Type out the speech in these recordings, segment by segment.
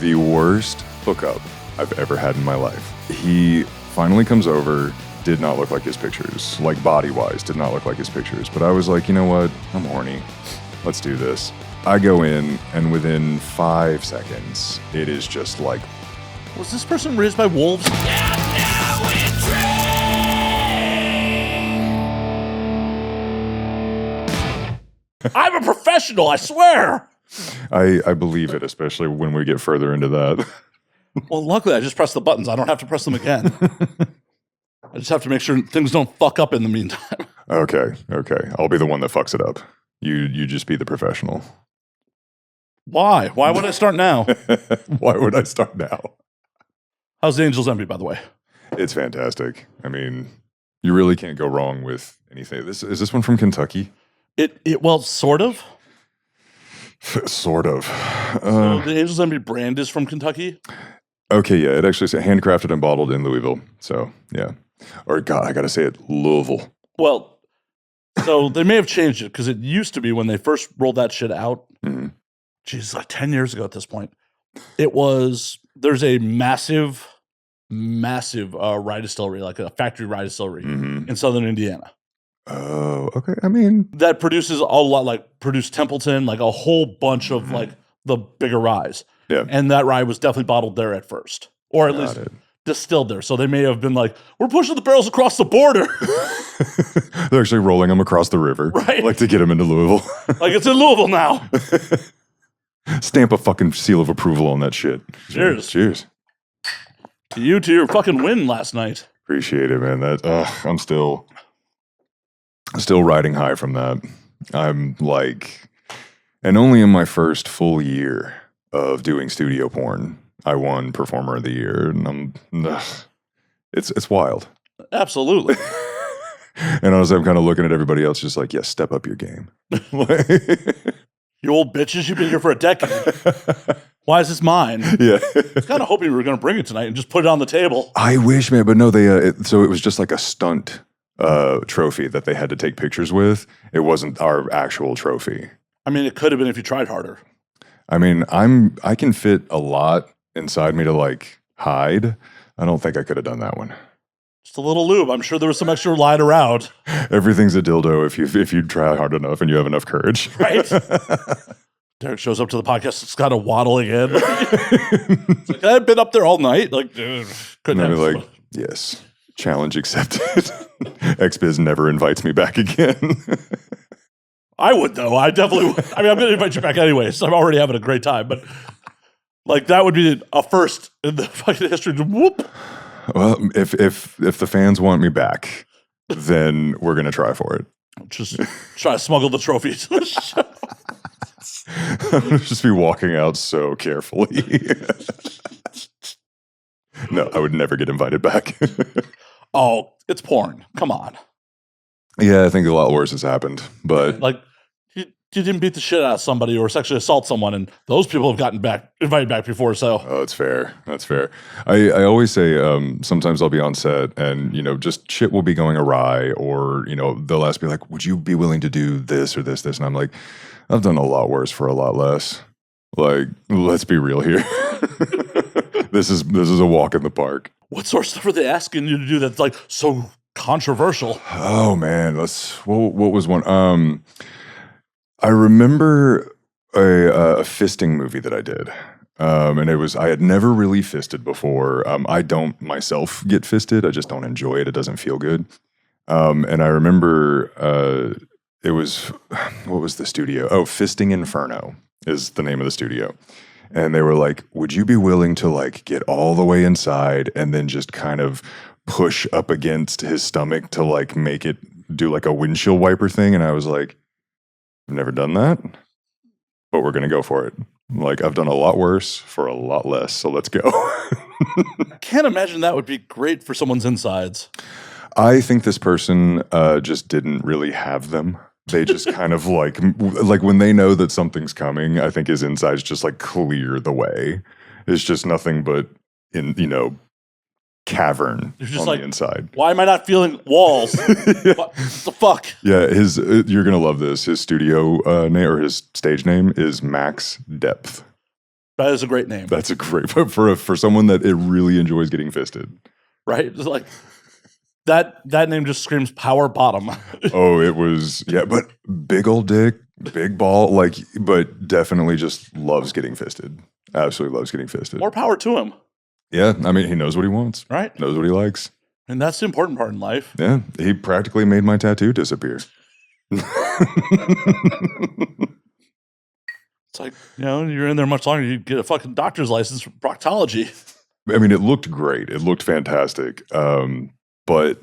the worst hookup I've ever had in my life. He finally comes over, did not look like his pictures, like body-wise, did not look like his pictures. But I was like, you know what? I'm horny. Let's do this. I go in, and within 5 seconds, it is just like... Was this person raised by wolves? I'm a professional, I swear! I believe it, especially when we get further into that. Well, luckily, I just pressed the buttons. I don't have to press them again. I just have to make sure things don't fuck up in the meantime. Okay. I'll be the one that fucks it up. You just be the professional. Why? Why would I start now? Why would I start now? How's the Angel's Envy, by the way? It's fantastic. I mean, you really can't go wrong with anything. Is this one from Kentucky? Well, sort of. Sort of. So the Angel's Envy brand is from Kentucky? Okay, yeah. It actually says handcrafted and bottled in Louisville. So, yeah. Or, God, I got to say it, Louisville. Well, so they may have changed it because it used to be when they first rolled that shit out. Mm-hmm. Geez, like 10 years ago at this point. There's a massive rye distillery, like a factory rye distillery in southern Indiana. Oh, okay. I mean, that produces a lot, like produced Templeton, like a whole bunch of like the bigger ryes. Yeah. And that rye was definitely bottled there at first, or at least distilled there. So they may have been like, we're pushing the barrels across the border. They're actually rolling them across the river. Right. Like to get them into Louisville. Like it's in Louisville now. Stamp a fucking seal of approval on that shit. Cheers. Cheers. To you, to your fucking win last night. Appreciate it, man. I'm still riding high from that. I'm like, and only in my first full year of doing studio porn, I won Performer of the Year, and it's wild. Absolutely. And I'm kind of looking at everybody else, just like, yes, step up your game. You old bitches, you've been here for a decade. Why is this mine? Yeah. I was kind of hoping we were going to bring it tonight and just put it on the table. I wish, man, but no, so it was just like a stunt trophy that they had to take pictures with. It wasn't our actual trophy. I mean, it could have been if you tried harder. I mean, I can fit a lot inside me to like hide. I don't think I could have done that one. Just a little lube. I'm sure there was some extra lying around. Everything's a dildo if you try hard enough and you have enough courage. Right. Derek shows up to the podcast. It's kind of waddling in. It's like, I've been up there all night. Like, dude, couldn't have. Like, yes, challenge accepted. Xbiz never invites me back again. I would, though. I definitely would. I mean, I'm going to invite you back anyway, so I'm already having a great time. But, like, that would be a first in the fucking history. Whoop. Well, if the fans want me back, then we're going to try for it. Just try to smuggle the trophy to the show. I'm going to just be walking out so carefully. No, I would never get invited back. Oh, it's porn. Come on. Yeah, I think a lot worse has happened. But like, you didn't beat the shit out of somebody or sexually assault someone, and those people have gotten invited back before. So, oh, it's fair. That's fair. I always say sometimes I'll be on set and just shit will be going awry, or they'll ask me like, "Would you be willing to do this or this?" And I'm like, I've done a lot worse for a lot less. Like, let's be real here. This is a walk in the park. What sort of stuff are they asking you to do that's like so controversial? Oh man, what was one? I remember a fisting movie that I did. And I had never really fisted before. I don't myself get fisted. I just don't enjoy it. It doesn't feel good. And I remember it was, what was the studio? Oh, Fisting Inferno is the name of the studio. And they were like, would you be willing to like get all the way inside and then just kind of push up against his stomach to like make it do like a windshield wiper thing? And I was like, I've never done that, but we're going to go for it. Like, I've done a lot worse for a lot less, so let's go. I can't imagine that would be great for someone's insides. I think this person just didn't really have them. They just kind of like when they know that something's coming, I think his insides just like clear the way. It's just nothing but cavern on the inside. Why am I not feeling walls? Yeah. What the fuck? Yeah, you're gonna love this. His studio name or his stage name is Max Depth. That is a great name. That's a great for someone that it really enjoys getting fisted. Right? It's like that name just screams power bottom. Oh, it was but big old dick, big ball, like, but definitely just loves getting fisted. Absolutely loves getting fisted. More power to him. Yeah, I mean, he knows what he wants. Right? Knows what he likes. And that's the important part in life. Yeah, he practically made my tattoo disappear. It's like, you're in there much longer. You get a fucking doctor's license for proctology. I mean, it looked great. It looked fantastic. But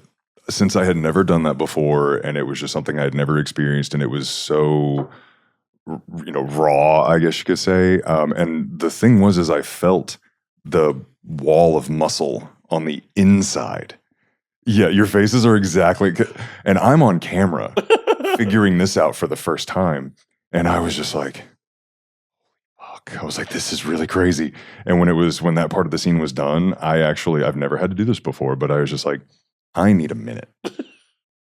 since I had never done that before, and it was just something I had never experienced, and it was so, raw, I guess you could say. And the thing was, is I felt the wall of muscle on the inside. Yeah, your faces are exactly, and I'm on camera figuring this out for the first time, and I was just like, fuck. I was like, this is really crazy. And when that part of the scene was done, I've never had to do this before, but I was just like, I need a minute.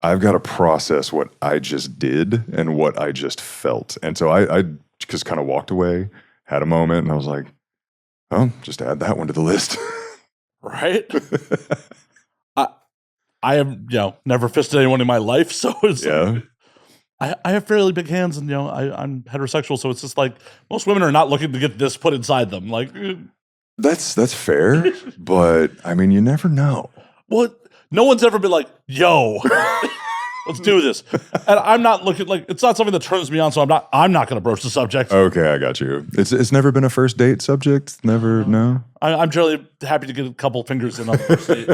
I've got to process what I just did and what I just felt. And so I just kind of walked away, had a moment, and I was like, oh, just add that one to the list. Right? I have, never fisted anyone in my life, so it's I have fairly big hands, and I'm heterosexual, so it's just like most women are not looking to get this put inside them. Like that's fair, but I mean, you never know. Well, no one's ever been like, "Yo, let's do this," and I'm not looking like it's not something that turns me on, so I'm not going to broach the subject. Okay, I got you. It's never been a first date subject. Never, no. I'm generally happy to get a couple fingers in on the first date.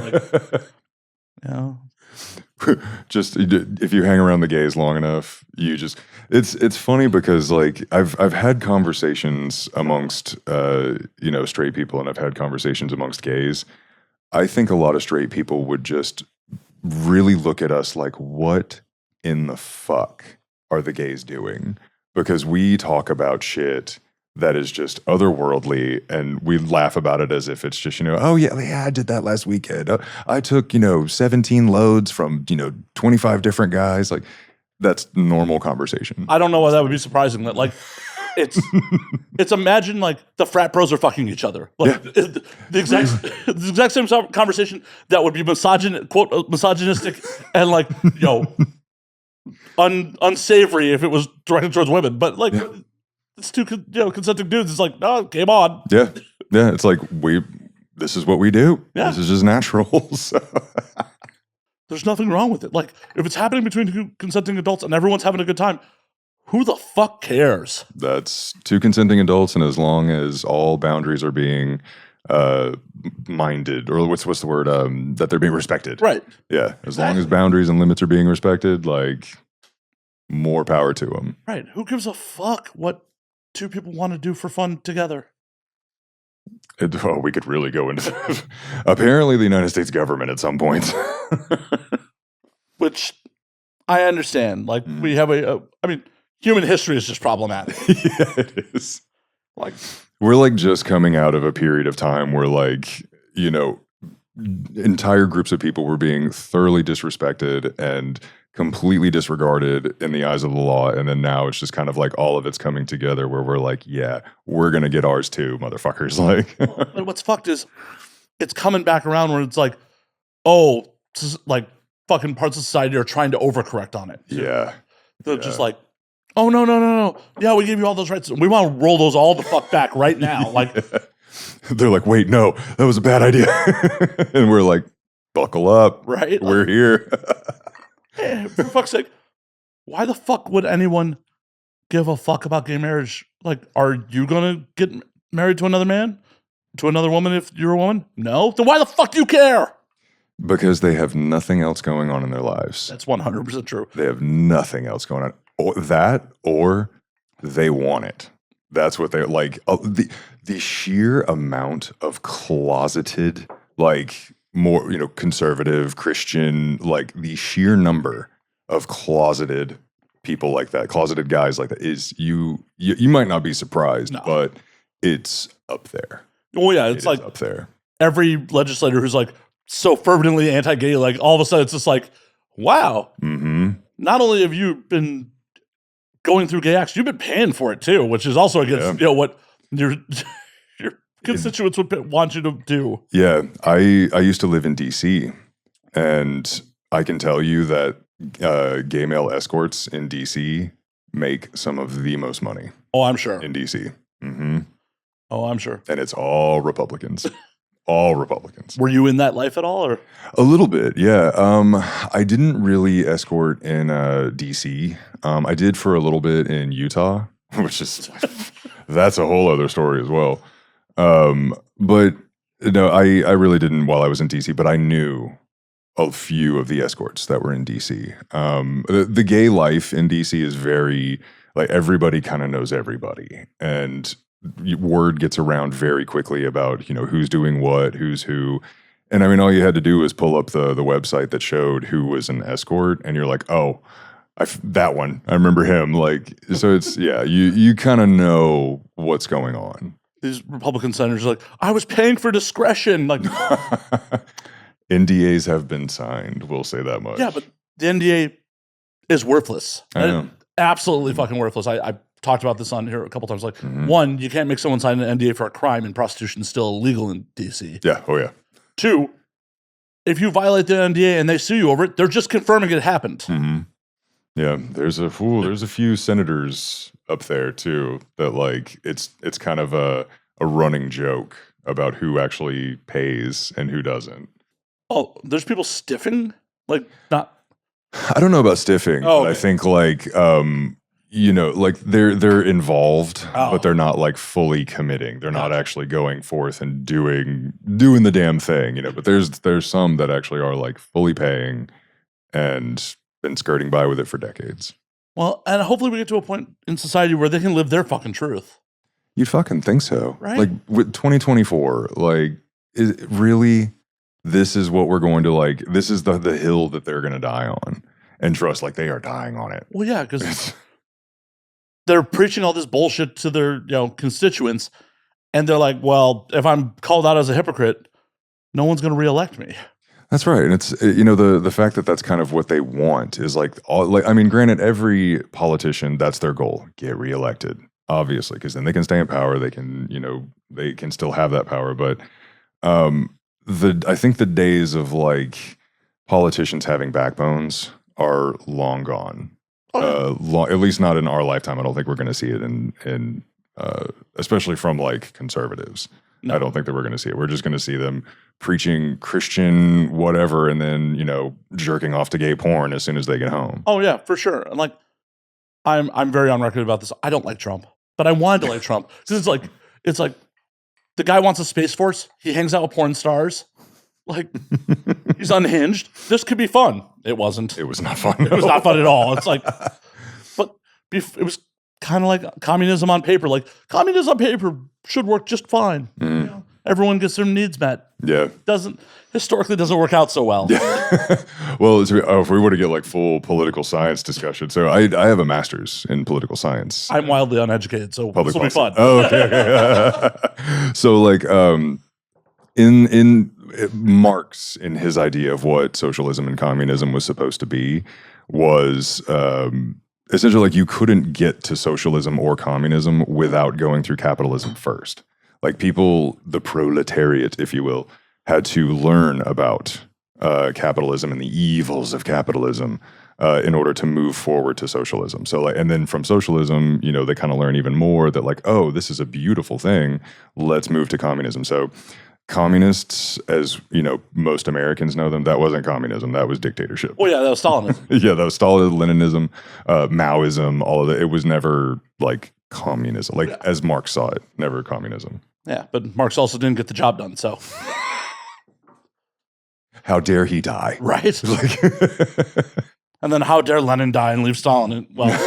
Just if you hang around the gays long enough, it's funny because like I've had conversations amongst straight people, and I've had conversations amongst gays. I think a lot of straight people would just really look at us like, what in the fuck are the gays doing? Because we talk about shit that is just otherworldly, and we laugh about it as if it's just, oh yeah, I did that last weekend. I took, 17 loads from, 25 different guys. Like, that's normal conversation. I don't know why that would be surprising. That like, it's imagine like the frat bros are fucking each other. Like the exact same conversation that would be misogynistic and like, unsavory if it was directed towards women. But like, it's two consenting dudes. It's like, oh, game on. Yeah. It's like this is what we do. Yeah. This is just natural. So. There's nothing wrong with it. Like, if it's happening between two consenting adults and everyone's having a good time, who the fuck cares? That's two consenting adults, and as long as all boundaries are being minded, or what's the word? That they're being respected. Right. Yeah. As long as boundaries and limits are being respected, like, more power to them. Right. Who gives a fuck what two people want to do for fun together? We could really go into that. Apparently the United States government at some point. Which I understand. Like, we have human history is just problematic. Yeah, it is. Like, we're like just coming out of a period of time where like, entire groups of people were being thoroughly disrespected and completely disregarded in the eyes of the law. And then now it's just kind of like all of it's coming together where we're like, yeah, we're going to get ours too, motherfuckers. Like, and what's fucked is it's coming back around where it's like, oh, like fucking parts of society are trying to overcorrect on it. Yeah. They're just like, oh, no. Yeah, we gave you all those rights. We want to roll those all the fuck back right now. Like, they're like, wait, no, that was a bad idea. And we're like, buckle up. Right. We're here. For fuck's sake, why the fuck would anyone give a fuck about gay marriage? Like, are you gonna get married to another man? To another woman if you're a woman? No? Then why the fuck do you care? Because they have nothing else going on in their lives. That's 100% true. They have nothing else going on. Or they want it. That's what they like. The sheer amount of closeted, like, more, conservative, Christian, like the sheer number of closeted people like that, closeted guys like that is you might not be surprised, but it's up there. Oh yeah, it's like up there. Every legislator who's like so fervently anti-gay, like all of a sudden it's just like, wow, not only have you been going through gay acts, you've been paying for it too, which is also against what constituents would want you to do. Yeah, I used to live in DC, and I can tell you that gay male escorts in DC make some of the most money Oh, I'm sure. in DC. Mm-hmm. Oh, I'm sure. And it's all Republicans. All Republicans. Were you in that life at all, or? A little bit, yeah. I didn't really escort in DC. I did for a little bit in Utah, which is that's a whole other story as well. But no, I really didn't while I was in DC. But I knew a few of the escorts that were in DC. The gay life in DC is very like everybody kind of knows everybody, and word gets around very quickly about, you know, who's doing what, who's who. And I mean, all you had to do was pull up the website that showed who was an escort, and you're like, oh, that one. I remember him. Like, so it's, yeah, you kind of know what's going on. These Republican senators are like, I was paying for discretion. Like, NDAs have been signed. We'll say that much. yeah, but the NDA is worthless. I know. Absolutely fucking worthless. I talked about this on here a couple times. Like, one, you can't make someone sign an NDA for a crime, and prostitution is still illegal in DC. Yeah. Oh, yeah. Two, if you violate the NDA and they sue you over it, they're just confirming it happened. Mm-hmm. Yeah. There's a few senators up there too that like it's kind of a running joke about who actually pays and who doesn't. Oh, there's people stiffing? Like, not. I don't know about stiffing, Oh, but okay. I think like you know, like they're involved, but they're not like fully committing. They're not actually going forth and doing the damn thing, you know. But there's some that actually are like fully paying and been skirting by with it for decades. Well, and hopefully we get to a point in society where they can live their fucking truth. You'd fucking think so, Right? Like with 2024, like really, this is what we're going to like. This is the hill that they're going to die on, and trust, like they are dying on it. Well, yeah, because they're preaching all this bullshit to their constituents, and they're like, well, if I'm called out as a hypocrite, no one's going to reelect me. That's right, and it's the fact that that's kind of what they want is like all like I mean, granted, every politician that's their goal, get reelected, obviously, because then they can stay in power. They can they can still have that power, but I think the days of like politicians having backbones are long gone. At least not in our lifetime. I don't think we're going to see it in especially from like conservatives. No. I don't think that we're going to see it. We're just going to see them preaching Christian whatever, and then jerking off to gay porn as soon as they get home. Oh yeah, for sure. And like, I'm very on record about this. I don't like Trump, but I wanted to like Trump because it's like the guy wants a space force. He hangs out with porn stars. Like, he's unhinged. This could be fun. It wasn't. It was not fun. It was not fun at all. It's like, but it was kind of like communism on paper. Like, communism on paper should work just fine. Mm. Everyone gets their needs met. Yeah. Historically doesn't work out so well. Yeah. Well, if we were to get like full political science discussion, so I have a master's in political science. I'm wildly uneducated, so this will be fun. Oh, okay. So like, in Marx, in his idea of what socialism and communism was supposed to be, was essentially like you couldn't get to socialism or communism without going through capitalism first. Like people, the proletariat, if you will, had to learn about capitalism and the evils of capitalism in order to move forward to socialism. So like, and then from socialism, they kind of learn even more that like, oh, this is a beautiful thing. Let's move to communism. So communists, as most Americans know them, that wasn't communism. That was dictatorship. Oh yeah, that was Stalinism. Yeah, that was Stalinism, Leninism, Maoism, all of it. It was never like communism, like as Marx saw it, never communism. Yeah, but Marx also didn't get the job done, so. How dare he die? Right. And then how dare Lenin die and leave Stalin? Well,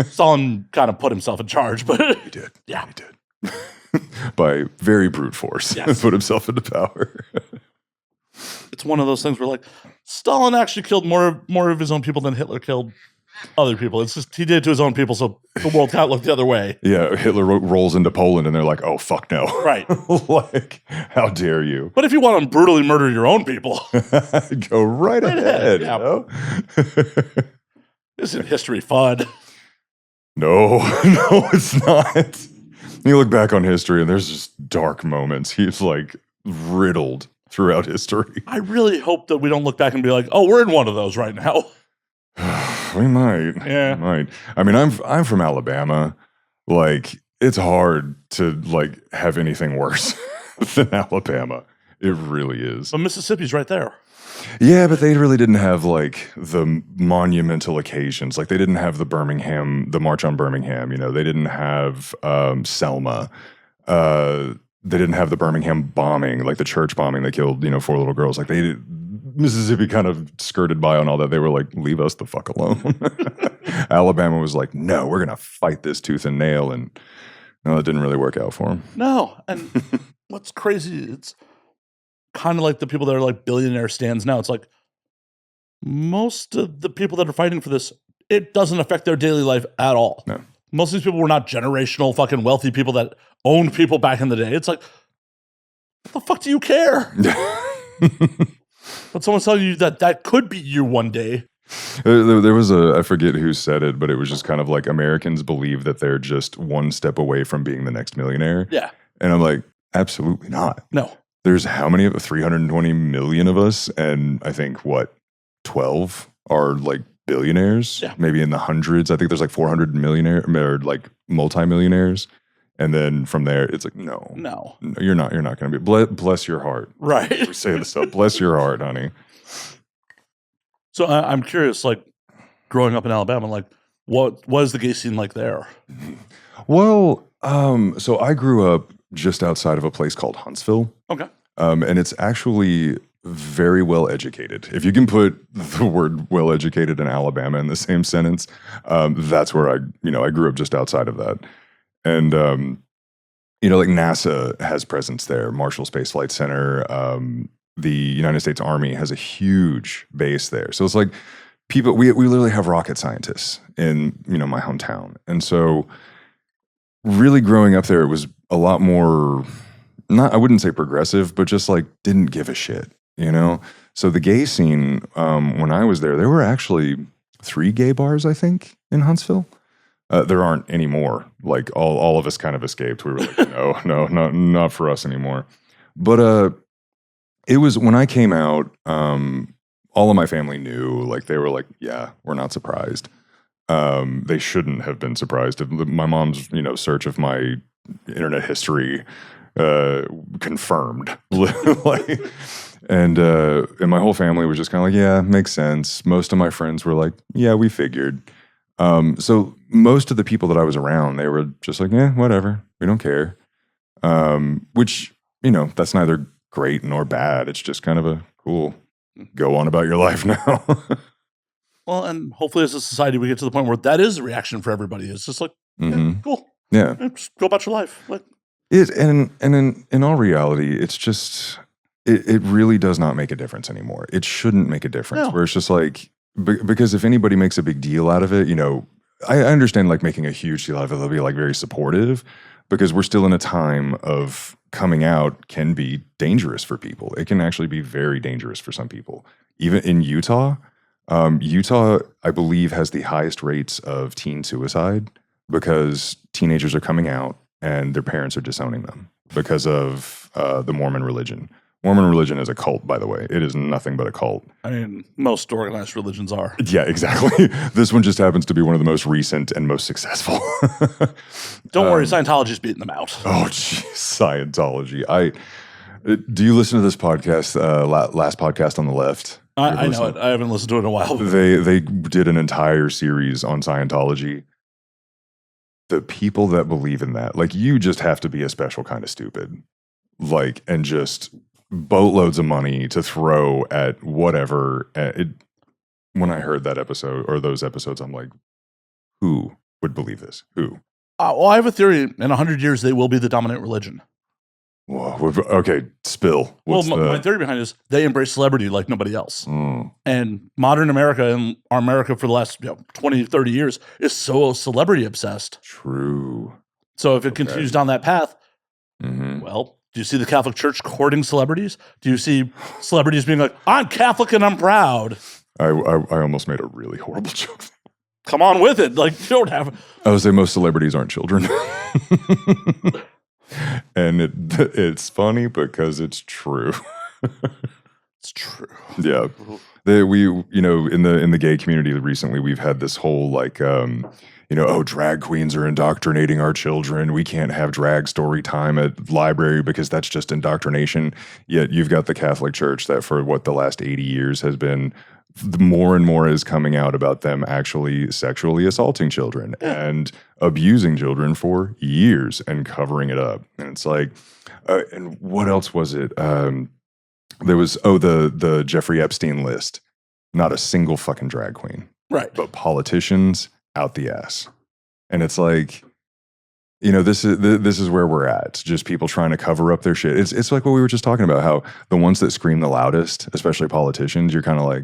Stalin kind of put himself in charge, but he did. Yeah, he did. By very brute force, yes. Put himself into power. It's one of those things where like Stalin actually killed more of his own people than Hitler killed other people. It's just he did it to his own people, so the world can't look the other way. Yeah, Hitler rolls into Poland, and they're like, "Oh fuck no!" Right? Like, how dare you? But if you want to brutally murder your own people, go right ahead. Yeah. Isn't history fun? No, it's not. You look back on history and there's just dark moments. He's like riddled throughout history. I really hope that we don't look back and be like, oh, we're in one of those right now. We might. Yeah. We might. I mean, I'm from Alabama. Like, it's hard to like have anything worse than Alabama. It really is. But Mississippi's right there. Yeah, but they really didn't have like the monumental occasions. Like they didn't have the March on Birmingham. You know, they didn't have Selma. They didn't have the Birmingham bombing, like the church bombing that killed 4 little girls. Like Mississippi kind of skirted by on all that. They were like, leave us the fuck alone. Alabama was like, no, we're gonna fight this tooth and nail, and no, it didn't really work out for them. No, and what's crazy? It's kind of like the people that are like billionaire stands now. It's like most of the people that are fighting for this, it doesn't affect their daily life at all. No. Most of these people were not generational fucking wealthy people that owned people back in the day. It's like, what the fuck do you care? But someone's telling you that could be you one day. There was I forget who said it, but it was just kind of like Americans believe that they're just one step away from being the next millionaire. Yeah. And I'm like, absolutely not. No. There's how many of 320 million of us, and I think 12 are like billionaires, maybe in the hundreds. I think there's like 400 millionaire or like multimillionaires, and then from there it's like no, you're not going to be. Bless your heart, right? We say this up. Bless your heart, honey. So I'm curious, like growing up in Alabama, like what was the gay scene like there? Well, so I grew up just outside of a place called Huntsville. Okay. And it's actually very well educated. If you can put the word well educated and Alabama in the same sentence, that's where I grew up just outside of that. And, like NASA has presence there, Marshall Space Flight Center, the United States Army has a huge base there. So it's like people, we literally have rocket scientists in, my hometown. And so really growing up there, it was a lot more, I wouldn't say progressive, but just like didn't give a shit, So the gay scene, when I was there were actually 3 gay bars, I think, in Huntsville. There aren't anymore. Like all of us kind of escaped. We were like, no, not for us anymore. But it was when I came out, all of my family knew, like they were like, yeah, we're not surprised. They shouldn't have been surprised. My mom's, search of my internet history confirmed. And my whole family was just kind of like, yeah, makes sense. Most of my friends were like, yeah, we figured. So most of the people that I was around, they were just like, yeah, whatever. We don't care. Which, that's neither great nor bad. It's just kind of a cool, go on about your life now. Well, and hopefully as a society, we get to the point where that is a reaction for everybody. It's just like, yeah, cool. Yeah. Just go about your life. Like, and in all reality, it's just, it really does not make a difference anymore. It shouldn't make a difference. Where it's just like, because if anybody makes a big deal out of it, I understand like making a huge deal out of it. They'll be like very supportive because we're still in a time of coming out can be dangerous for people. It can actually be very dangerous for some people. Even in Utah, I believe, has the highest rates of teen suicide because teenagers are coming out and their parents are disowning them because of the Mormon religion. Mormon religion is a cult, by the way. It is nothing but a cult. I mean, most organized religions are. Yeah, exactly. This one just happens to be one of the most recent and most successful. Don't worry, Scientology's beating them out. Oh, geez, Scientology. Do you listen to this podcast, last podcast on the left? I know it. I haven't listened to it in a while. They did an entire series on Scientology. The people that believe in that, like, you just have to be a special kind of stupid. Like, and just boatloads of money to throw at whatever. When I heard that episode or those episodes, I'm like, who would believe this? Who? Well, I have a theory. In 100 years, they will be the dominant religion. Whoa, okay, spill. My theory behind it is they embrace celebrity like nobody else. And modern America and our America for the last 20, 30 years is so celebrity obsessed. True. So if it continues down that path, well, do you see the Catholic Church courting celebrities? Do you see celebrities being like, I'm Catholic and I'm proud? I almost made a really horrible joke. come on with it. Like, you don't have. I would say most celebrities aren't children. And it's funny because it's true. It's true. Yeah. In the gay community recently, we've had this whole like, drag queens are indoctrinating our children. We can't have drag story time at library because that's just indoctrination. Yet you've got the Catholic Church that for the last 80 years has been more and more is coming out about them actually sexually assaulting children and abusing children for years and covering it up. And it's like, and what else was it? There was, the Jeffrey Epstein list. Not a single fucking drag queen. Right. But politicians out the ass. And it's like, this is where we're at. It's just people trying to cover up their shit. It's like what we were just talking about, how the ones that scream the loudest, especially politicians, you're kind of like,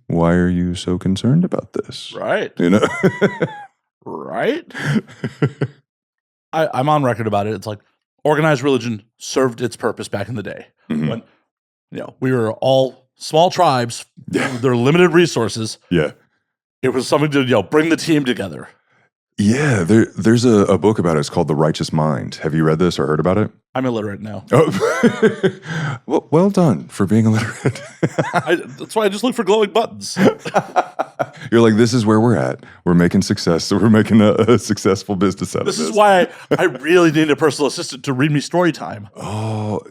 why are you so concerned about this? Right. Right. I'm on record about it. It's like organized religion served its purpose back in the day. Mm-hmm. When, we were all small tribes, their limited resources. Yeah. It was something to, bring the team together. Yeah, there's a book about it. It's called The Righteous Mind. Have you read this or heard about it? I'm illiterate now. Oh. well done for being illiterate. That's why I just look for glowing buttons. You're like, this is where we're at. We're making success. So we're making a successful business out of this. This is why I really need a personal assistant to read me story time. Oh,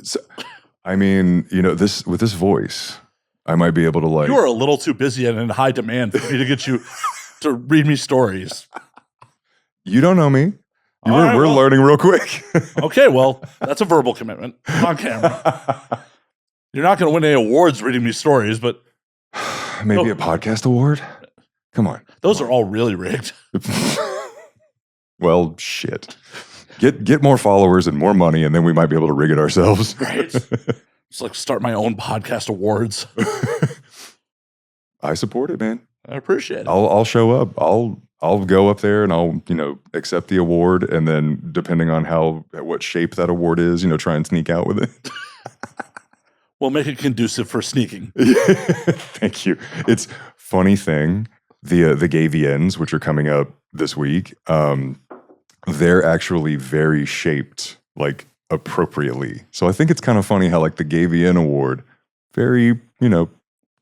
this with this voice, I might be able to like. You are a little too busy and in high demand for me to get you to read me stories. You don't know me. We're learning real quick. Okay, well, that's a verbal commitment on camera. You're not going to win any awards reading me stories, but maybe a podcast award. Come on, those are all really rigged. Well, shit. Get more followers and more money, and then we might be able to rig it ourselves. Right. Just like start my own podcast awards. I support it, man. I appreciate it. I'll show up. I'll go up there and I'll, accept the award, and then depending on what shape that award is, try and sneak out with it. We'll make it conducive for sneaking. Thank you. It's funny thing, the GayVNs, which are coming up this week, they're actually very shaped like appropriately. So I think it's kind of funny how like the GayVN award very,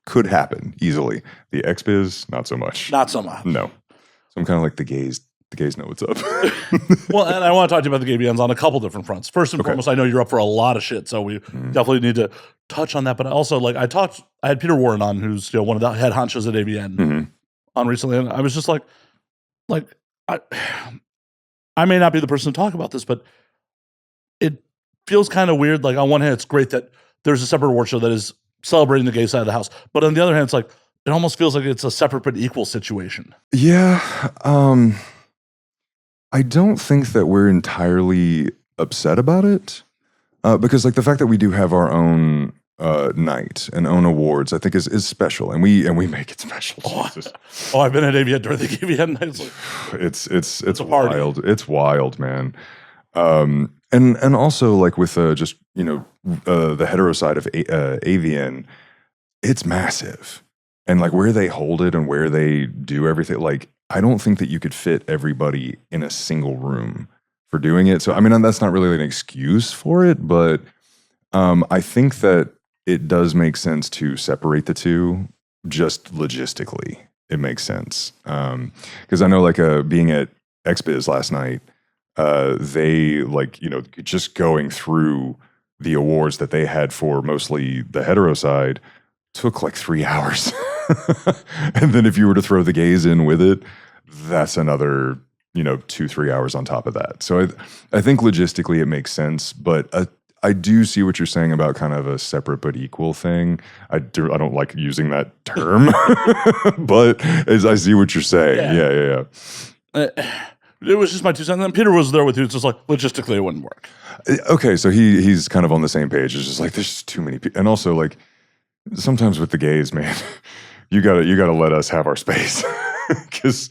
could happen easily. The Xbiz, not so much. Not so much. No. So I'm kind of like the gays know what's up. Well, and I want to talk to you about the GayVNs on a couple different fronts. First and foremost, I know you're up for a lot of shit, so we definitely need to touch on that. But also, like, I had Peter Warren on, who's one of the head honchos at AVN on recently, and I was just like I may not be the person to talk about this, but it feels kind of weird. Like, on one hand, it's great that there's a separate award show that is celebrating the gay side of the house, but on the other hand, it's like it almost feels like it's a separate but equal situation. Yeah. I don't think that we're entirely upset about it, because like the fact that we do have our own night and own awards, I think is special, and we make it special. I've been at AVN during the GayVN nights. It's wild. It's wild, man. And also like with just the hetero side of AVN, it's massive, and like where they hold it and where they do everything, like I don't think that you could fit everybody in a single room for doing it. So I mean, that's not really an excuse for it, but I think that it does make sense to separate the two. Just logistically, it makes sense, because I know like being at Xbiz last night, they like just going through the awards that they had for mostly the hetero side took like 3 hours. And then if you were to throw the gays in with it, that's another 2-3 hours on top of that. So I think logistically it makes sense, but I do see what you're saying about kind of a separate but equal thing. I don't like using that term, but as I see what you're saying. Yeah. It was just my 2 cents. And Peter was there with you. It's just like logistically it wouldn't work. Okay, so he's kind of on the same page. It's just like there's just too many people, and also like sometimes with the gays, man, you gotta let us have our space. Because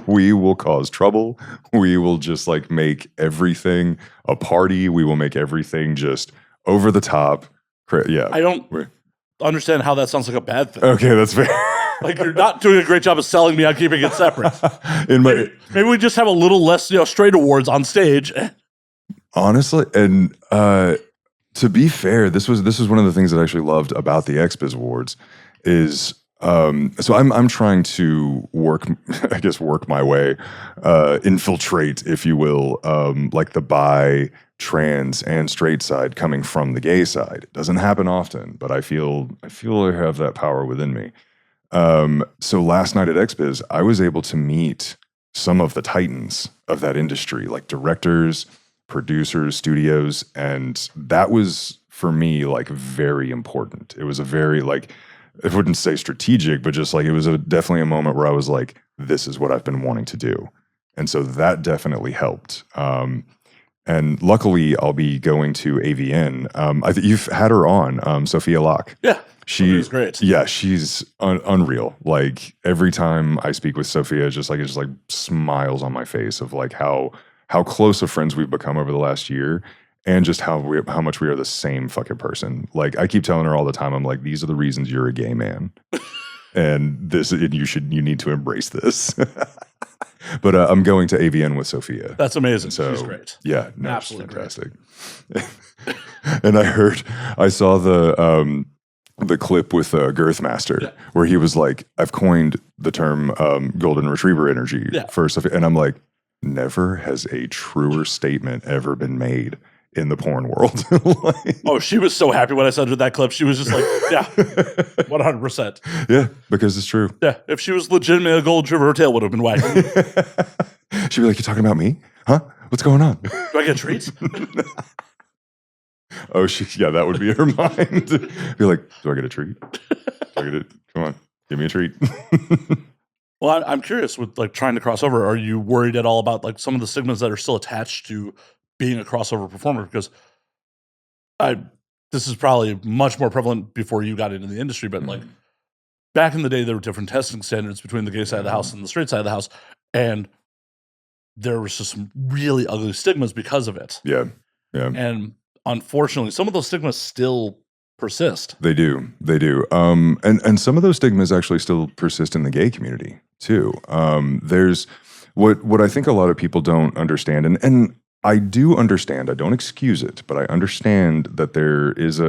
we will cause trouble. We will just like make everything a party. We will make everything just over the top. Yeah, I don't understand how that sounds like a bad thing. Okay, that's fair. Like, you're not doing a great job of selling me on keeping it separate. Maybe we just have a little less, straight awards on stage. Honestly, and to be fair, this was one of the things that I actually loved about the Xbiz Awards is so I'm trying to work my way, infiltrate, if you will, like the bi, trans, and straight side coming from the gay side. It doesn't happen often, but I feel I have that power within me. So last night at Xbiz, I was able to meet some of the titans of that industry, like directors, producers, studios, and that was for me like very important. It was a very like, I wouldn't say strategic, but just like it was definitely a moment where I was like, this is what I've been wanting to do. And so that definitely helped. And luckily, I'll be going to AVN. You've had her on, Sophia Locke. Yeah, she's great. Yeah, she's unreal. Like every time I speak with Sophia, it just like smiles on my face of like how close of friends we've become over the last year, and just how much we are the same fucking person. Like I keep telling her all the time, I'm like, these are the reasons you're a gay man, and you need to embrace this. But I'm going to AVN with Sophia. That's amazing. So, she's great. Yeah, no, absolutely fantastic. And I saw the clip with Girthmaster where he was like, I've coined the term golden retriever energy for Sophia, and I'm like, never has a truer statement ever been made in the porn world. Oh, she was so happy when I sent her that clip. She was just like, yeah, 100%. Yeah, because it's true. Yeah, if she was legitimately a gold retriever, her tail would have been wagging. She'd be like, you talking about me? Huh? What's going on? Do I get treats? Oh, that would be her mind. Be like, do I get a treat? Come on, give me a treat. Well, I'm curious with like trying to cross over. Are you worried at all about like some of the stigmas that are still attached to being a crossover performer? Because this is probably much more prevalent before you got into the industry, but like back in the day, there were different testing standards between the gay side of the house and the straight side of the house, and there was just some really ugly stigmas because of it. Yeah. And unfortunately, some of those stigmas still persist. They do. And some of those stigmas actually still persist in the gay community too. There's what I think a lot of people don't understand, and I do understand. I don't excuse it, but I understand that there is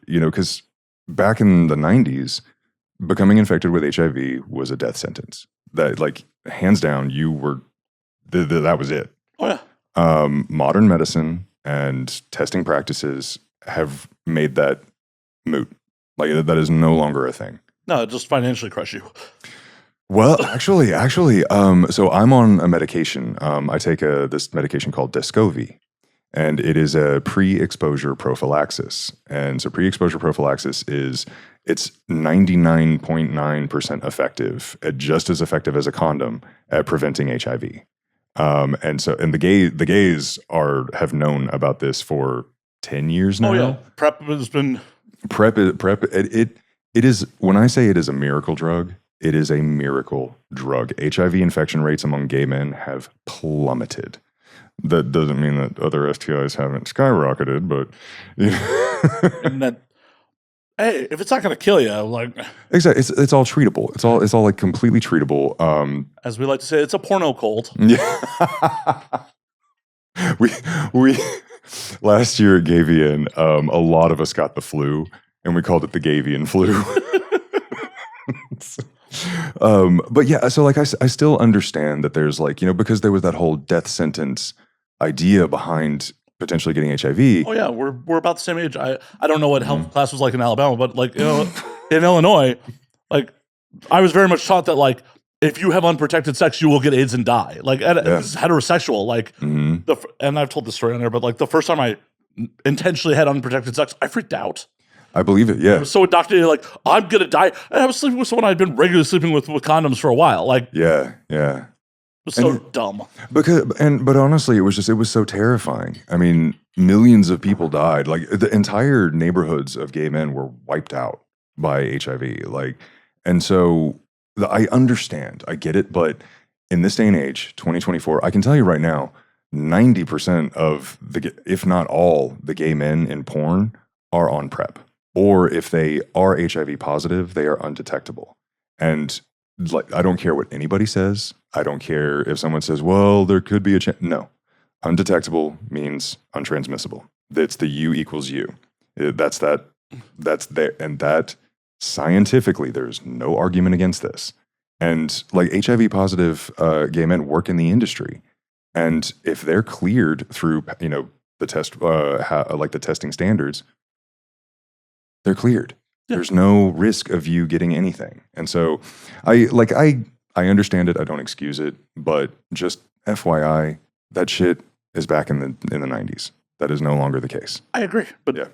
because back in the 90s, becoming infected with HIV was a death sentence. That like hands down, you were that was it. Oh yeah. Modern medicine and testing practices have made that moot. Like that is no longer a thing. No, it just financially crush you. Well, actually, so I'm on a medication. I take this medication called Descovy, and it is a pre-exposure prophylaxis. And so pre-exposure prophylaxis it's 99.9% effective, just as effective as a condom at preventing HIV. And the gays have known about this for 10 years now. Oh yeah, PrEP has been PrEP. It is, when I say it is a miracle drug, it is a miracle drug. HIV infection rates among gay men have plummeted. That doesn't mean that other STIs haven't skyrocketed, but and that, hey, if it's not going to kill you, like exactly, it's all treatable. It's all like completely treatable. As we like to say, it's a porno cold. Yeah. we last year at GayVN, a lot of us got the flu, and we called it the GayVN flu. But yeah, so like I still understand that there's like, because there was that whole death sentence idea behind potentially getting HIV. Oh yeah, we're about the same age. I don't know what health class was like in Alabama, but like in Illinois, like I was very much taught that like if you have unprotected sex, you will get AIDS and die. Like it's heterosexual. Like and I've told this story on there, but like the first time I intentionally had unprotected sex, I freaked out. I believe it. Yeah. I was so indoctrinated, like I'm gonna die. And I was sleeping with someone I'd been regularly sleeping with condoms for a while. Like yeah. It was so dumb. But honestly, it was so terrifying. I mean, millions of people died. Like the entire neighborhoods of gay men were wiped out by HIV. Like, and so I understand, I get it. But in this day and age, 2024, I can tell you right now, 90% of if not all, the gay men in porn are on PrEP. Or if they are HIV positive, they are undetectable. And like, I don't care what anybody says. I don't care if someone says, well, there could be a chance. No. Undetectable means untransmissible. It's the U equals U. That's there. And that scientifically, there's no argument against this. And like HIV positive gay men work in the industry. And if they're cleared through, the test, like the testing standards, they're cleared. Yeah. There's no risk of you getting anything. And so I understand it. I don't excuse it, but just FYI, that shit is back in the 90s. That is no longer the case. I agree. But yeah.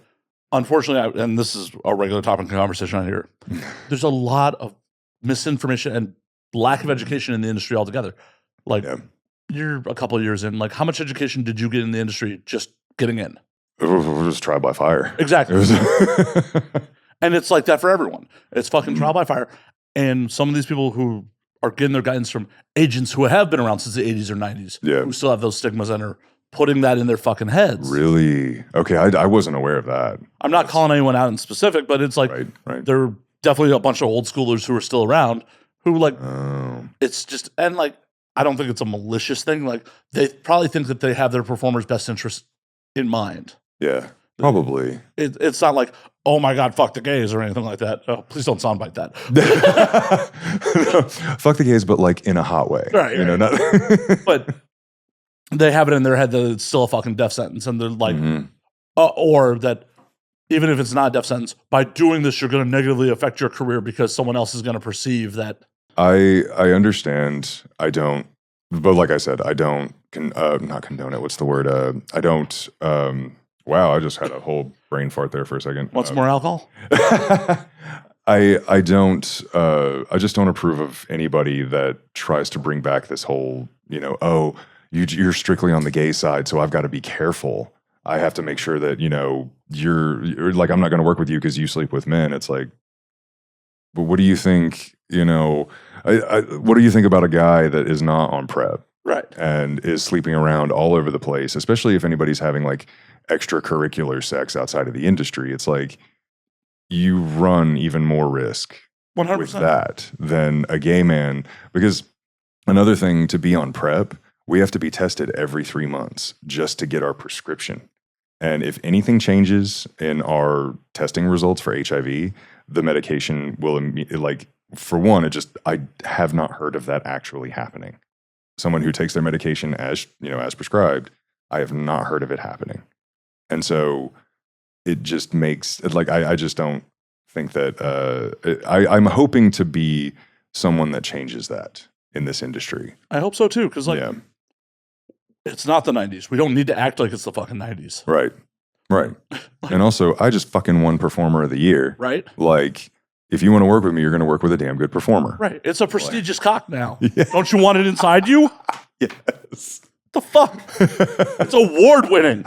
Unfortunately, and this is a regular topic of conversation on here, there's a lot of misinformation and lack of education in the industry altogether. Like, you're a couple of years in. Like, how much education did you get in the industry just getting in? It was trial by fire. Exactly. And it's like that for everyone. It's fucking trial by fire. And some of these people who are getting their guidance from agents who have been around since the 80s or 90s, who still have those stigmas and are putting that in their fucking heads. Really? Okay, I wasn't aware of that. I'm not calling anyone out in specific, but it's like there are definitely a bunch of old schoolers who are still around who like, it's just, and like, I don't think it's a malicious thing. Like, they probably think that they have their performer's best interest in mind. Yeah, probably. It's not like, oh my God, fuck the gays or anything like that. Oh, please don't soundbite that. No, fuck the gays, but like in a hot way. Right. Not but they have it in their head that it's still a fucking death sentence. And they're like, or that even if it's not a death sentence, by doing this, you're going to negatively affect your career because someone else is going to perceive that. I understand. I don't, but like I said, I don't, not condone it. What's the word? I don't, wow, I just had a whole brain fart there for a second. Want some more alcohol? I don't, I just don't approve of anybody that tries to bring back this whole, oh, you're strictly on the gay side, so I've got to be careful. I have to make sure that, you're like, I'm not going to work with you because you sleep with men. It's like, but what do you think, what do you think about a guy that is not on PrEP? Right. And is sleeping around all over the place, especially if anybody's having like extracurricular sex outside of the industry. It's like you run even more risk 100%. With that than a gay man. Because another thing, to be on PrEP, we have to be tested every 3 months just to get our prescription. And if anything changes in our testing results for HIV, the medication will, like, for one, I have not heard of that actually happening. Someone who takes their medication as prescribed, I have not heard of it happening. And so it just makes, like, I just don't think that, I'm hoping to be someone that changes that in this industry. I hope so too, because it's not the 90s. We don't need to act like it's the fucking 90s. Right. And also, I just fucking won Performer of the Year. Right. Like, if you want to work with me, you're going to work with a damn good performer. Right. It's a prestigious cock now. Yeah. Don't you want it inside you? Yes. What the fuck? It's award winning.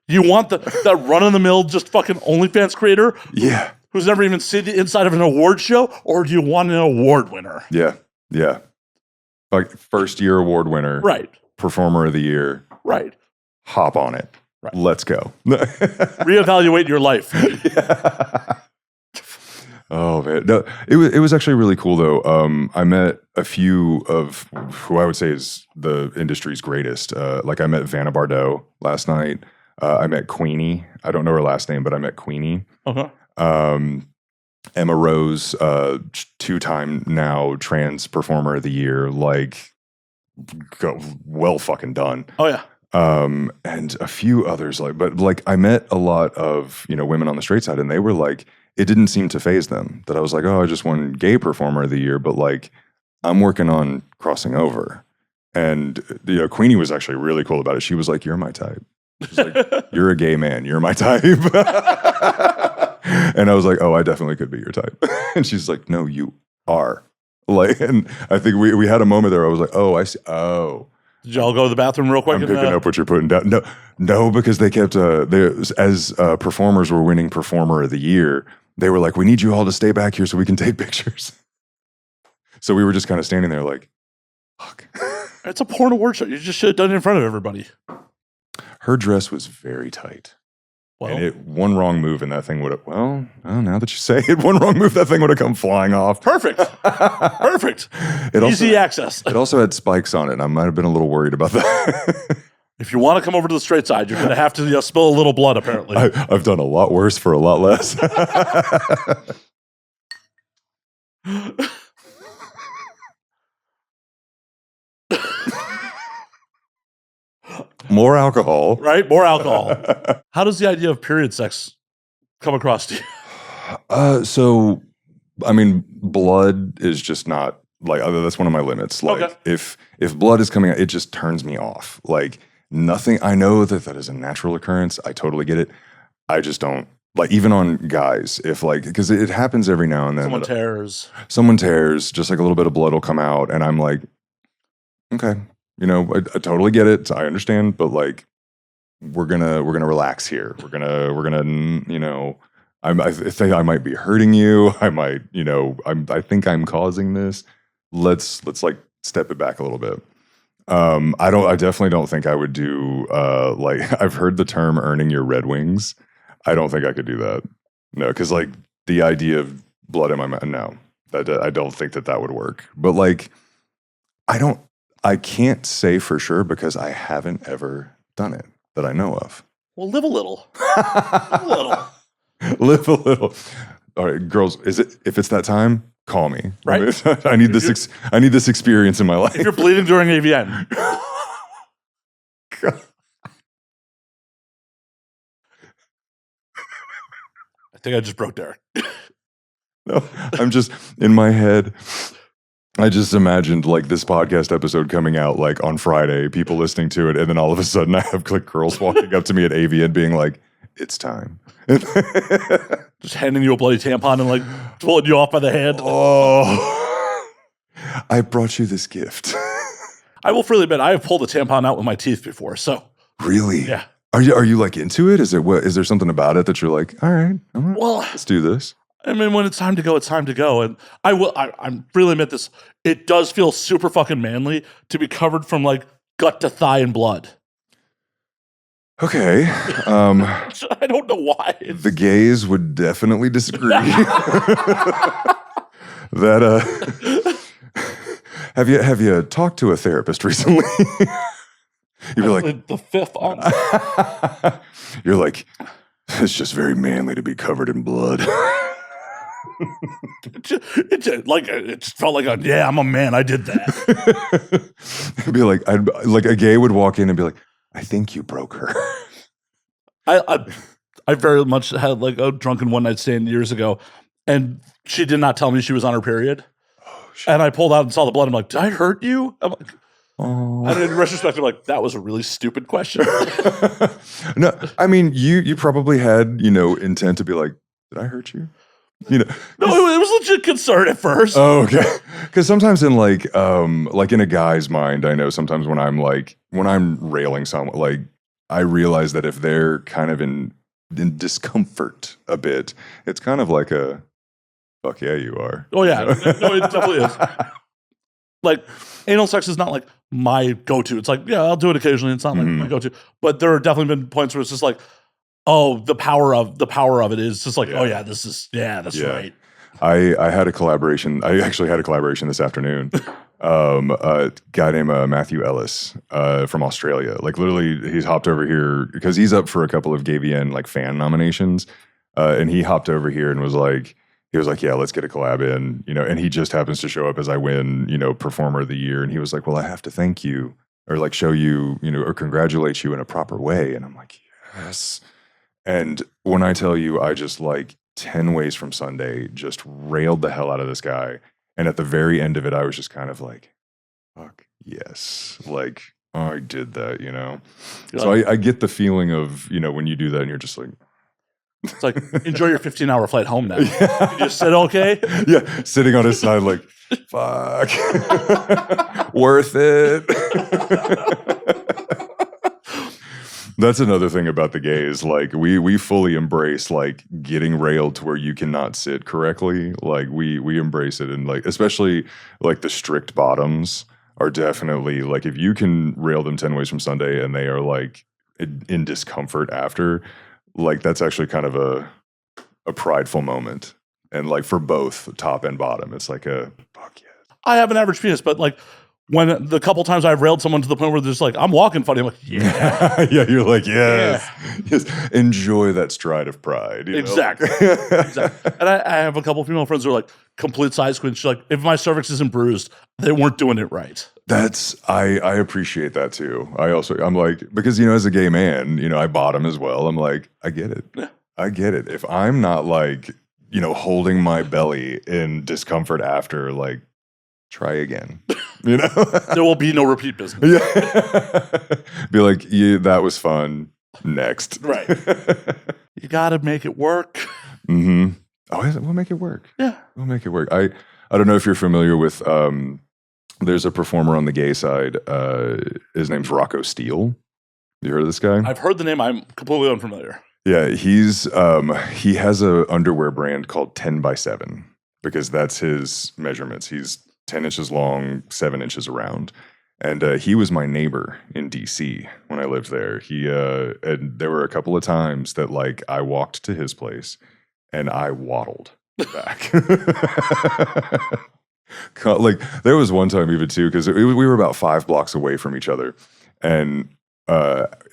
You want that run-of-the-mill just fucking OnlyFans creator? Yeah. Who's never even seen the inside of an award show? Or do you want an award winner? Yeah. Like, first year award winner. Right. Performer of the Year. Right. Hop on it. Right. Let's go. Reevaluate your life. Yeah. Oh man, no, it was actually really cool though. I met a few of who I would say is the industry's greatest. Like, I met Vanna Bardot last night. I met Queenie. I don't know her last name, but I met Queenie. Emma Rose, 2-time now trans performer of the year. Like, well fucking done. Oh yeah. And a few others, but I met a lot of, women on the straight side, and they were like, it didn't seem to faze them that I was like, oh, I just won gay performer of the year, but like, I'm working on crossing over. And Queenie was actually really cool about it. She was like, you're my type. She's like, you're a gay man. You're my type. And I was like, oh, I definitely could be your type. And she's like, no, you are. Like, and I think we had a moment there. I was like, oh, I see. Oh. Did y'all go to the bathroom real quick? I'm picking up what you're putting down. No, because they kept, as performers were winning Performer of the Year, they were like, we need you all to stay back here so we can take pictures. So we were just kind of standing there like, fuck. It's a porn award show. You just should have done it in front of everybody. Her dress was very tight. Well, And one wrong move and that thing would have, now that you say it, one wrong move, that thing would have come flying off. perfect. Perfect. Easy access. It also had spikes on it, and I might have been a little worried about that. If you want to come over to the straight side, you're going to have to spill a little blood, apparently. I've done a lot worse for a lot less. More alcohol. Right? More alcohol. How does the idea of period sex come across to you? So, I mean, blood is just not, like, that's one of my limits. Like, Okay. if blood is coming out, it just turns me off. Like, nothing, I know that is a natural occurrence. I totally get it. I just don't, like, even on guys, if, like, because it happens every now and then. Someone tears, just like a little bit of blood will come out, and I'm like, okay, I totally get it. I understand, but, like, we're gonna relax here. We're gonna, I think I might be hurting you. I might, I think I'm causing this. Let's like step it back a little bit. I definitely don't think I would do, like, I've heard the term earning your Red Wings. I don't think I could do that. No, because, like, the idea of blood in my mouth, no, I don't think that would work. But, like, I can't say for sure because I haven't ever done it that I know of. Well, live a little. Live a little. Live a little. All right, girls, if it's that time, call me. Right? I need this experience in my life. If you're bleeding during AVN. I think I just broke Derek. No, I'm just in my head. I just imagined, like, this podcast episode coming out, like, on Friday, people listening to it, and then all of a sudden I have girls walking up to me at AVN being like, it's time. Just handing you a bloody tampon and, like, pulling you off by the hand. Oh, I brought you this gift. I will freely admit I have pulled a tampon out with my teeth before, so. Really? Yeah. Are you like into it? Is there something about it that you're like, all right, well, let's do this? I mean, when it's time to go, it's time to go. And I really admit this. It does feel super fucking manly to be covered from, like, gut to thigh in blood. Okay. I don't know why. The gays would definitely disagree. That have you talked to a therapist recently? You'd be like the fifth on. You're like, it's just very manly to be covered in blood. It felt like I'm a man. I did that. It'd be like, a gay would walk in and be like, I think you broke her. I very much had, like, a drunken one night stand years ago, and she did not tell me she was on her period. Oh, shit. And I pulled out and saw the blood. I'm like, did I hurt you? I'm like, oh. And in retrospect, I'm like, that was a really stupid question. No, I mean, you probably had, intent to be like, did I hurt you? No, it was legit concern at first. Oh, okay. Because sometimes in like in a guy's mind, I know sometimes when I'm railing someone, like, I realize that if they're kind of in discomfort a bit, it's kind of like a, fuck yeah, you are. Oh yeah, no, it definitely is. Like, anal sex is not like my go-to. It's like, yeah, I'll do it occasionally. It's not like my go-to, but there have definitely been points where it's just like, oh, the power of it is just like, oh yeah, that's right. I had a collaboration. I actually had a collaboration this afternoon. A guy named Matthew Ellis from Australia. Like, literally, he's hopped over here because he's up for a couple of GayVN, like, fan nominations, and he hopped over here and was like, yeah, let's get a collab in, and he just happens to show up as I win, performer of the year, and he was like, well, I have to thank you or, like, show you, or congratulate you in a proper way, and I'm like, yes. And when I tell you, I just, like, 10 ways from Sunday, just railed the hell out of this guy. And at the very end of it, I was just kind of like, fuck, yes. Like, I did that, So I get the feeling of, when you do that and you're just like. It's like, enjoy your 15-hour flight home now. Yeah. You just sit okay? Yeah, sitting on his side like, fuck. Worth it. That's another thing about the gays. Like, we fully embrace, like, getting railed to where you cannot sit correctly. Like, we embrace it, and, like, especially, like, the strict bottoms are definitely, like, if you can rail them 10 ways from Sunday and they are, like, in discomfort after, like that's actually kind of a prideful moment. And like for both top and bottom, it's like a fuck yes. I have an average penis, but like when the couple times I've railed someone to the point where they're just like, I'm walking funny, I'm like, yeah. Yeah, you're like, yes. Yes. Enjoy that stride of pride. You know? Exactly. Exactly. And I have a couple female friends who are like complete size queens. She's like, if my cervix isn't bruised, they weren't doing it right. I appreciate that too. I'm like, because, you know, as a gay man, you know, I bottom as well. I'm like, I get it. Yeah. I get it. If I'm not like, you know, holding my belly in discomfort after, like, try again. You know? There will be no repeat business. Yeah. Be like, yeah, that was fun. Next. Right. You got to make it work. Mm-hmm. Oh, we'll make it work. Yeah. We'll make it work. I don't know if you're familiar with, there's a performer on the gay side. His name's Rocco Steele. You heard of this guy? I've heard the name. I'm completely unfamiliar. Yeah, he has a underwear brand called 10 by 7 because that's his measurements. He's 10 inches long, 7 inches around. And he was my neighbor in DC when I lived there. And there were a couple of times that like I walked to his place and I waddled back. Like there was one time even too, because we were about 5 blocks away from each other. And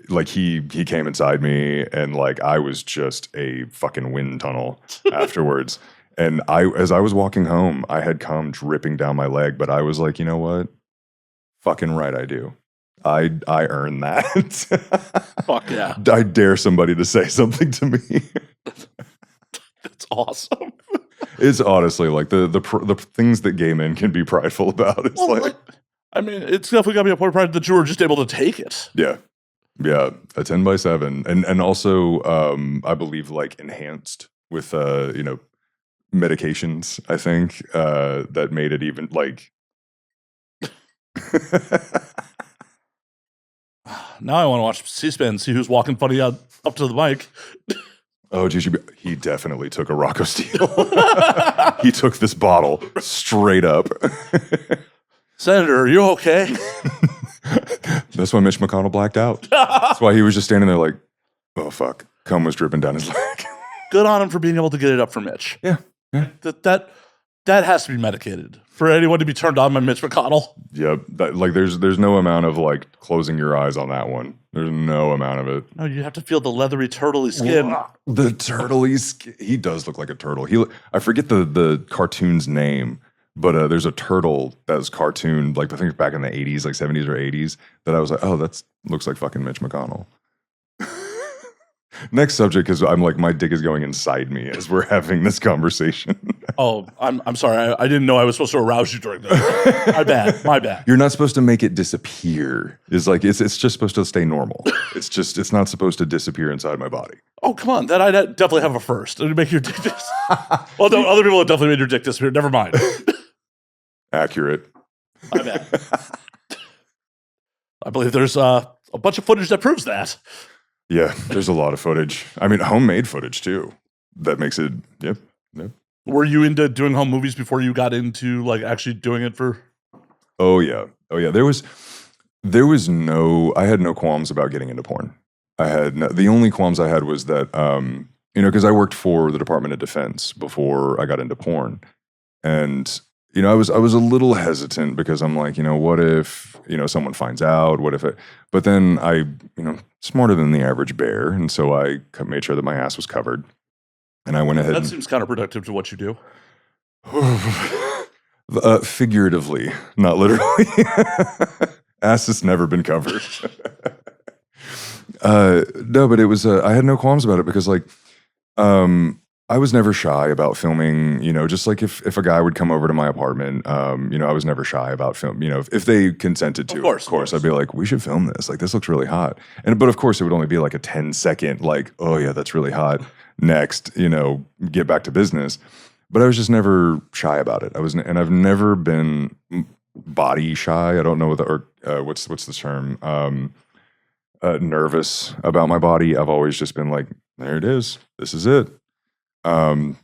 like he came inside me and like I was just a fucking wind tunnel afterwards. And as I was walking home, I had cum dripping down my leg, but I was like, you know what? Fucking right, I do. I earned that. Fuck yeah. I dare somebody to say something to me. That's awesome. It's honestly like the things that gay men can be prideful about. It's like I mean, it's definitely got to be a point of pride that you were just able to take it. Yeah. Yeah. A 10 by 7. And also, I believe like enhanced with, you know, medications, I think, that made it even like. Now I want to watch C-SPAN and see who's walking funny up to the mic. Oh, geez, he definitely took a Rocco Steele. He took this bottle straight up. Senator, are you okay? That's why Mitch McConnell blacked out. That's why he was just standing there like, oh, fuck. Cum was dripping down his leg. Good on him for being able to get it up for Mitch. Yeah. Yeah. That has to be medicated for anyone to be turned on by Mitch McConnell. Yep. Like there's no amount of like closing your eyes on that one. There's no amount of it. No, you have to feel the leathery, turtley skin. The turtley skin. He does look like a turtle. I forget the cartoon's name, but there's a turtle that was cartooned, like I think back in the 80s, like 70s or 80s, that I was like, oh, that looks like fucking Mitch McConnell. Next subject, because I'm like, my dick is going inside me as we're having this conversation. Oh, I'm sorry. I didn't know I was supposed to arouse you during that. My bad. You're not supposed to make it disappear. It's like it's just supposed to stay normal. It's not supposed to disappear inside my body. Oh, come on. That I definitely have a first. It'd make your dick Although other people have definitely made your dick disappear. Never mind. Accurate. My bad. I believe there's a bunch of footage that proves that. Yeah, there's a lot of footage. I mean, homemade footage too. That makes it, yep. Were you into doing home movies before you got into like actually doing it for? Oh yeah. There was I had no qualms about getting into porn. The only qualms I had was that, you know, because I worked for the Department of Defense before I got into porn, and you know, I was a little hesitant because I'm like, you know, what if, you know, someone finds out? What if it? But then I, you know, smarter than the average bear, and so I made sure that my ass was covered, and I went ahead. That seems counterproductive to what you do. Figuratively, not literally. Ass has never been covered. No, but it was. I had no qualms about it because, like, I was never shy about filming, you know, just like if a guy would come over to my apartment, you know, I was never shy about film, you know, if they consented to, of course, I'd be like, we should film this. Like, this looks really hot. But of course it would only be like a 10-second, like, oh yeah, that's really hot. Next, you know, get back to business. But I was just never shy about it. And I've never been body shy. I don't know what's the term, nervous about my body. I've always just been like, there it is. This is it. And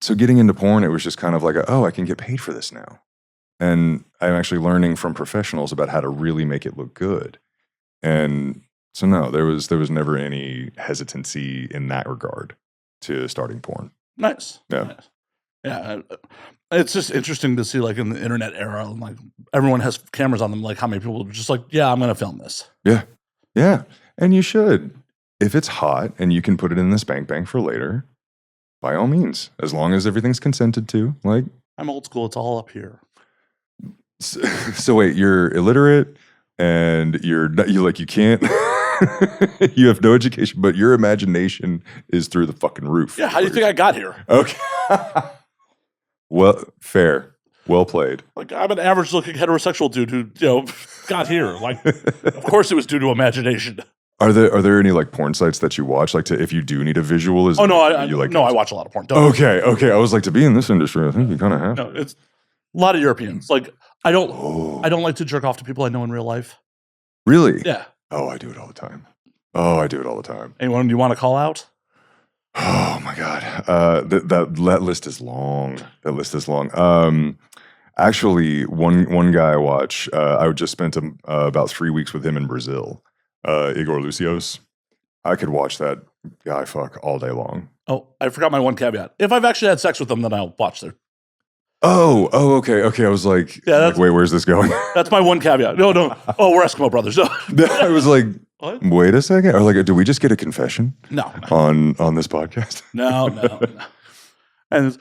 so getting into porn, it was just kind of like, oh, I can get paid for this now. And I'm actually learning from professionals about how to really make it look good. And So no, there was never any hesitancy in that regard to starting porn. Nice. Yeah. Nice. Yeah. It's just interesting to see, like, in the internet era, like, everyone has cameras on them, like, how many people are just like, yeah, I'm going to film this. Yeah. Yeah. And you should. If it's hot and you can put it in the spank bank for later, by all means, as long as everything's consented to. Like, I'm old school. It's all up here. So wait, you're illiterate and you can't, you have no education, but your imagination is through the fucking roof. Yeah. How do you think I got here? Okay. Well, fair. Well played. Like, I'm an average looking heterosexual dude who, got here. Like, of course it was due to imagination. Are there any like porn sites that you watch? Like, if you do need a visual, I watch a lot of porn. Okay. I was like, to be in this industry, I think you kind of have. No, it's a lot of Europeans. Like, I don't like to jerk off to people I know in real life. Really? Yeah. Oh, I do it all the time. Anyone you want to call out? Oh my God. That list is long. Actually, one guy I watch, I just spent about 3 weeks with him in Brazil. Igor Lucios. I could watch that guy fuck all day long. Oh, I forgot my one caveat. If I've actually had sex with them, then I'll watch their. Oh, okay. I was like, wait, where's this going? That's my one caveat. No. Oh, we're Eskimo brothers. No. I was like, what? Wait a second. Or like, did we just get a confession? No. On this podcast? No. And it's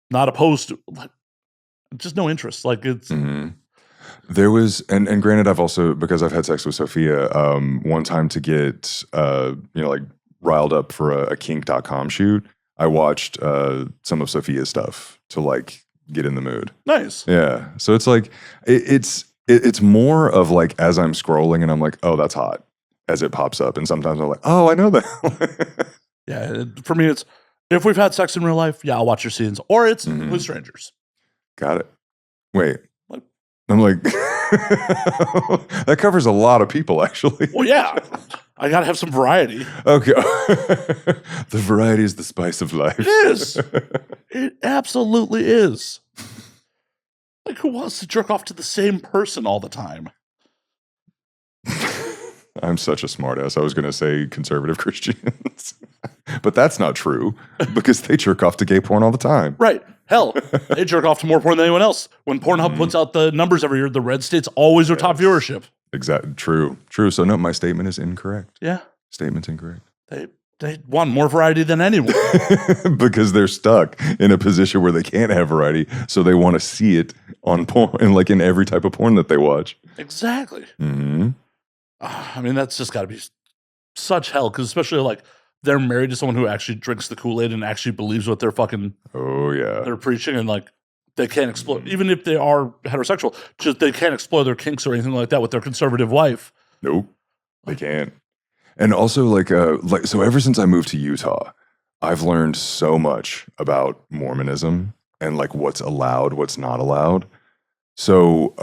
not opposed to, like, just no interest. Like, it's. Mm-hmm. There was, and granted, I've also, because I've had sex with Sophia, one time to get, like riled up for a kink.com shoot, I watched some of Sophia's stuff to like get in the mood. Nice. Yeah. So it's like, it's more of like, as I'm scrolling and I'm like, oh, that's hot, as it pops up. And sometimes I'm like, oh, I know that. Yeah. For me, it's, if we've had sex in real life, yeah, I'll watch your scenes. Or it's with strangers. Got it. Wait. I'm like, that covers a lot of people, actually. Well, yeah. I got to have some variety. Okay. The variety is the spice of life. It is. It absolutely is. Like, who wants to jerk off to the same person all the time? I'm such a smartass. I was going to say conservative Christians. But that's not true, because they jerk off to gay porn all the time. Right. Hell, they jerk off to more porn than anyone else. When Pornhub puts out the numbers every year, the red states always are top viewership. Exactly. True. So no, my statement is incorrect. Yeah. Statement's incorrect. They want more variety than anyone. Because they're stuck in a position where they can't have variety, so they want to see it on porn, and like in every type of porn that they watch. Exactly. Mm-hmm. I mean, that's just got to be such hell, because especially like they're married to someone who actually drinks the Kool-Aid and actually believes what they're fucking they're preaching, and like they can't explore, even if they are heterosexual, just they can't explore their kinks or anything like that with their conservative wife. Nope, they can't. And also like so ever since I moved to Utah, I've learned so much about Mormonism and like what's allowed, what's not allowed. So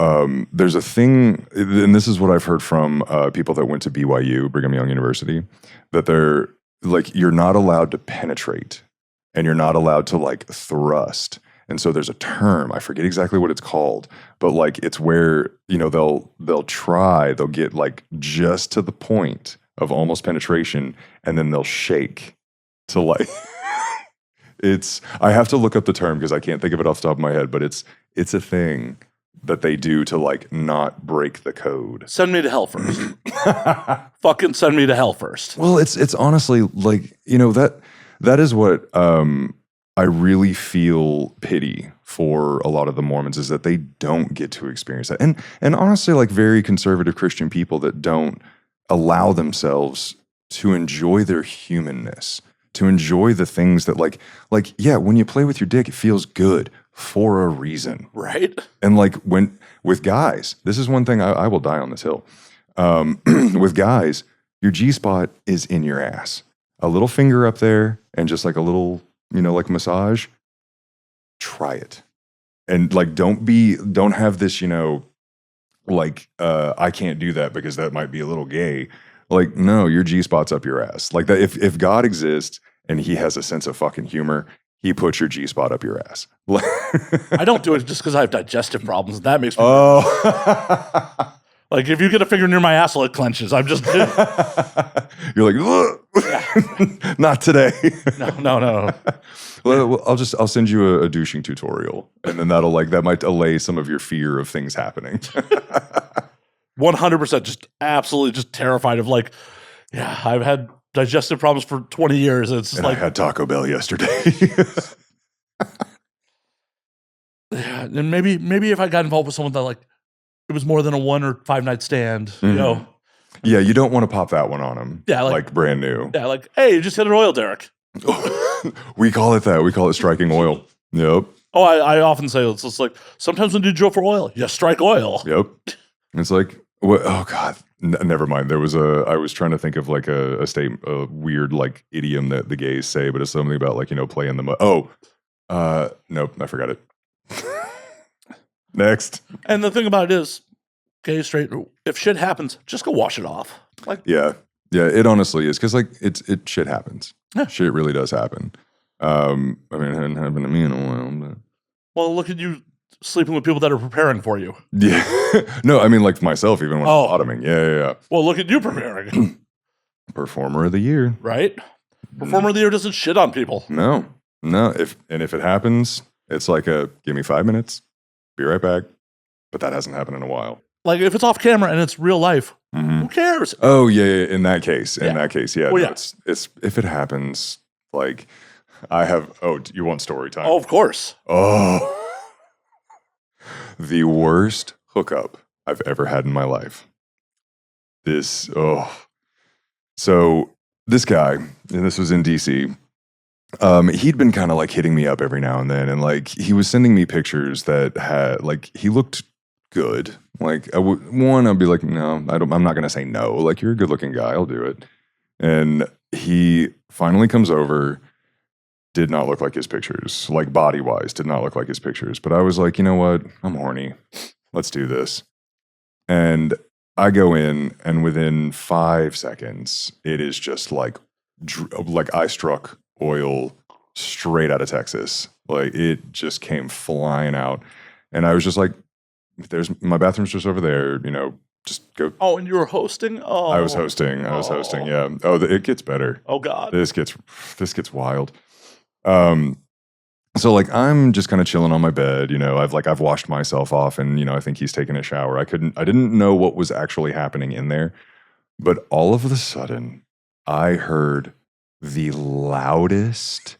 there's a thing, and this is what I've heard from people that went to BYU, Brigham Young University, that they're like, you're not allowed to penetrate and you're not allowed to like thrust. And so there's a term, I forget exactly what it's called, but like it's where, they'll get like just to the point of almost penetration, and then they'll shake to like, I have to look up the term because I can't think of it off the top of my head, but it's a thing that they do to like not break the code. Send me to hell first. Fucking send me to hell first. Well, it's honestly like, that is what I really feel pity for a lot of the Mormons, is that they don't get to experience that. And honestly, like very conservative Christian people that don't allow themselves to enjoy their humanness, to enjoy the things that like, yeah, when you play with your dick, it feels good for a reason. Right. And like with guys, this is one thing I will die on this hill. With guys, your G-spot is in your ass. A little finger up there and just like a little, like massage. Try it. And like, don't have this, I can't do that because that might be a little gay. Like, no, your G-spot's up your ass. Like that, if God exists and he has a sense of fucking humor, he puts your G-spot up your ass. I don't do it just because I have digestive problems. That makes me Like, if you get a finger near my asshole, it clenches. I'm just You're like, not today. No. Well, I'll send you a douching tutorial, and then that might allay some of your fear of things happening. 100%, just absolutely just terrified of like, yeah, I've had digestive problems for 20 years. It's just and like, I had Taco Bell yesterday. yeah, and maybe if I got involved with someone that like, it was more than a 1 or 5 night stand, you know. Yeah, you don't want to pop that one on them. Yeah, like brand new. Yeah, like, hey, you just hit an oil, Derek. We call it that. We call it striking oil. Yep. Oh, I often say it's just like, sometimes when you drill for oil, you strike oil. Yep. It's like, what? Oh God, never mind. There was I was trying to think of like a weird like idiom that the gays say, but it's something about like, play in the mud. Oh, nope, I forgot it. Next. And the thing about it is, gay, straight, if shit happens, just go wash it off. Like, yeah, it honestly is, because like it shit happens. Yeah. Shit really does happen. I mean, it hadn't happened to me in a while, but well, look at you sleeping with people that are preparing for you. yeah. No, I mean like myself, even when I'm bottoming. Yeah. Well, look at you preparing. Performer of the year, right? Performer of the year doesn't shit on people. No. If it happens, it's like give me 5 minutes, be right back. But that hasn't happened in a while. Like if it's off camera and it's real life, who cares? Oh yeah. In that case, yeah. Well, no, it's if it happens, like I have. Oh, you want story time? Oh, of course. Oh, the worst hookup I've ever had in my life. So this guy, and this was in DC. He'd been kind of like hitting me up every now and then, and like he was sending me pictures that had like he looked good. Like I'd be like, no, I'm not gonna say no. Like, you're a good looking guy, I'll do it. And he finally comes over. Did not look like his pictures, like body wise, did not look like his pictures. But I was like, you know what? I'm horny. Let's do this. And I go in, and within 5 seconds, it is just like I struck oil straight out of Texas. Like, it just came flying out. And I was just like, my bathroom's just over there, just go. Oh, and you were hosting? Oh, I was hosting. Yeah. Oh, it gets better. Oh God. This gets wild. So like I'm just kind of chilling on my bed, I've washed myself off, and I think he's taking a shower. I didn't know what was actually happening in there, but all of a sudden I heard the loudest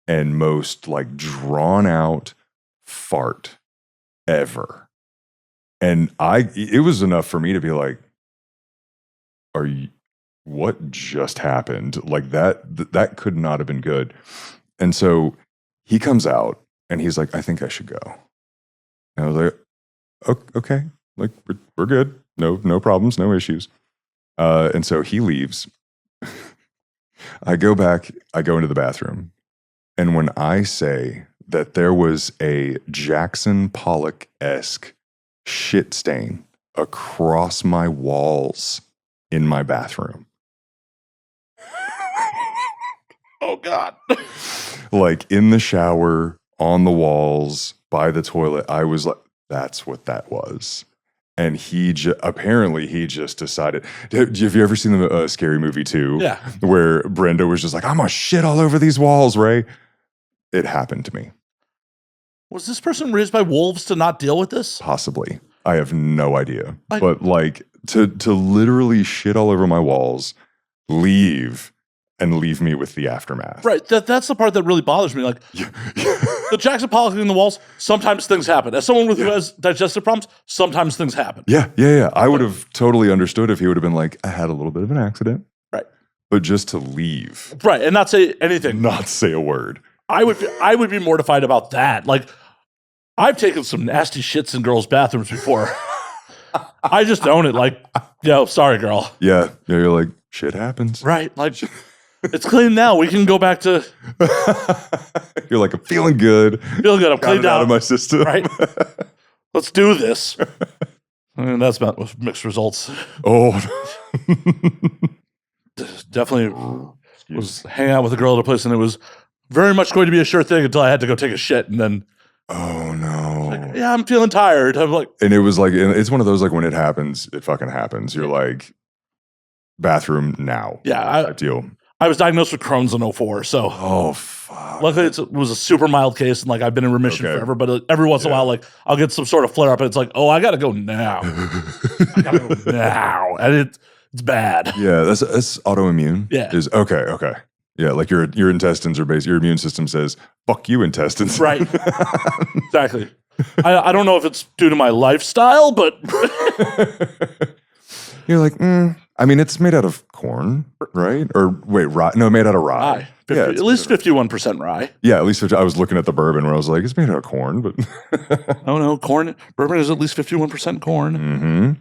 and most like drawn out fart ever. And it was enough for me to be like, what just happened? Like that could not have been good. And so he comes out and he's like, I think I should go. And I was like, okay, like we're good. No problems, no issues. And so he leaves. I go back, I go into the bathroom. And when I say that there was a Jackson Pollock-esque shit stain across my walls in my bathroom. Oh God. Like in the shower, on the walls, by the toilet. I was like, that's what that was. And apparently he just decided. Have you ever seen the Scary Movie 2? Yeah. Where Brenda was just like, I'm gonna shit all over these walls, Ray. It happened to me. Was this person raised by wolves to not deal with this? Possibly. I have no idea. But like to literally shit all over my walls, leave me with the aftermath. Right. That's the part that really bothers me. Like the Jackson Pollock in the walls, sometimes things happen. As someone who has digestive problems, sometimes things happen. Yeah. I would have totally understood if he would have been like, I had a little bit of an accident. Right. But just to leave. Right. And not say anything. Not say a word. I would be mortified about that. Like, I've taken some nasty shits in girls' bathrooms before. I just own it. Like, sorry, girl. Yeah. You're like, shit happens. Right. Like, it's clean now. We can go back to. You're like, I'm feeling good. I'm cleaned out of my system. Right. Let's do this. And that's about with mixed results. Oh. Definitely was hanging out with a girl at a place, and it was very much going to be a sure thing until I had to go take a shit, and then. Oh no. like, yeah, I'm feeling tired. I'm like, and it was like, it's one of those, like, when it happens, it fucking happens. You're like, bathroom now. Yeah. Deal. I was diagnosed with Crohn's in 2004. So, oh, fuck. Luckily, it was a super mild case. And like, I've been in remission forever. But every once in a while, like, I'll get some sort of flare up. And it's like, oh, I got to go now. I got to go now. And it's bad. Yeah. That's autoimmune. Yeah. Okay. Yeah, like your intestines are your immune system says, fuck you, intestines. Right. Exactly. I don't know if it's due to my lifestyle, but you're like, I mean, it's made out of corn, right? Or wait, rye? No, made out of rye. At least 51% rye. Yeah, at least I was looking at the bourbon where I was like, it's made out of corn, but oh no, corn. Bourbon is at least 51% corn. Mm-hmm.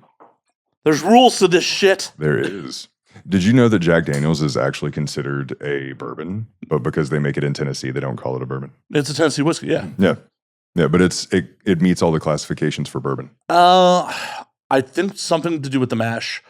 There's rules to this shit. There is. Did you know that Jack Daniels is actually considered a bourbon, but because they make it in Tennessee, they don't call it a bourbon? It's a Tennessee whiskey, yeah. Yeah, but it meets all the classifications for bourbon. I think something to do with the mash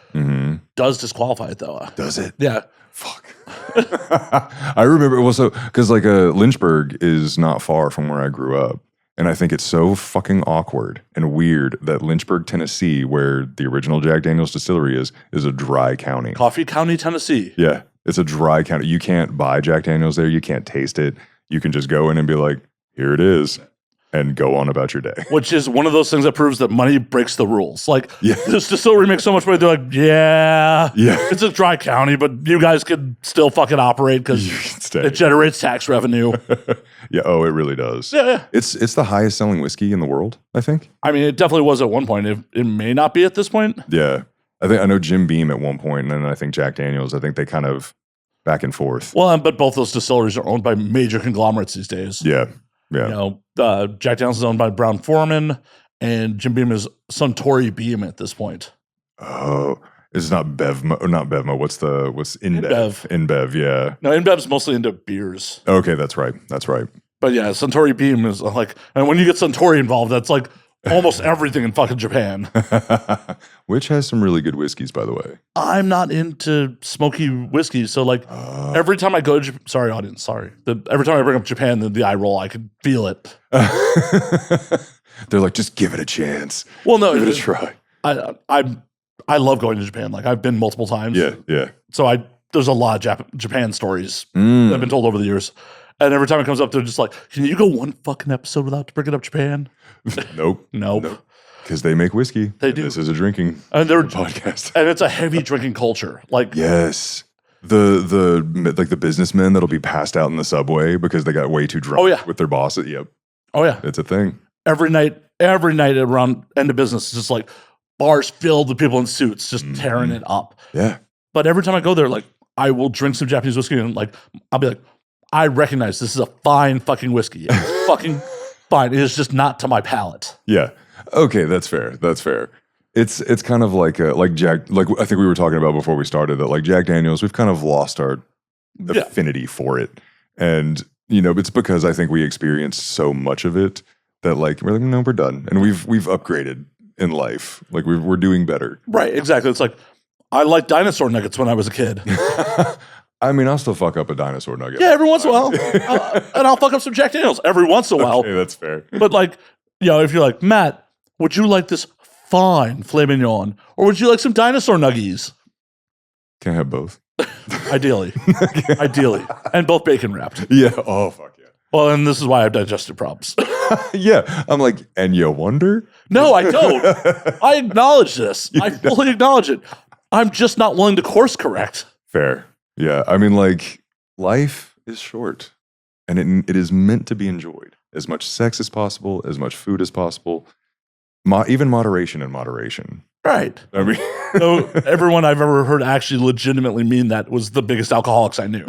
does disqualify it, though. Does it? Yeah. Fuck. I remember, because like Lynchburg is not far from where I grew up. And I think it's so fucking awkward and weird that Lynchburg, Tennessee, where the original Jack Daniels distillery is a dry county. Coffee County, Tennessee. Yeah, it's a dry county. You can't buy Jack Daniels there. You can't taste it. You can just go in and be like, here it is, and go on about your day. Which is one of those things that proves that money breaks the rules. Like, this distillery makes so much money, they're like, yeah, it's a dry county, but you guys could still fucking operate because it generates tax revenue. Yeah, it really does. Yeah. It's the highest selling whiskey in the world, I think. I mean, it definitely was at one point. It may not be at this point. Yeah. I know Jim Beam at one point, and then I think Jack Daniels, I think they kind of back and forth. Well, but both those distilleries are owned by major conglomerates these days. Yeah. You know, Jack Daniels is owned by Brown Forman, and Jim Beam is Suntory Beam at this point. Oh, it's not Bevmo. What's InBev? InBev, yeah. No, InBev's mostly into beers. Okay, that's right. But yeah, Suntory Beam is like, and when you get Suntory involved, that's like almost everything in fucking Japan. Which has some really good whiskeys, by the way. I'm not into smoky whiskeys, so like every time I go to sorry audience, sorry. Every time I bring up Japan, the eye roll, I can feel it. They're like, just give it a chance. Well, no, give it a try. I love going to Japan. Like I've been multiple times. Yeah. So there's a lot of Japan stories that have been told over the years. And every time it comes up, they're just like, can you go one fucking episode without bringing up Japan? Nope. Because they make whiskey. They do. This is a drinking podcast. And it's a heavy drinking culture. Like yes. The businessmen that'll be passed out in the subway because they got way too drunk with their bosses. Yep. Oh yeah. It's a thing. Every night around end of business, it's just like bars filled with people in suits just tearing it up. Yeah. But every time I go there, like I will drink some Japanese whiskey and like I'll be like, I recognize this is a fine fucking whiskey. It's fucking fine. It is just not to my palate. Yeah. Okay, that's fair. It's kind of like Jack, like I think we were talking about before we started that like Jack Daniels, we've kind of lost our affinity for it. And it's because I think we experienced so much of it that like we're like, no, we're done. And we've upgraded in life. Like we're doing better. Right, exactly. It's like I liked dinosaur nuggets when I was a kid. I mean, I'll still fuck up a dinosaur nugget. Yeah, every once in a while. And I'll fuck up some Jack Daniels every once in a while. Okay, that's fair. But like, if you're like, Matt, would you like this fine filet mignon? Or would you like some dinosaur nuggies? Can I have both? Ideally. And both bacon wrapped. Yeah. Oh, fuck yeah. Well, and this is why I have digestive problems. Yeah. I'm like, and you wonder? No, I don't. I acknowledge this. I fully acknowledge it. I'm just not willing to course correct. Fair. Yeah, I mean, like, life is short, and it is meant to be enjoyed. As much sex as possible, as much food as possible, even moderation in moderation. Right. I mean, so everyone I've ever heard actually legitimately mean that was the biggest alcoholics I knew.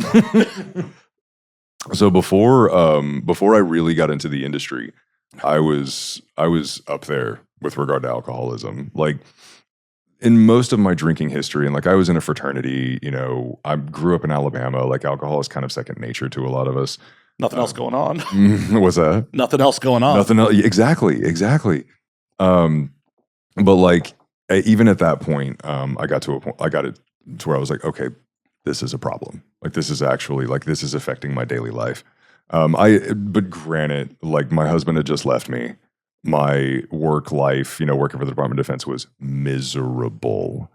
So before I really got into the industry, I was up there with regard to alcoholism. Like, in most of my drinking history, and like I was in a fraternity, I grew up in Alabama. Like alcohol is kind of second nature to a lot of us. Nothing else going on. What's that? Nothing else going on. Nothing else. Exactly. But like even at that point, I got it to where I was like, okay, this is a problem. Like this is actually like this is affecting my daily life. But granted, like my husband had just left me. my work life, working for the Department of Defense was miserable.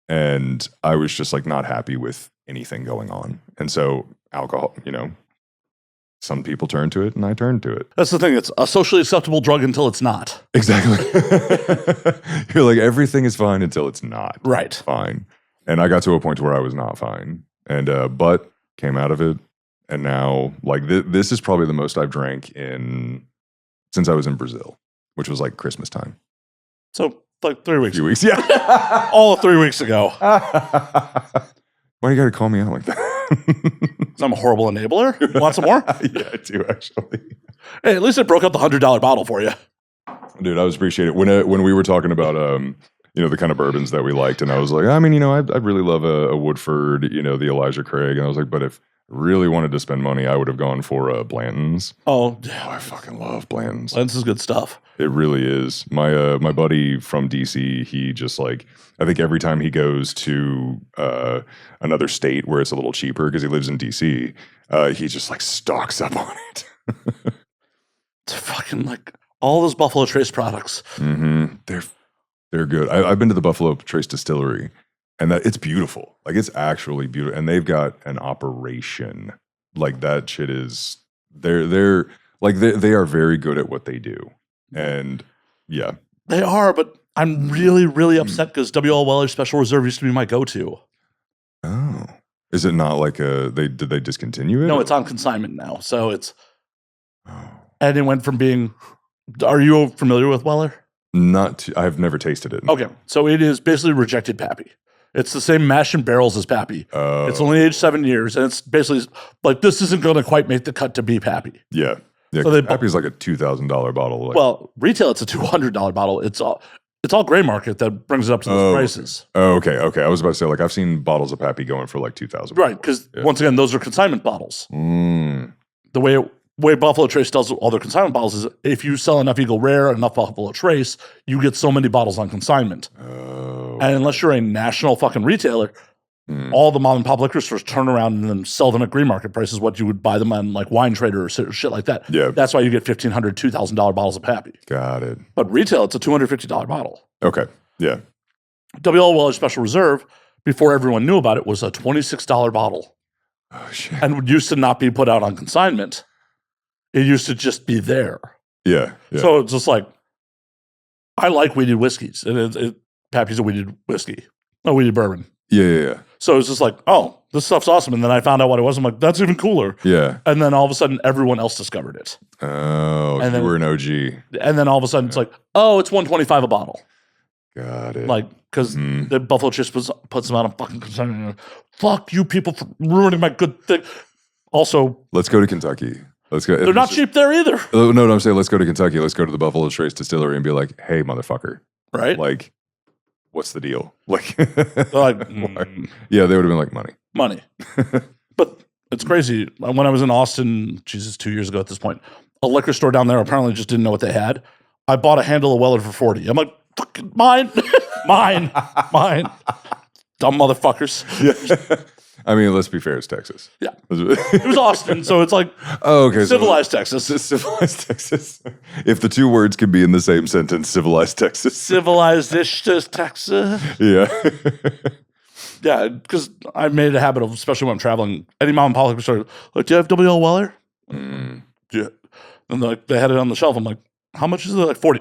And I was just like not happy with anything going on. And so alcohol, some people turn to it and I turned to it. That's the thing. It's a socially acceptable drug until it's not. Exactly. You're like, everything is fine until it's not. Right. Fine. And I got to a point where I was not fine. And, but came out of it. And now, like, this is probably the most I've drank since I was in Brazil, which was like Christmas time. So, like 3 weeks. A few weeks, yeah. All of 3 weeks ago. Why you got to call me out like that? I'm a horrible enabler. You want some more? Yeah, I do, actually. Hey, at least I broke up the $100 bottle for you. Dude, I was appreciating it. When we were talking about, the kind of bourbons that we liked, and I was like, I'd really love a Woodford, the Elijah Craig. And I was like, but if really wanted to spend money, I would have gone for Blanton's. Oh, I fucking love Blanton's. Blanton's is good stuff. It really is. My buddy from DC, he just like, I think every time he goes to another state where it's a little cheaper because he lives in DC, he just like stocks up on it. It's fucking like all those Buffalo Trace products. Mm-hmm. They're good. I've been to the Buffalo Trace distillery. And that it's beautiful. Like, it's actually beautiful. And they've got an operation. Like, that shit is they're like they are very good at what they do. And yeah. They are, but I'm really, really upset because W.L. Weller's Special Reserve used to be my go-to. Oh. Is it not like did they discontinue it? No, it's on consignment now. So it's and it went from being are you familiar with Weller? I've never tasted it. Okay. So it is basically rejected Pappy. It's the same mash and barrels as Pappy. It's only aged 7 years, and it's basically like this isn't going to quite make the cut to be Pappy. Yeah. So Pappy's like a $2,000 bottle. Like. Well, retail it's a $200 bottle. It's all gray market that brings it up to those prices. Oh, okay. I was about to say like I've seen bottles of Pappy going for like $2,000. Right, because once again, those are consignment bottles. The way Buffalo Trace does all their consignment bottles is if you sell enough Eagle Rare, enough Buffalo Trace, you get so many bottles on consignment. And unless you're a national fucking retailer, all the mom and pop liquor stores turn around and then sell them at green market prices what you would buy them on like Wine Trader or shit like that. Yeah. That's why you get $1,500, $2,000 bottles of Pappy. Got it. But retail, it's a $250 bottle. Okay. Yeah. W.L. Weller Special Reserve, before everyone knew about it, was a $26 bottle. Oh, shit. And used to not be put out on consignment. It used to just be there. Yeah. So it's just like, I like weeded whiskeys. And Pappy's a weeded whiskey. A weeded bourbon. Yeah. So it's just like, oh, this stuff's awesome. And then I found out what it was. I'm like, that's even cooler. Yeah. And then all of a sudden, everyone else discovered it. Oh, and you were an OG. And then all of a sudden, it's like, oh, it's $125 a bottle. Got it. Like, because the Buffalo Trace puts them out on fucking consignment. Fuck you people for ruining my good thing. Also, let's go to Kentucky. Let's go. They're not cheap there either. No, I'm saying let's go to Kentucky. Let's go to the Buffalo Trace distillery and be like, hey, motherfucker. Right? Like, what's the deal? Like, like yeah, they would have been like, money. But it's crazy. When I was in Austin, 2 years ago at this point, a liquor store down there apparently just didn't know what they had. I bought a handle of Weller for $40. I'm like, fucking mine. Mine. Dumb motherfuckers. Yeah. I mean, let's be fair, it's Texas. Yeah. It was Austin, so it's like civilized Texas. Civilized Texas. If the two words can be in the same sentence, civilized Texas. Civilized-ish Texas. Yeah. Yeah, because I made it a habit of, especially when I'm traveling, any mom and pop liquor store, like, do you have W.L. Weller? Yeah. And they had it on the shelf. I'm like, how much is it? Like 40.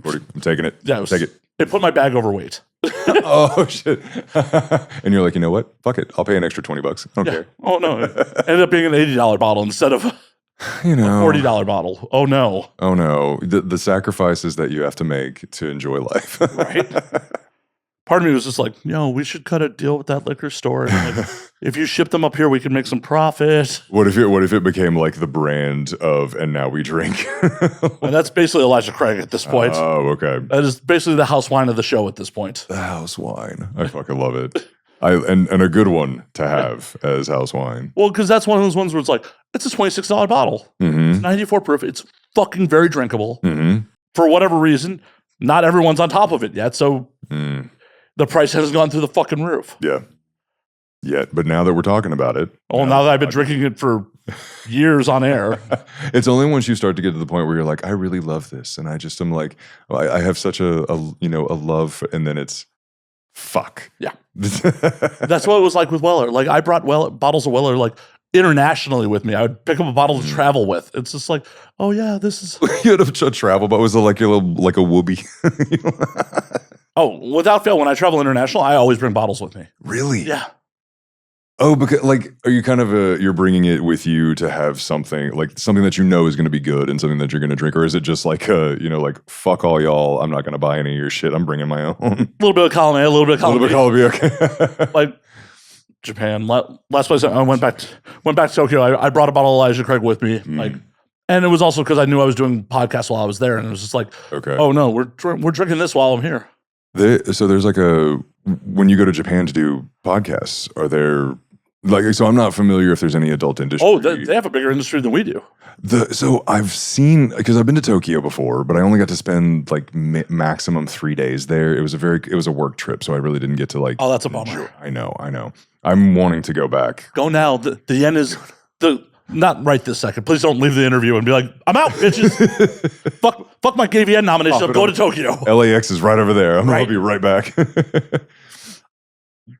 40. I'm taking it. Yeah, take it. It put my bag overweight. Oh, shit. And you're like, you know what? Fuck it. I'll pay an extra $20. I don't care. Oh, no. It ended up being an $80 bottle instead of a $40 bottle. Oh, no. Oh, no. The sacrifices that you have to make to enjoy life. Right. Part of me was just like, we should cut a deal with that liquor store. And like, if you ship them up here, we can make some profit. What if it became like the brand of, and now we drink? And that's basically Elijah Craig at this point. Oh, okay. That is basically the house wine of the show at this point. The house wine. I fucking love it. And a good one to have as house wine. Well, because that's one of those ones where it's like, it's a $26 bottle. Mm-hmm. It's 94 proof. It's fucking very drinkable. Mm-hmm. For whatever reason, not everyone's on top of it yet. So the price has gone through the fucking roof. Yeah. yet. But now that we're talking about it. Oh, now that I've been drinking it for years on air. It's only once you start to get to the point where you're like, I really love this. And I just am like, I have such a love. And then it's fuck. Yeah. That's what it was like with Weller. Like I brought bottles of Weller like internationally with me. I would pick up a bottle to travel with. It's just like, oh yeah, this is. You had a travel, but was it like your little, like a whoopee? Oh, without fail, when I travel international, I always bring bottles with me. Really? Yeah. Oh, because like, are you kind of you're bringing it with you to have something like something that you know is going to be good and something that you're going to drink, or is it just like like fuck all y'all, I'm not going to buy any of your shit, I'm bringing my own. A little bit of column A, a little bit of column B. Okay. Like Japan, last place I went back to Tokyo. I brought a bottle of Elijah Craig with me, like, and it was also because I knew I was doing podcasts while I was there, and it was just like, okay, oh no, we're drinking this while I'm here. So there's like when you go to Japan to do podcasts, are there like, so I'm not familiar if there's any adult industry. Oh, they have a bigger industry than we do. So I've seen, because I've been to Tokyo before, but I only got to spend like maximum 3 days there. It was a work trip, so I really didn't get to like. Oh, that's a bummer. I know. I'm wanting to go back. Go now. The yen is not right this second. Please don't leave the interview and be like, I'm out, bitches. fuck my GayVN nomination. I'll go to Tokyo. LAX is right over there. I'll be right back.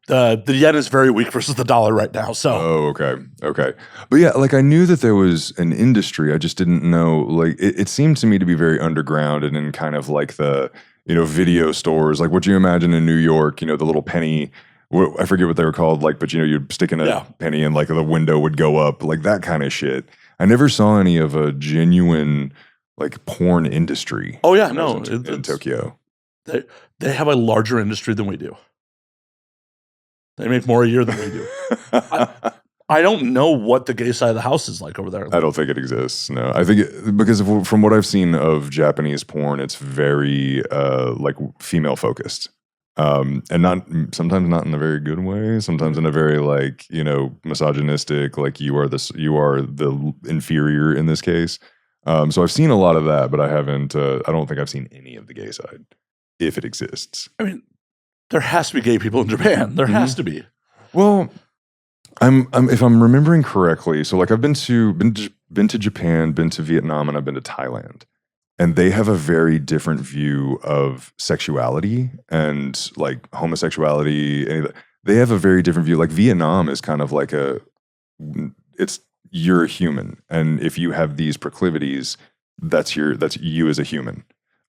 The yen is very weak versus the dollar right now. So. Oh, okay. But yeah, like I knew that there was an industry. I just didn't know. Like it seemed to me to be very underground and in kind of like the video stores, like what you imagine in New York. The little penny. I forget what they were called. Like, but you'd stick in a penny and like the window would go up, like that kind of shit. I never saw any of a genuine like porn industry. Oh yeah, in Tokyo. They have a larger industry than we do. They make more a year than we do. I don't know what the gay side of the house is like over there. I don't think it exists. No, I think because from what I've seen of Japanese porn, it's very like female focused, and sometimes not in a very good way. Sometimes in a very like misogynistic, like you are the inferior in this case. So I've seen a lot of that, but I haven't. I don't think I've seen any of the gay side, if it exists. I mean. There has to be gay people in Japan. There has to be. Well, I'm if I'm remembering correctly, so like I've been to Japan, been to Vietnam, and I've been to Thailand, and they have a very different view of sexuality and like homosexuality. They have a very different view. Like Vietnam is kind of like you're a human, and if you have these proclivities, that's you as a human.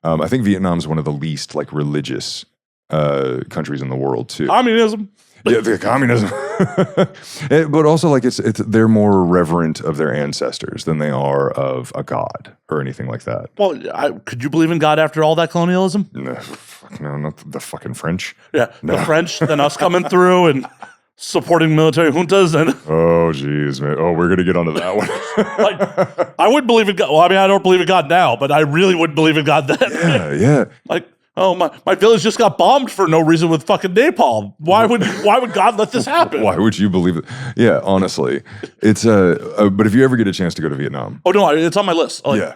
I think Vietnam is one of the least like religious countries in the world too. Communism. Yeah, the communism. But also like they're more reverent of their ancestors than they are of a god or anything like that. Well, could you believe in God after all that colonialism? No, not the fucking French. Yeah, no. The French, then us coming through and supporting military juntas and. Oh, geez, man. Oh, we're gonna get onto that one. Like, I wouldn't believe in God. Well, I mean, I don't believe in God now, but I really wouldn't believe in God then. Yeah. Like. Oh, my village just got bombed for no reason with fucking napalm. Why would God let this happen? Why would you believe it? Yeah, honestly, it's but if you ever get a chance to go to Vietnam, oh no, it's on my list. Like, yeah,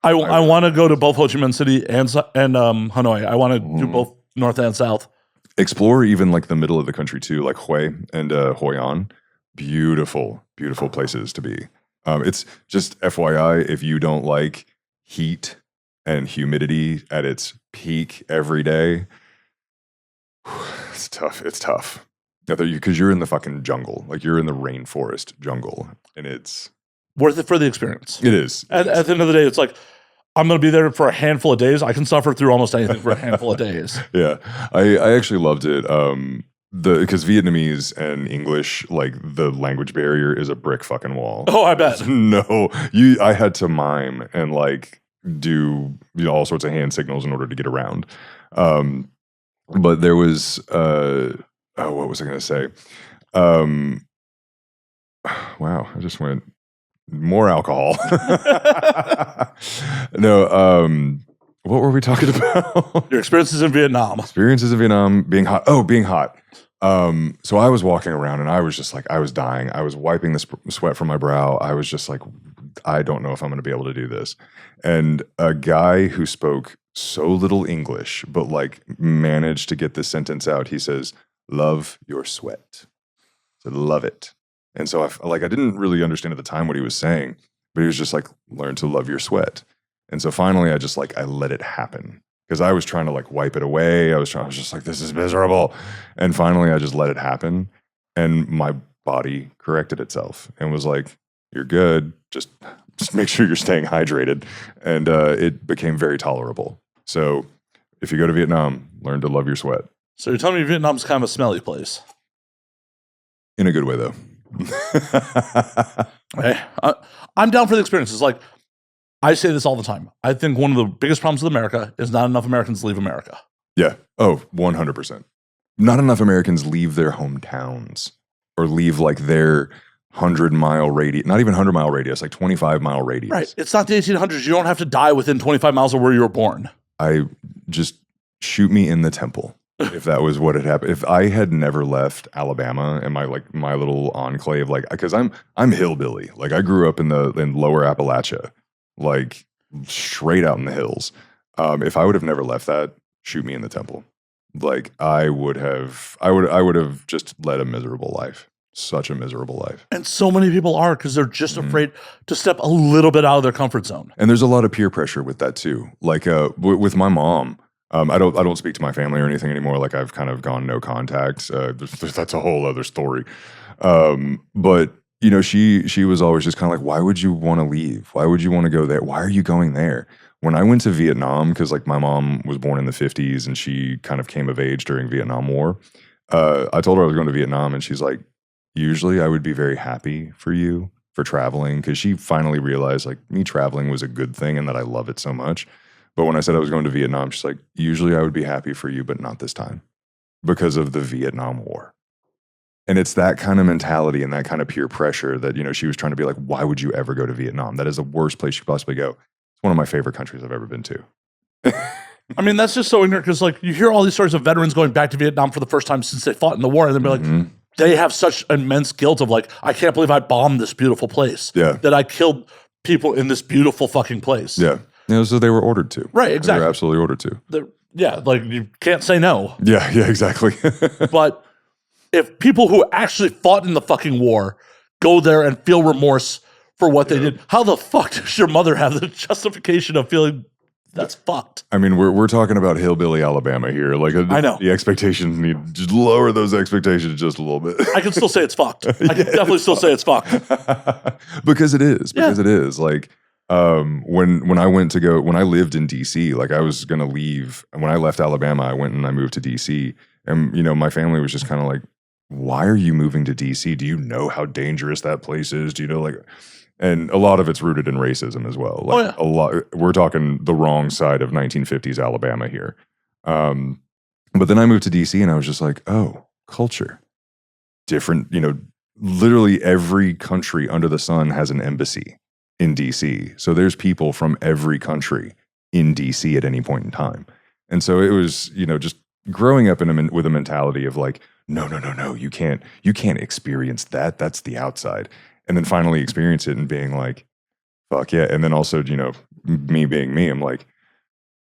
I want to go to both Ho Chi Minh City and Hanoi. I want to do both north and south. Explore even like the middle of the country too, like Hue and Hoi An. Beautiful places to be. It's just FYI, if you don't like heat and humidity at its peak every day, it's tough. Because you're in the fucking jungle, like you're in the rainforest jungle, and it's worth it for the experience. It is. At the end of the day, it's like I'm going to be there for a handful of days. I can suffer through almost anything for a handful of days. Yeah, I actually loved it. Because Vietnamese and English, like the language barrier is a brick fucking wall. Oh, I bet. No, I had to mime and like do all sorts of hand signals in order to get around. But there was what was I going to say? Wow, I just went more alcohol. No, what were we talking about? Your experiences in Vietnam. Experiences in Vietnam, being hot. Oh, being hot. So I was walking around and I was just like, I was dying. I was wiping the sweat from my brow. I was just like, I don't know if I'm going to be able to do this. And a guy who spoke so little English, but like managed to get this sentence out. He says, "Love your sweat." It's love it. And so I didn't really understand at the time what he was saying, but he was just like, learn to love your sweat. And so finally I let it happen because I was trying to like wipe it away. I was just like, this is miserable. And finally I just let it happen. And my body corrected itself and was like, you're good. Just make sure you're staying hydrated. And it became very tolerable. So if you go to Vietnam, learn to love your sweat. So you're telling me Vietnam's kind of a smelly place? In a good way, though. Hey, I'm down for the experience. It's like, I say this all the time. I think one of the biggest problems with America is not enough Americans leave America. Yeah. Oh, 100%. Not enough Americans leave their hometowns or leave like their 100-mile radius, not even 100-mile radius, like 25-mile radius. Right. It's not the 1800s. You don't have to die within 25 miles of where you were born. I just shoot me in the temple. If that was what had happened, if I had never left Alabama and my little enclave, like, because I'm hillbilly, like I grew up in lower Appalachia, like straight out in the hills. If I would have never left that, shoot me in the temple. Like I would have just led a miserable life, such a miserable life. And so many people are because they're just afraid to step a little bit out of their comfort zone. And there's a lot of peer pressure with that too. Like with my mom. I don't speak to my family or anything anymore. Like I've kind of gone no contact. That's a whole other story. But you know, she was always just kind of like, why would you want to leave? Why would you want to go there? Why are you going there? When I went to Vietnam, because like my mom was born in the 50s and she kind of came of age during Vietnam War. I told her I was going to Vietnam and she's like, usually I would be very happy for you for traveling, because she finally realized like me traveling was a good thing and that I love it so much. But when I said I was going to Vietnam, she's like, usually I would be happy for you, but not this time because of the Vietnam War. And it's that kind of mentality and that kind of peer pressure that, you know, she was trying to be like, why would you ever go to Vietnam? That is the worst place you could possibly go. It's one of my favorite countries I've ever been to. I mean, that's just so ignorant because like you hear all these stories of veterans going back to Vietnam for the first time since they fought in the war. And they'll be like, they have such immense guilt of like, I can't believe I bombed this beautiful place. Yeah. That I killed people in this beautiful fucking place. Yeah. You know, so they were ordered to. Right, exactly. They were absolutely ordered to. Yeah, like you can't say no. Yeah, exactly. But if people who actually fought in the fucking war go there and feel remorse for what they did, how the fuck does your mother have the justification of feeling that's fucked? I mean, we're talking about hillbilly Alabama here. Like, I know. The expectations need to lower those expectations just a little bit. I can still say it's fucked. I can definitely still say it's fucked. Because it is. Because it is. Like, when I lived in DC, like I was going to leave. And when I left Alabama, I went and I moved to DC. And, you know, my family was just kind of like, why are you moving to DC? Do you know how dangerous that place is? Do you know, like, and a lot of it's rooted in racism as well. Like a lot, we're talking the wrong side of 1950s Alabama here. But then I moved to DC and I was just like, oh, culture. Different, you know, literally every country under the sun has an embassy in DC. So there's people from every country in DC at any point in time. And so it was, you know, just growing up with a mentality of like, no, you can't experience that. That's the outside. And then finally experience it and being like, fuck yeah. And then also, you know, me being me, I'm like,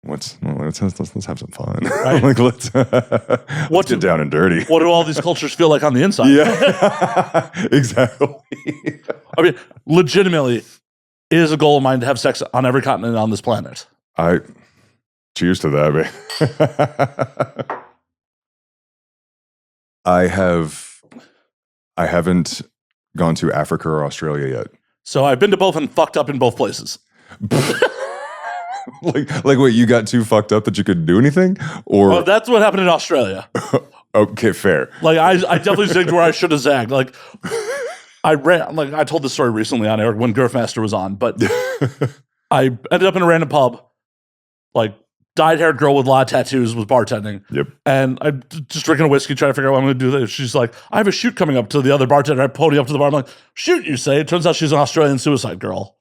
let's have some fun. Right. Like, let's get down and dirty. What do all these cultures feel like on the inside? Yeah, exactly. I mean, legitimately, it is a goal of mine to have sex on every continent on this planet. Cheers to that, man. I haven't gone to Africa or Australia yet. So I've been to both and fucked up in both places. like wait, you got too fucked up that you couldn't do anything? Or well, that's what happened in Australia. Okay, fair. Like I definitely zigged where I should have zagged. Like I told this story recently on air when Girthmaster was on, but I ended up in a random pub, like dyed-haired girl with a lot of tattoos was bartending. Yep. And I'm just drinking a whiskey, trying to figure out what I'm going to do there. She's like, I have a shoot coming up to the other bartender. I pony up to the bar. I'm like, shoot, you say? It turns out she's an Australian suicide girl.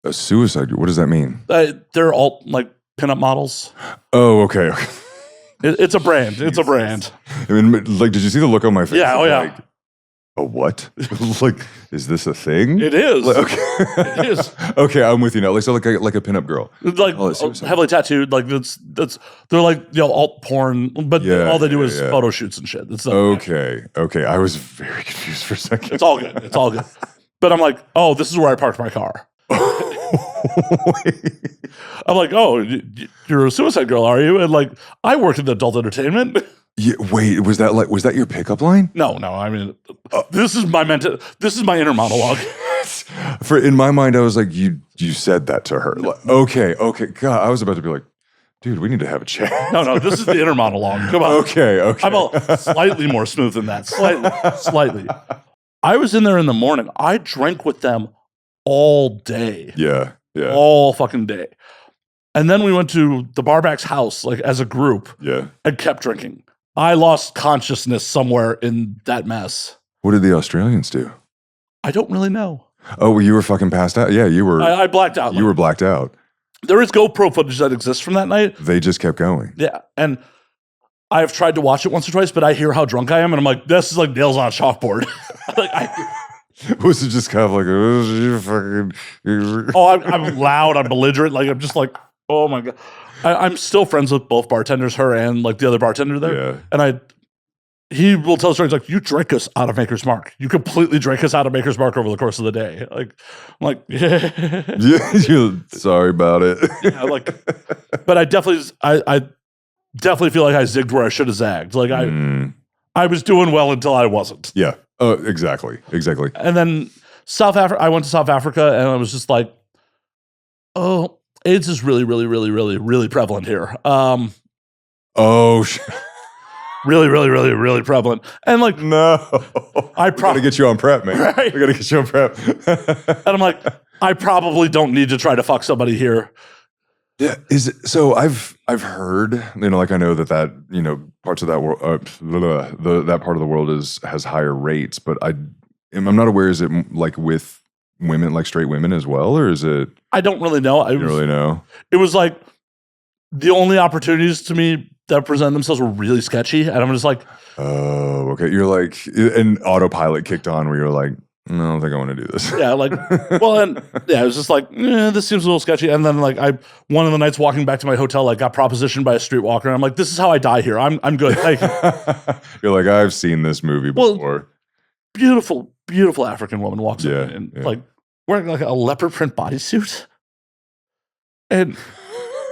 A suicide girl? What does that mean? They're all like pinup models. Oh, okay. It's a brand. It's a brand. I mean, like, did you see the look on my face? Yeah, oh yeah. Like, A what? Like, is this a thing? It is. Like, okay. It is. Okay, I'm with you now. Like, so like a pinup girl. Like heavily tattooed. Like that's they're like alt porn, but all they do is photo shoots and shit. It's okay. I was very confused for a second. It's all good. It's all good. But I'm like, oh, this is where I parked my car. I'm like, oh, you're a suicide girl, are you? And like, I work in adult entertainment. Yeah, wait, was that your pickup line? No. I mean, this is my inner monologue. In my mind, I was like, you said that to her. Like, okay. God, I was about to be like, dude, we need to have a chat. No, this is the inner monologue. Come on. Okay. I'm slightly more smooth than that. Slightly. I was in there in the morning. I drank with them all day. Yeah. All fucking day. And then we went to the barback's house, like as a group. Yeah. And kept drinking. I lost consciousness somewhere in that mess. What did the Australians do? I don't really know. Oh, well, you were fucking passed out? Yeah, you were. I blacked out. You were blacked out. There is GoPro footage that exists from that night. They just kept going. Yeah. And I've tried to watch it once or twice, but I hear how drunk I am, and I'm like, this is like nails on a chalkboard. Was it just kind of like, oh, you fucking... I'm loud, I'm belligerent. Like, I'm just like, oh my God. I'm still friends with both bartenders, her and like the other bartender there. Yeah. And he will tell stories like, you drank us out of Maker's Mark. You completely drank us out of Maker's Mark over the course of the day. Like, I'm like, yeah. You're sorry about it. Yeah, like, but I definitely feel like I zigged where I should have zagged. Like I was doing well until I wasn't. Yeah. Oh, exactly. And then I went to South Africa, and I was just like, oh, AIDS is really, really, really, really, really prevalent here. Really, really, really, really prevalent. And like, no, I gotta get you on prep, man. Right? I gotta get you on prep. And I'm like, I probably don't need to try to fuck somebody here. Yeah, so I've heard, like I know that parts of that world, that part of the world has higher rates, but I'm not aware. Is it like with women, like straight women as well, or is it? I don't really know. I don't really know. It was like the only opportunities to me that present themselves were really sketchy, and I'm just like, oh, okay. You're like, an autopilot kicked on where you're like, no, I don't think I want to do this. Yeah, like, well, and yeah, it was just like, this seems a little sketchy. And then like one of the nights walking back to my hotel, like got propositioned by a streetwalker, and I'm like, this is how I die here. I'm good. Like, you're like, I've seen this movie before. Well, beautiful, beautiful African woman walks in and like wearing like a leopard print bodysuit, and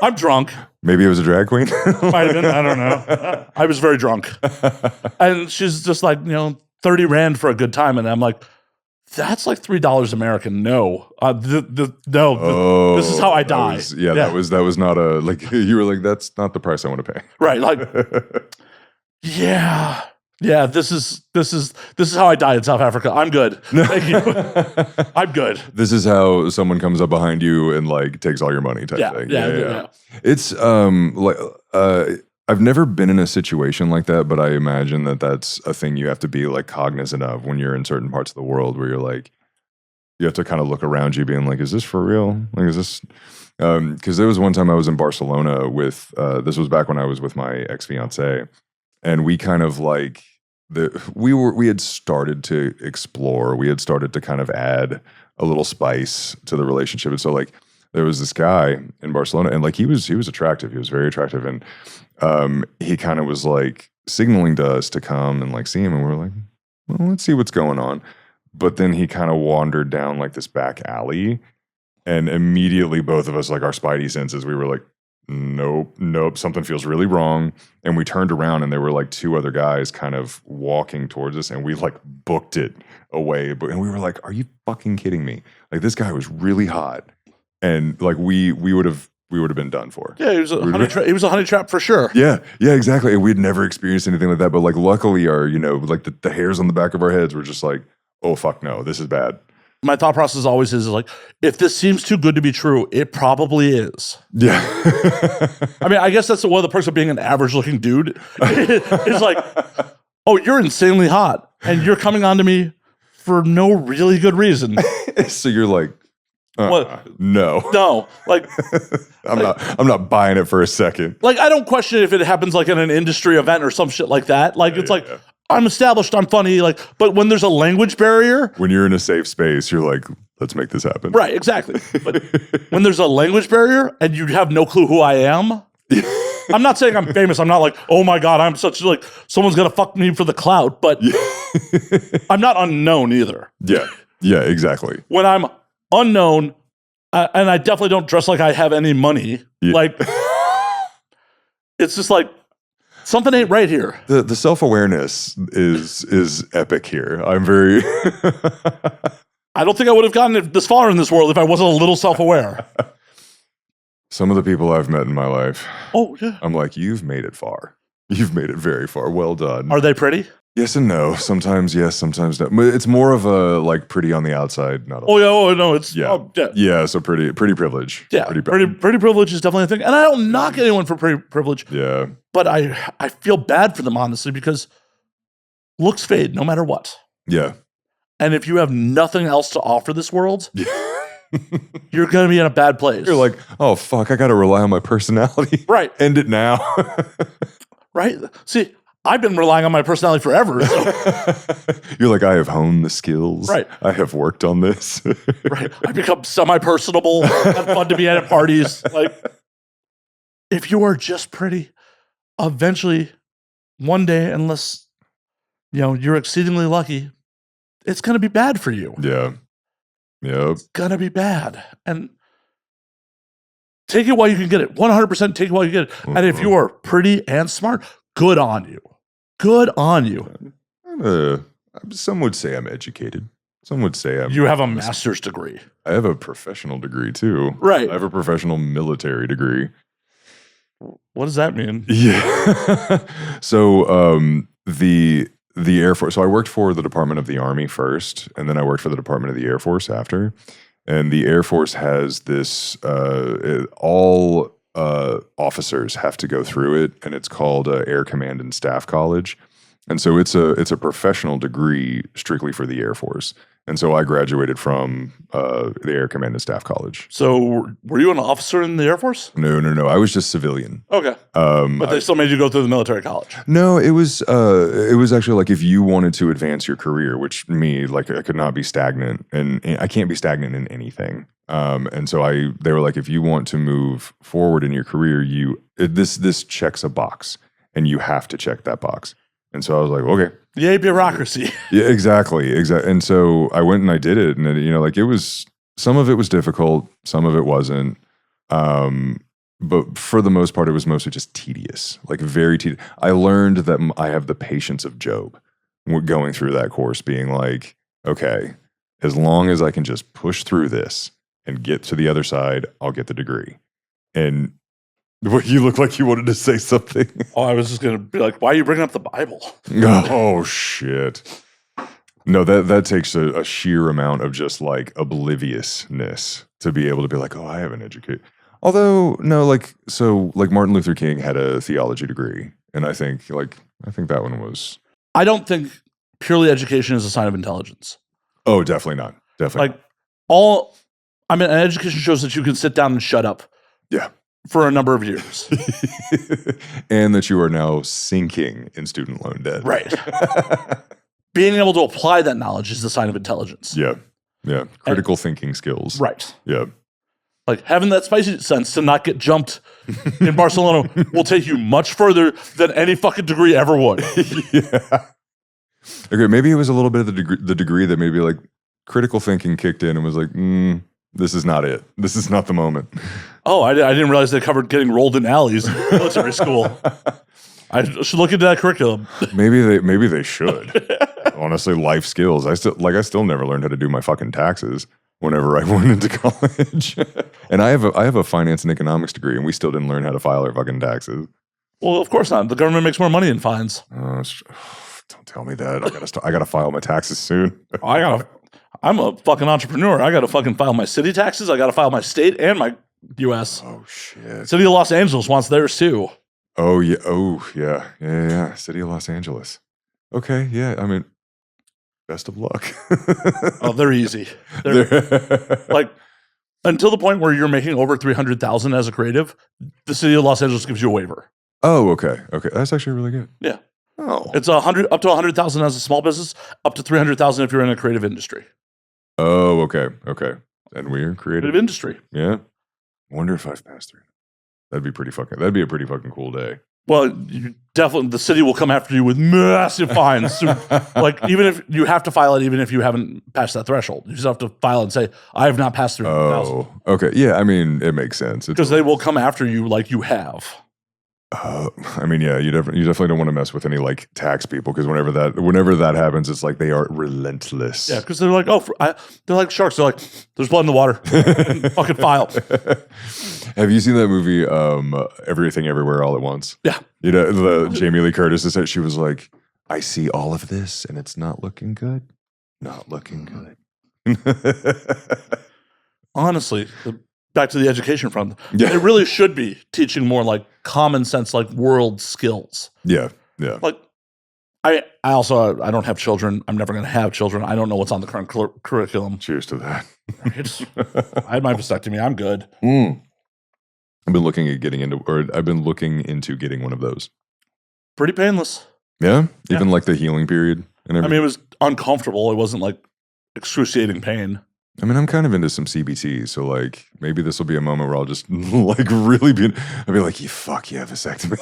I'm drunk. Maybe it was a drag queen. Might have been. I don't know. I was very drunk, and she's just like, 30 Rand for a good time, and I'm like, that's like $3 American. No, this is how I die. That was not a, like, you were like, that's not the price I want to pay. Right. Like, yeah. This is how I die in South Africa. I'm good. Thank you. I'm good. This is how someone comes up behind you and like takes all your money type thing. Yeah. It's I've never been in a situation like that, but I imagine that that's a thing you have to be like cognizant of when you're in certain parts of the world where you're like, you have to kind of look around you being like, is this for real? Like, is this, because there was one time I was in Barcelona with, this was back when I was with my ex-fiance, and we kind of like, we had started to explore, we had started to kind of add a little spice to the relationship. And so like, there was this guy in Barcelona, and like, he was attractive. He was very attractive. And he kind of was like signaling to us to come and like see him, and we were like, well, let's see what's going on. But then he kind of wandered down like this back alley, and immediately both of us, like our spidey senses, we were like, nope, something feels really wrong. And we turned around, and there were like two other guys kind of walking towards us, and we like booked it away. And we were like, are you fucking kidding me? Like, this guy was really hot, and like we would have been done for. Yeah, he was a honey trap for sure. Yeah, exactly. And we'd never experienced anything like that. But like, luckily, our like the hairs on the back of our heads were just like, oh fuck no, this is bad. My thought process always is like, if this seems too good to be true, it probably is. Yeah. I mean, I guess that's one of the perks of being an average-looking dude. It's like, oh, you're insanely hot, and you're coming on to me for no really good reason. So you're like, what? No. Like, I'm not buying it for a second. Like, I don't question if it happens like in an industry event or some shit like that. Like, it's like, I'm established, I'm funny. Like, but when there's a language barrier, When you're in a safe space, you're like, let's make this happen. right? Exactly. But when there's a language barrier and you have no clue who I am, I'm not saying I'm famous. I'm not like, oh my God, I'm such like someone's gonna fuck me for the clout, but I'm not unknown either. Yeah. Yeah, exactly. When I'm unknown, and I definitely don't dress like I have any money, like it's just like something ain't right here. The self-awareness is epic here. I'm very I don't think I would have gotten it this far in this world if I wasn't a little self-aware. Some of the people I've met in my life, Oh, yeah. I'm like, you've made it far. You've made it very far. Well done. Are they pretty? Yes and no. Sometimes yes, sometimes no. But it's more of a like pretty on the outside, not. Oh yeah. Oh no. It's Yeah. Yeah. So pretty privilege. Yeah. Pretty privilege is definitely a thing, and I don't knock anyone for pretty privilege. Yeah. But I feel bad for them honestly because looks fade no matter what. Yeah. And if you have nothing else to offer this world, you're gonna be in a bad place. You're like, oh fuck, I got to rely on my personality. Right. End it now. Right. See, I've been relying on my personality forever. So. You're like, I have honed the skills. Right. I have worked on this. Right. I become semi-personable. Have fun to be at parties. Like, if you are just pretty, eventually, one day, unless you're exceedingly lucky, it's gonna be bad for you. Yeah. Yep. It's gonna be bad, and take it while you can get it. 100% take it while you get it. And if you are pretty and smart, good on you. Good on you. Some would say I'm educated. Some would say you have a master's degree. I have a professional degree too. Right. I have a professional military degree. What does that mean? Yeah. So the Air Force. So I worked for the Department of the Army first, and then I worked for the Department of the Air Force after. And the Air Force has this, all officers have to go through it, and it's called Air Command and Staff College. And so it's a professional degree strictly for the Air Force. And so I graduated from the Air Command and Staff College. So were you an officer in the Air Force? No. I was just civilian. Okay. But they still made you go through the military college. No, it was actually like if you wanted to advance your career, which like I could not be stagnant, and I can't be stagnant in anything. And so they were like, if you want to move forward in your career, this checks a box, and you have to check that box. And so I was like, okay. Yay, bureaucracy. Yeah, exactly. And so I went and I did it, and like it was, some of it was difficult, some of it wasn't. But for the most part, it was mostly just tedious, like very tedious. I learned that I have the patience of Job going through that course, being like, okay, as long as I can just push through this and get to the other side, I'll get the degree. And you look like you wanted to say something. Oh, I was just going to be like, why are you bringing up the Bible? Oh, shit. No, that takes a sheer amount of just like obliviousness to be able to be like, oh, I haven't educated. Although, no, like Martin Luther King had a theology degree. And I think that one was. I don't think purely education is a sign of intelligence. Oh, definitely not. Definitely. An education shows that you can sit down and shut up. Yeah. For a number of years. And that you are now sinking in student loan debt. Right. Being able to apply that knowledge is a sign of intelligence. Yeah. Yeah. Critical thinking skills. Right. Yeah. Like having that spicy sense to not get jumped in Barcelona will take you much further than any fucking degree ever would. Yeah. Okay, maybe it was a little bit of the degree that maybe like critical thinking kicked in and was like, this is not it. This is not the moment. Oh, I didn't realize they covered getting rolled in alleys in military school. I should look into that curriculum. Maybe they should. Honestly, life skills. I still never learned how to do my fucking taxes whenever I went into college. And I have a finance and economics degree, and we still didn't learn how to file our fucking taxes. Well, of course not. The government makes more money in fines. Don't tell me that. I gotta file my taxes soon. I'm a fucking entrepreneur. I gotta fucking file my city taxes. I gotta file my state and my U.S. Oh shit. City of Los Angeles wants theirs too. Oh yeah. Oh yeah. City of Los Angeles. Okay. Yeah. I mean, best of luck. Oh, they're easy. They're like until the point where you're making over $300,000 as a creative, the city of Los Angeles gives you a waiver. Oh, okay. Okay, that's actually really good. Yeah. Oh. It's up to 100,000 as a small business, up to 300,000 if you're in a creative industry. Oh, okay. And we're creative industry. Yeah. Wonder if I've passed through. That'd be a pretty fucking cool day. Well, you definitely, the city will come after you with massive fines. Like, even if you have to file it, even if you haven't passed that threshold, you just have to file it and say, I have not passed through 100,000. Oh, okay. Yeah, I mean, it makes sense. Because they will come after you like you have. I mean, yeah, you definitely don't want to mess with any like tax people, because whenever that happens, it's like they are relentless. Yeah, because they're like, they're like sharks. They're like, there's blood in the water. Fucking file. Have you seen that movie, Everything Everywhere All at Once? Yeah. You know, the Jamie Lee Curtis said, she was like, I see all of this and it's not looking good. Not looking good. Honestly, back to the education front. Yeah. It really should be teaching more like common sense, like world skills. Yeah. Like, I don't have children. I'm never going to have children. I don't know what's on the current curriculum. Cheers to that. I had my vasectomy. I'm good. I've been looking into getting one of those. Pretty painless. Yeah? Even like the healing period and everything. I mean, it was uncomfortable. It wasn't like excruciating pain. I mean, I'm kind of into some CBT, so like maybe this will be a moment where I'll just like really I'll be like, fuck yeah, vasectomy.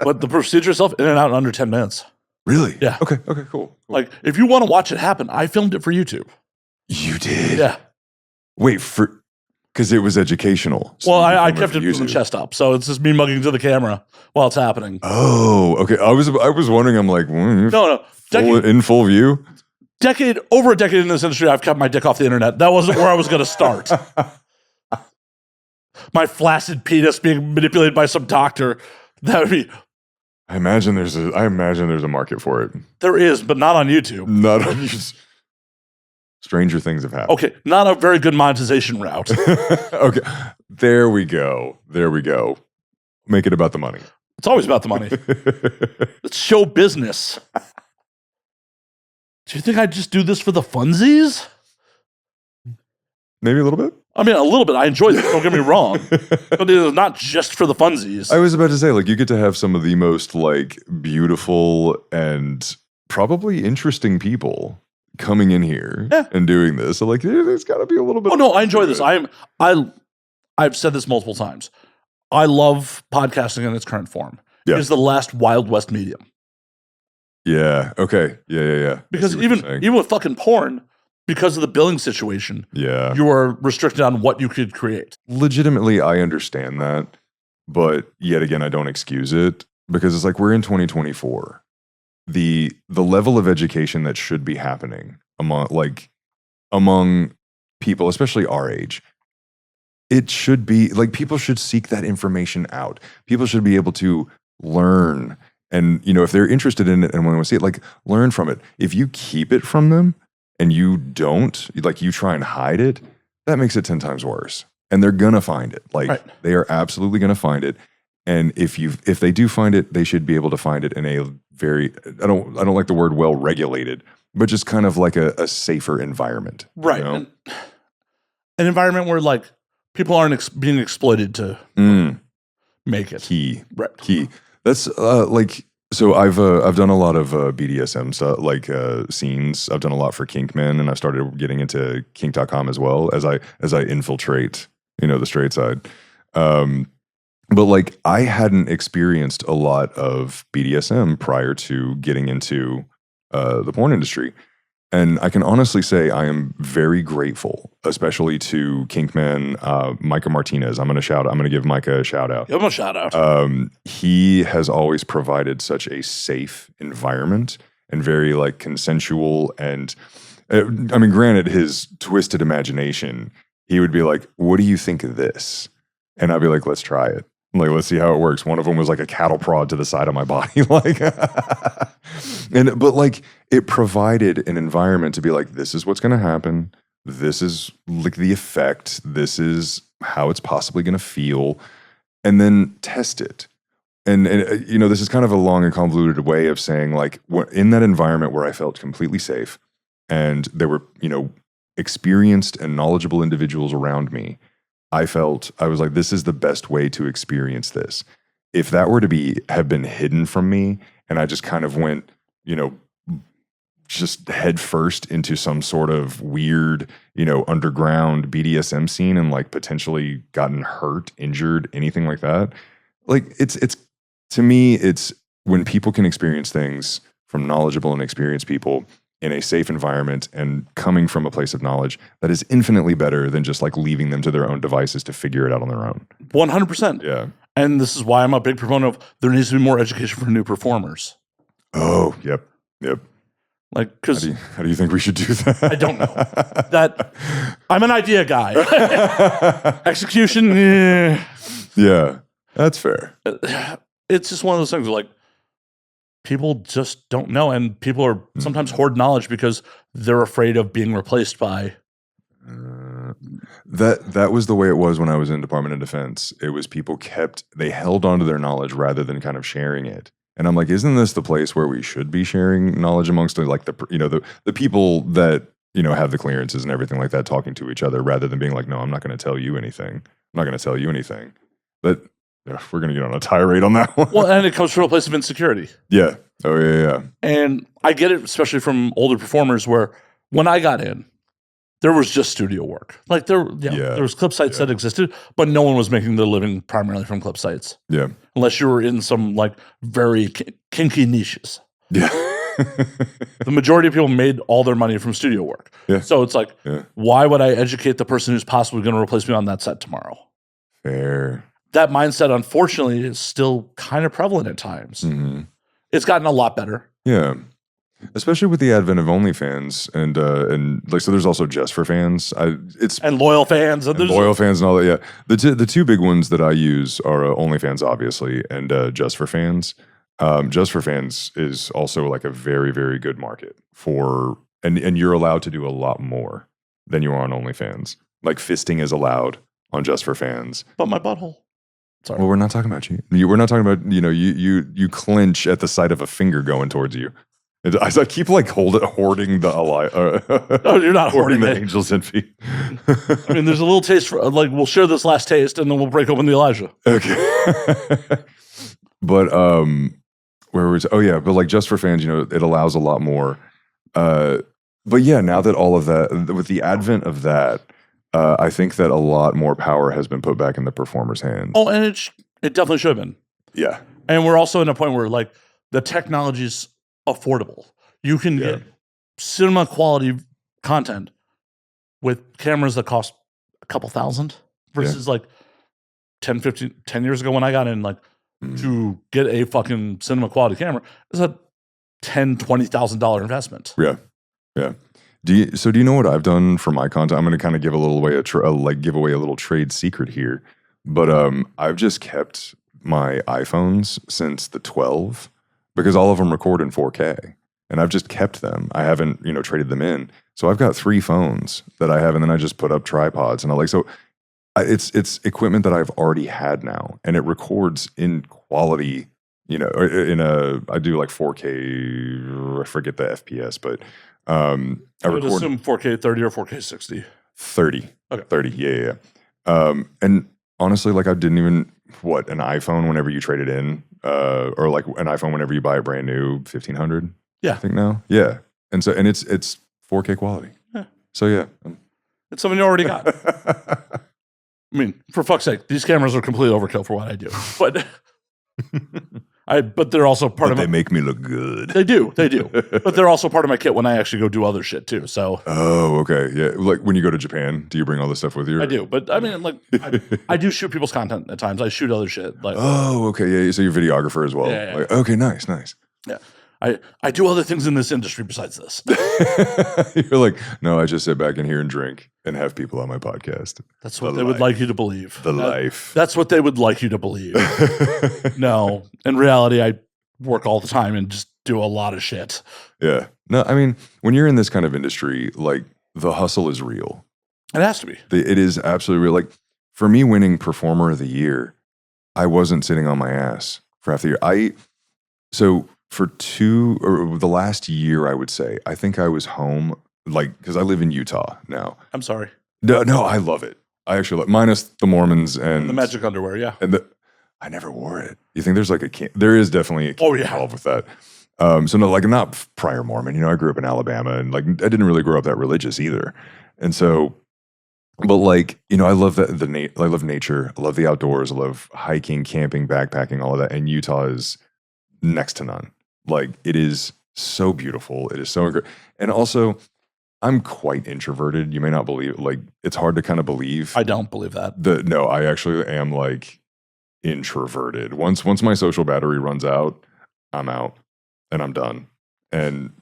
But the procedure itself, in and out in under 10 minutes. Really? Yeah. Okay, cool. Like, if you want to watch it happen, I filmed it for YouTube. You did? Yeah. Wait, because it was educational. So well, I kept it from the chest up, so it's just me mugging to the camera while it's happening. Oh, okay. I was wondering, I'm like, no. In full view? Over a decade in this industry, I've kept my dick off the internet. That wasn't where I was going to start. My flaccid penis being manipulated by some doctor. That would be. I imagine there's a market for it. There is, but not on YouTube. Not on YouTube. Stranger things have happened. Okay, not a very good monetization route. Okay, there we go. Make it about the money. It's always about the money. It's show business. Do you think I'd just do this for the funsies? Maybe a little bit. I mean, a little bit. I enjoy this. Don't get me wrong. But it is not just for the funsies. I was about to say, like, you get to have some of the most, like, beautiful and probably interesting people coming in here and doing this. So, like, there's got to be a little bit. Oh, no, I enjoy this. I've said this multiple times. I love podcasting in its current form. Yeah. It is the last Wild West medium. Yeah. Okay. Yeah. Because even with fucking porn, because of the billing situation, you are restricted on what you could create. Legitimately, I understand that, but yet again, I don't excuse it, because it's like we're in 2024. The level of education that should be happening among people, especially our age, it should be like people should seek that information out. People should be able to learn. And, if they're interested in it and want to see it, like, learn from it. If you keep it from them and you don't, like, you try and hide it, that makes it 10 times worse. And they're going to find it. Like, They are absolutely going to find it. And if they do find it, they should be able to find it in a very, I don't like the word well-regulated, but just kind of like a safer environment. Right. An environment where, like, people aren't being exploited to make it. Key. Right. Key. That's so I've done a lot of BDSM stuff, like scenes. I've done a lot for kink men, and I started getting into kink.com as well as I infiltrate, the straight side. But like, I hadn't experienced a lot of BDSM prior to getting into the porn industry. And I can honestly say I am very grateful, especially to Kinkman, Micah Martinez. I'm going to give Micah a shout out. Give him a shout out. He has always provided such a safe environment and very like consensual. And I mean, granted, his twisted imagination, he would be like, "What do you think of this?" And I'd be like, "Let's try it. Like, let's see how it works." One of them was like a cattle prod to the side of my body, like, but like, it provided an environment to be like, this is what's going to happen. This is like the effect. This is how it's possibly going to feel, and then test it. And this is kind of a long and convoluted way of saying, like, in that environment where I felt completely safe, and there were, experienced and knowledgeable individuals around me, I was like, this is the best way to experience this. If that were to have been hidden from me and I just kind of went, just head first into some sort of weird, underground BDSM scene and like potentially gotten hurt, injured, anything like that. Like it's to me, it's when people can experience things from knowledgeable and experienced people in a safe environment and coming from a place of knowledge, that is infinitely better than just like leaving them to their own devices to figure it out on their own. 100%. Yeah. And this is why I'm a big proponent of there needs to be more education for new performers. Oh, yep. Like, because how do you think we should do that? I don't know. That I'm an idea guy. Execution, yeah, that's fair. It's just one of those things where, like, people just don't know, and people are sometimes hoard knowledge because they're afraid of being replaced by. That was the way it was when I was in Department of Defense. It was people they held onto their knowledge rather than kind of sharing it. And I'm like, isn't this the place where we should be sharing knowledge amongst like the people that, have the clearances and everything like that, talking to each other rather than being like, no, I'm not going to tell you anything. I'm not going to tell you anything. But we're going to get on a tirade on that one. Well, and it comes from a place of insecurity. Yeah. Oh, yeah. And I get it, especially from older performers, where when I got in, there was just studio work. Like there was clip sites that existed, but no one was making their living primarily from clip sites. Yeah. Unless you were in some like very kinky niches. Yeah. The majority of people made all their money from studio work. Yeah. So it's like, why would I educate the person who's possibly going to replace me on that set tomorrow? Fair. That mindset, unfortunately, is still kind of prevalent at times. Mm-hmm. It's gotten a lot better. Yeah. Especially with the advent of OnlyFans and like, so there's also Just for Fans. And loyal fans. And loyal fans and all that. Yeah. The two big ones that I use are OnlyFans, obviously, and Just for Fans. Just for Fans is also like a very, very good market for, and you're allowed to do a lot more than you are on OnlyFans. Like fisting is allowed on Just for Fans. But my butthole. Sorry. Well, we're not talking about you. We're not talking about, you clench at the sight of a finger going towards you. I keep like hoarding the no, you're not hoarding the angels and feet. I mean, there's a little taste for like we'll share this last taste and then we'll break open the Elijah. Okay. But where was but like Just for Fans, it allows a lot more. But yeah, now that all of that, with the advent of that, I think that a lot more power has been put back in the performer's hands. Oh, and it definitely should have been. Yeah. And we're also in a point where like the technology's affordable. You can get cinema quality content with cameras that cost a couple $1,000 versus like 10 years ago when I got in, like to get a fucking cinema quality camera is a $10,000-$20,000 investment. Yeah. Do you know what I've done for my content? I'm going to kind of give give away a little trade secret here, but I've just kept my iPhones since the 12 because all of them record in 4K, and I've just kept them. I haven't traded them in, so I've got 3 phones that I have, and then I just put up tripods, and it's equipment that I've already had now, and it records in quality. I do like 4K. I forget the FPS, but. I would assume 4K 30 or 4K 60. 30. Okay. 30, yeah. And honestly, like I didn't even, an iPhone whenever you trade it in, or like an iPhone whenever you buy a brand new 1500. Yeah. I think now. Yeah. And so, and it's 4K quality. Yeah. So yeah. It's something you already got. I mean, for fuck's sake, these cameras are complete overkill for what I do. But but they're also part of they make me look good. They do. But they're also part of my kit when I actually go do other shit too. So. Oh, okay. Yeah. Like when you go to Japan, do you bring all this stuff with you? I do. But I mean, like, I do shoot people's content at times. I shoot other shit. Like. Oh, okay. Yeah. So you're a videographer as well. Yeah. Like, okay. Nice. Yeah. I do other things in this industry besides this. You're like, no, I just sit back in here and drink and have people on my podcast. That's what they would like you to believe. Life. That's what they would like you to believe. No, in reality, I work all the time and just do a lot of shit. Yeah. No, I mean, when you're in this kind of industry, like the hustle is real. It has to be. It is absolutely real. Like for me winning Performer of the Year, I wasn't sitting on my ass for half the year. For the last year, I would say, I think I was home, like, because I live in Utah now. I'm sorry. No, I love it. I actually love minus the Mormons and the magic underwear, yeah. And I never wore it. You think there's like there is definitely a kink involved with that. So no, like I'm not prior Mormon. You know, I grew up in Alabama, and like I didn't really grow up that religious either. And so, but like, you know, I love I love nature. I love the outdoors. I love hiking, camping, backpacking, all of that. And Utah is next to none. Like it is so beautiful. It is so incredible. And also, I'm quite introverted. You may not believe. Like it's hard to kind of believe. I don't believe that. No, I actually am like introverted. Once my social battery runs out, I'm out and I'm done. And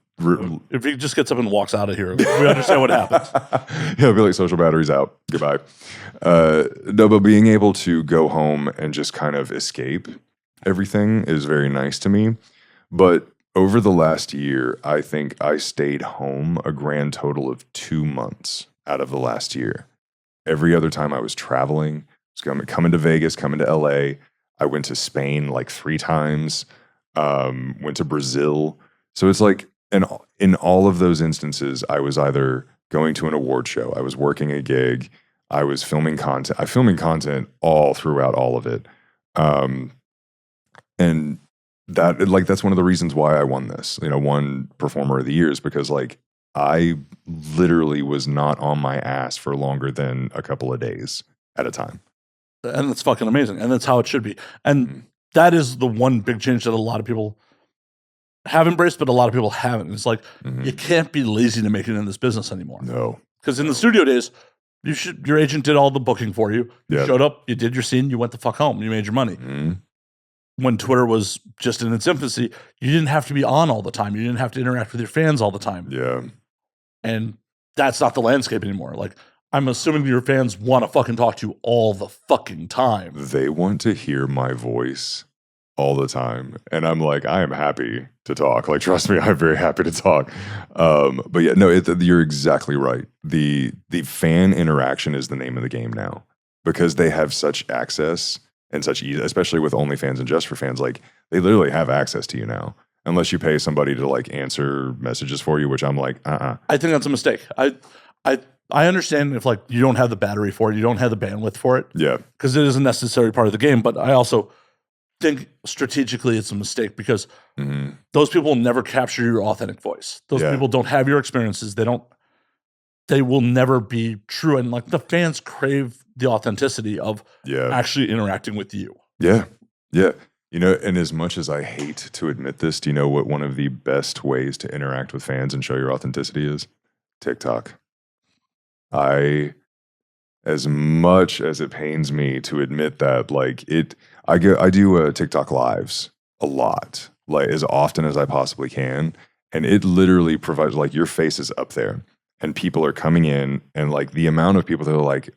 if he just gets up and walks out of here, we understand what happens. Yeah, I'll be like, social battery's out. Goodbye. No, but being able to go home and just kind of escape everything is very nice to me. But over the last year, I think I stayed home a grand total of 2 months out of the last year. Every other time I was traveling, coming to Vegas, coming to LA. I went to Spain like 3 times, went to Brazil. So it's like, and in all of those instances, I was either going to an award show, I was working a gig, I was filming content. I'm filming content all throughout all of it. And that's one of the reasons why I won this, won Performer of the Year, is because like I literally was not on my ass for longer than a couple of days at a time. And that's fucking amazing. And that's how it should be. And that is the one big change that a lot of people have embraced, but a lot of people haven't. It's like, you can't be lazy to make it in this business anymore. No. Because in the studio days, your agent did all the booking for you. You showed up, you did your scene, you went the fuck home, you made your money. When Twitter was just in its infancy, you didn't have to be on all the time. You didn't have to interact with your fans all the time. Yeah. And that's not the landscape anymore. Like, I'm assuming your fans want to fucking talk to you all the fucking time. They want to hear my voice all the time. And I'm like, I am happy to talk. Like, trust me, I'm very happy to talk. But yeah, no, you're exactly right. The fan interaction is the name of the game now, because they have such access and such ease, especially with OnlyFans and Just for Fans. Like, they literally have access to you now, unless you pay somebody to like answer messages for you, which I'm like, I think that's a mistake. I understand if like you don't have the battery for it, you don't have the bandwidth for it. Yeah. Because it is a necessary part of the game. But I also think strategically it's a mistake, because those people will never capture your authentic voice. Those people don't have your experiences. They will never be true. And like the fans crave the authenticity of actually interacting with you. Yeah. Yeah. And as much as I hate to admit this, do you know what one of the best ways to interact with fans and show your authenticity is? TikTok. As much as it pains me to admit that, like I do TikTok lives a lot, like as often as I possibly can. And it literally provides, like, your face is up there and people are coming in, and like the amount of people that are like,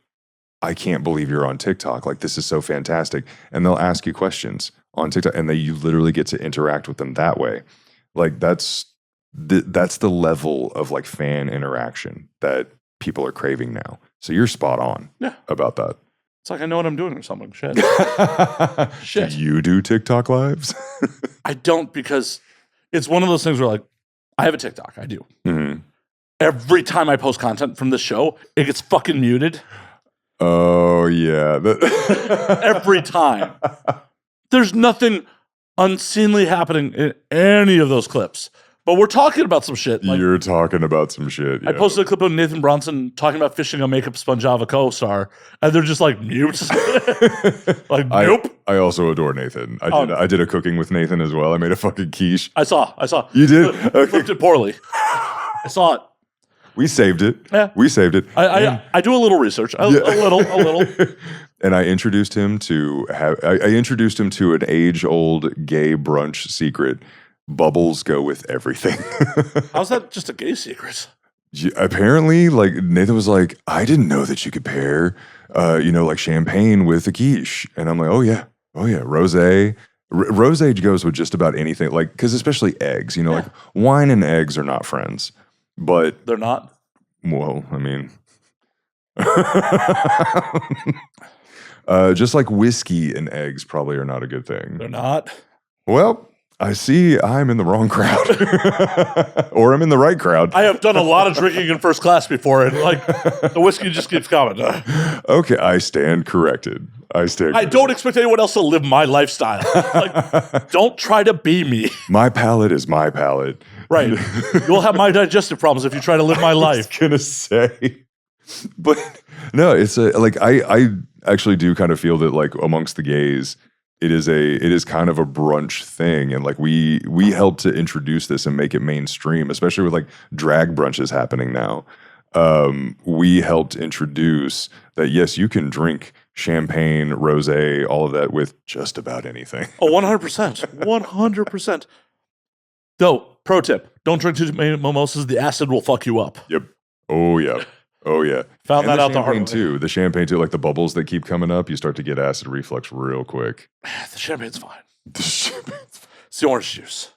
I can't believe you're on TikTok. Like, this is so fantastic. And they'll ask you questions on TikTok, and you literally get to interact with them that way. Like, that's the level of like fan interaction that people are craving now. So you're spot on about that. It's like, I know what I'm doing or something. Shit. Shit. Do you do TikTok lives? I don't, because it's one of those things where like, I have a TikTok. I do. Every time I post content from this show, it gets fucking muted. Oh, yeah. Every time. There's nothing unseemly happening in any of those clips. But we're talking about some shit. Like, you're talking about some shit. I posted a clip of Nathan Bronson talking about fishing a makeup sponge Java co-star, and they're just like, mute. Like, nope. I also adore Nathan. I did a cooking with Nathan as well. I made a fucking quiche. I saw. You did? Flipped it poorly. I saw it. We saved it. Yeah. We saved it. I do a little research. A little. And I introduced him to an age-old gay brunch secret. Bubbles go with everything. How's that just a gay secret? Apparently, like, Nathan was like, I didn't know that you could pair, like champagne with a quiche. And I'm like, oh yeah. Rosé. Rosé goes with just about anything. Like, because especially eggs, like wine and eggs are not friends. But they're not? Well, I mean, just like whiskey and eggs probably are not a good thing. They're not? Well, I see I'm in the wrong crowd. Or I'm in the right crowd. I have done a lot of drinking in first class before, and like the whiskey just keeps coming. Okay, I stand corrected. I stand. I don't expect anyone else to live my lifestyle. Like, don't try to be me. My palate is my palate. Right. You'll have my digestive problems if you try to live my life. I was gonna say, but no, it's like I actually do kind of feel that like amongst the gays, it is kind of a brunch thing, and like we help to introduce this and make it mainstream, especially with like drag brunches happening now. We helped introduce that yes, you can drink champagne, rosé, all of that with just about anything. Oh, 100%. 100%. Though, pro tip, don't drink too many mimosas. The acid will fuck you up. Yep. Oh, yeah. Oh, yeah. Found and that out the hard way. Too. The champagne, too. Like the bubbles that keep coming up, you start to get acid reflux real quick. The champagne's fine. The champagne's fine. It's the orange juice.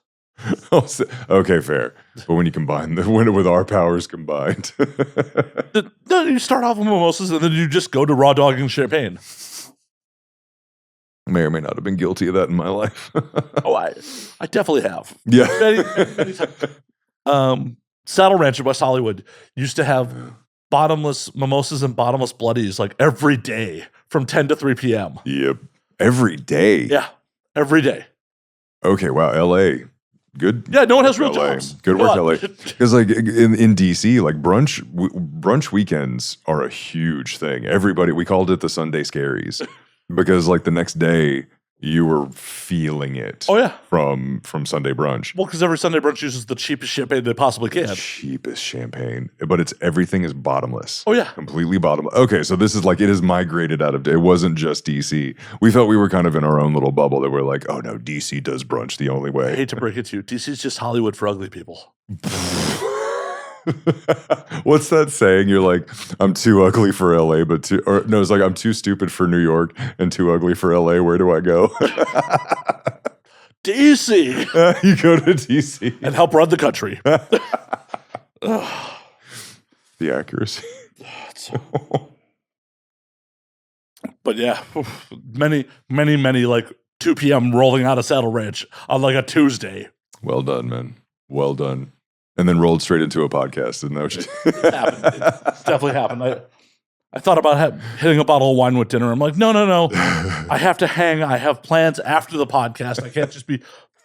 Okay, fair. But when you combine with our powers combined. No, you start off with mimosas and then you just go to raw dogging champagne. May or may not have been guilty of that in my life. Oh, I definitely have. Yeah. Many times. Saddle Ranch in West Hollywood used to have bottomless mimosas and bottomless bloodies like every day from 10 to 3 p.m. Yep. Every day? Yeah. Every day. Okay, wow. L.A. Good. Yeah, no one has real LA. jobs. Good work, LA. Because like in DC, like brunch weekends are a huge thing. Everybody, we called it the Sunday Scaries because like the next day you were feeling it. Oh yeah, from Sunday brunch. Well, because every Sunday brunch uses the cheapest champagne they possibly can. The cheapest champagne, but everything is bottomless. Oh yeah, completely bottomless. Okay, so this is like it has migrated out of. It wasn't just DC. We felt we were kind of in our own little bubble that we're like, oh no, DC does brunch the only way. I hate to break it to you, DC's just Hollywood for ugly people. What's that saying? You're like, I'm too ugly for LA, but it's like I'm too stupid for New York and too ugly for LA. Where do I go? DC. You go to DC and help run the country. The accuracy. But yeah, many like 2 p.m. rolling out of Saddle Ranch on like a Tuesday. Well done, man. Well done. And then rolled straight into a podcast. Isn't that what you happened. It's definitely happened. I thought about hitting a bottle of wine with dinner. I'm like, no. I have to hang. I have plans after the podcast. I can't just be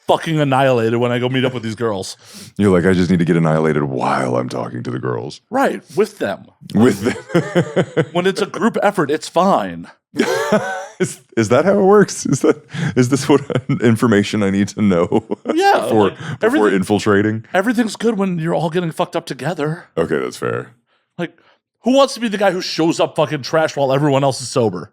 fucking annihilated when I go meet up with these girls. You're like, I just need to get annihilated while I'm talking to the girls. Right, with them. With them. When it's a group effort, it's fine. Is that how it works? Is this what information I need to know? Yeah, before infiltrating. Everything's good when you're all getting fucked up together. Okay, that's fair. Like, who wants to be the guy who shows up fucking trash while everyone else is sober?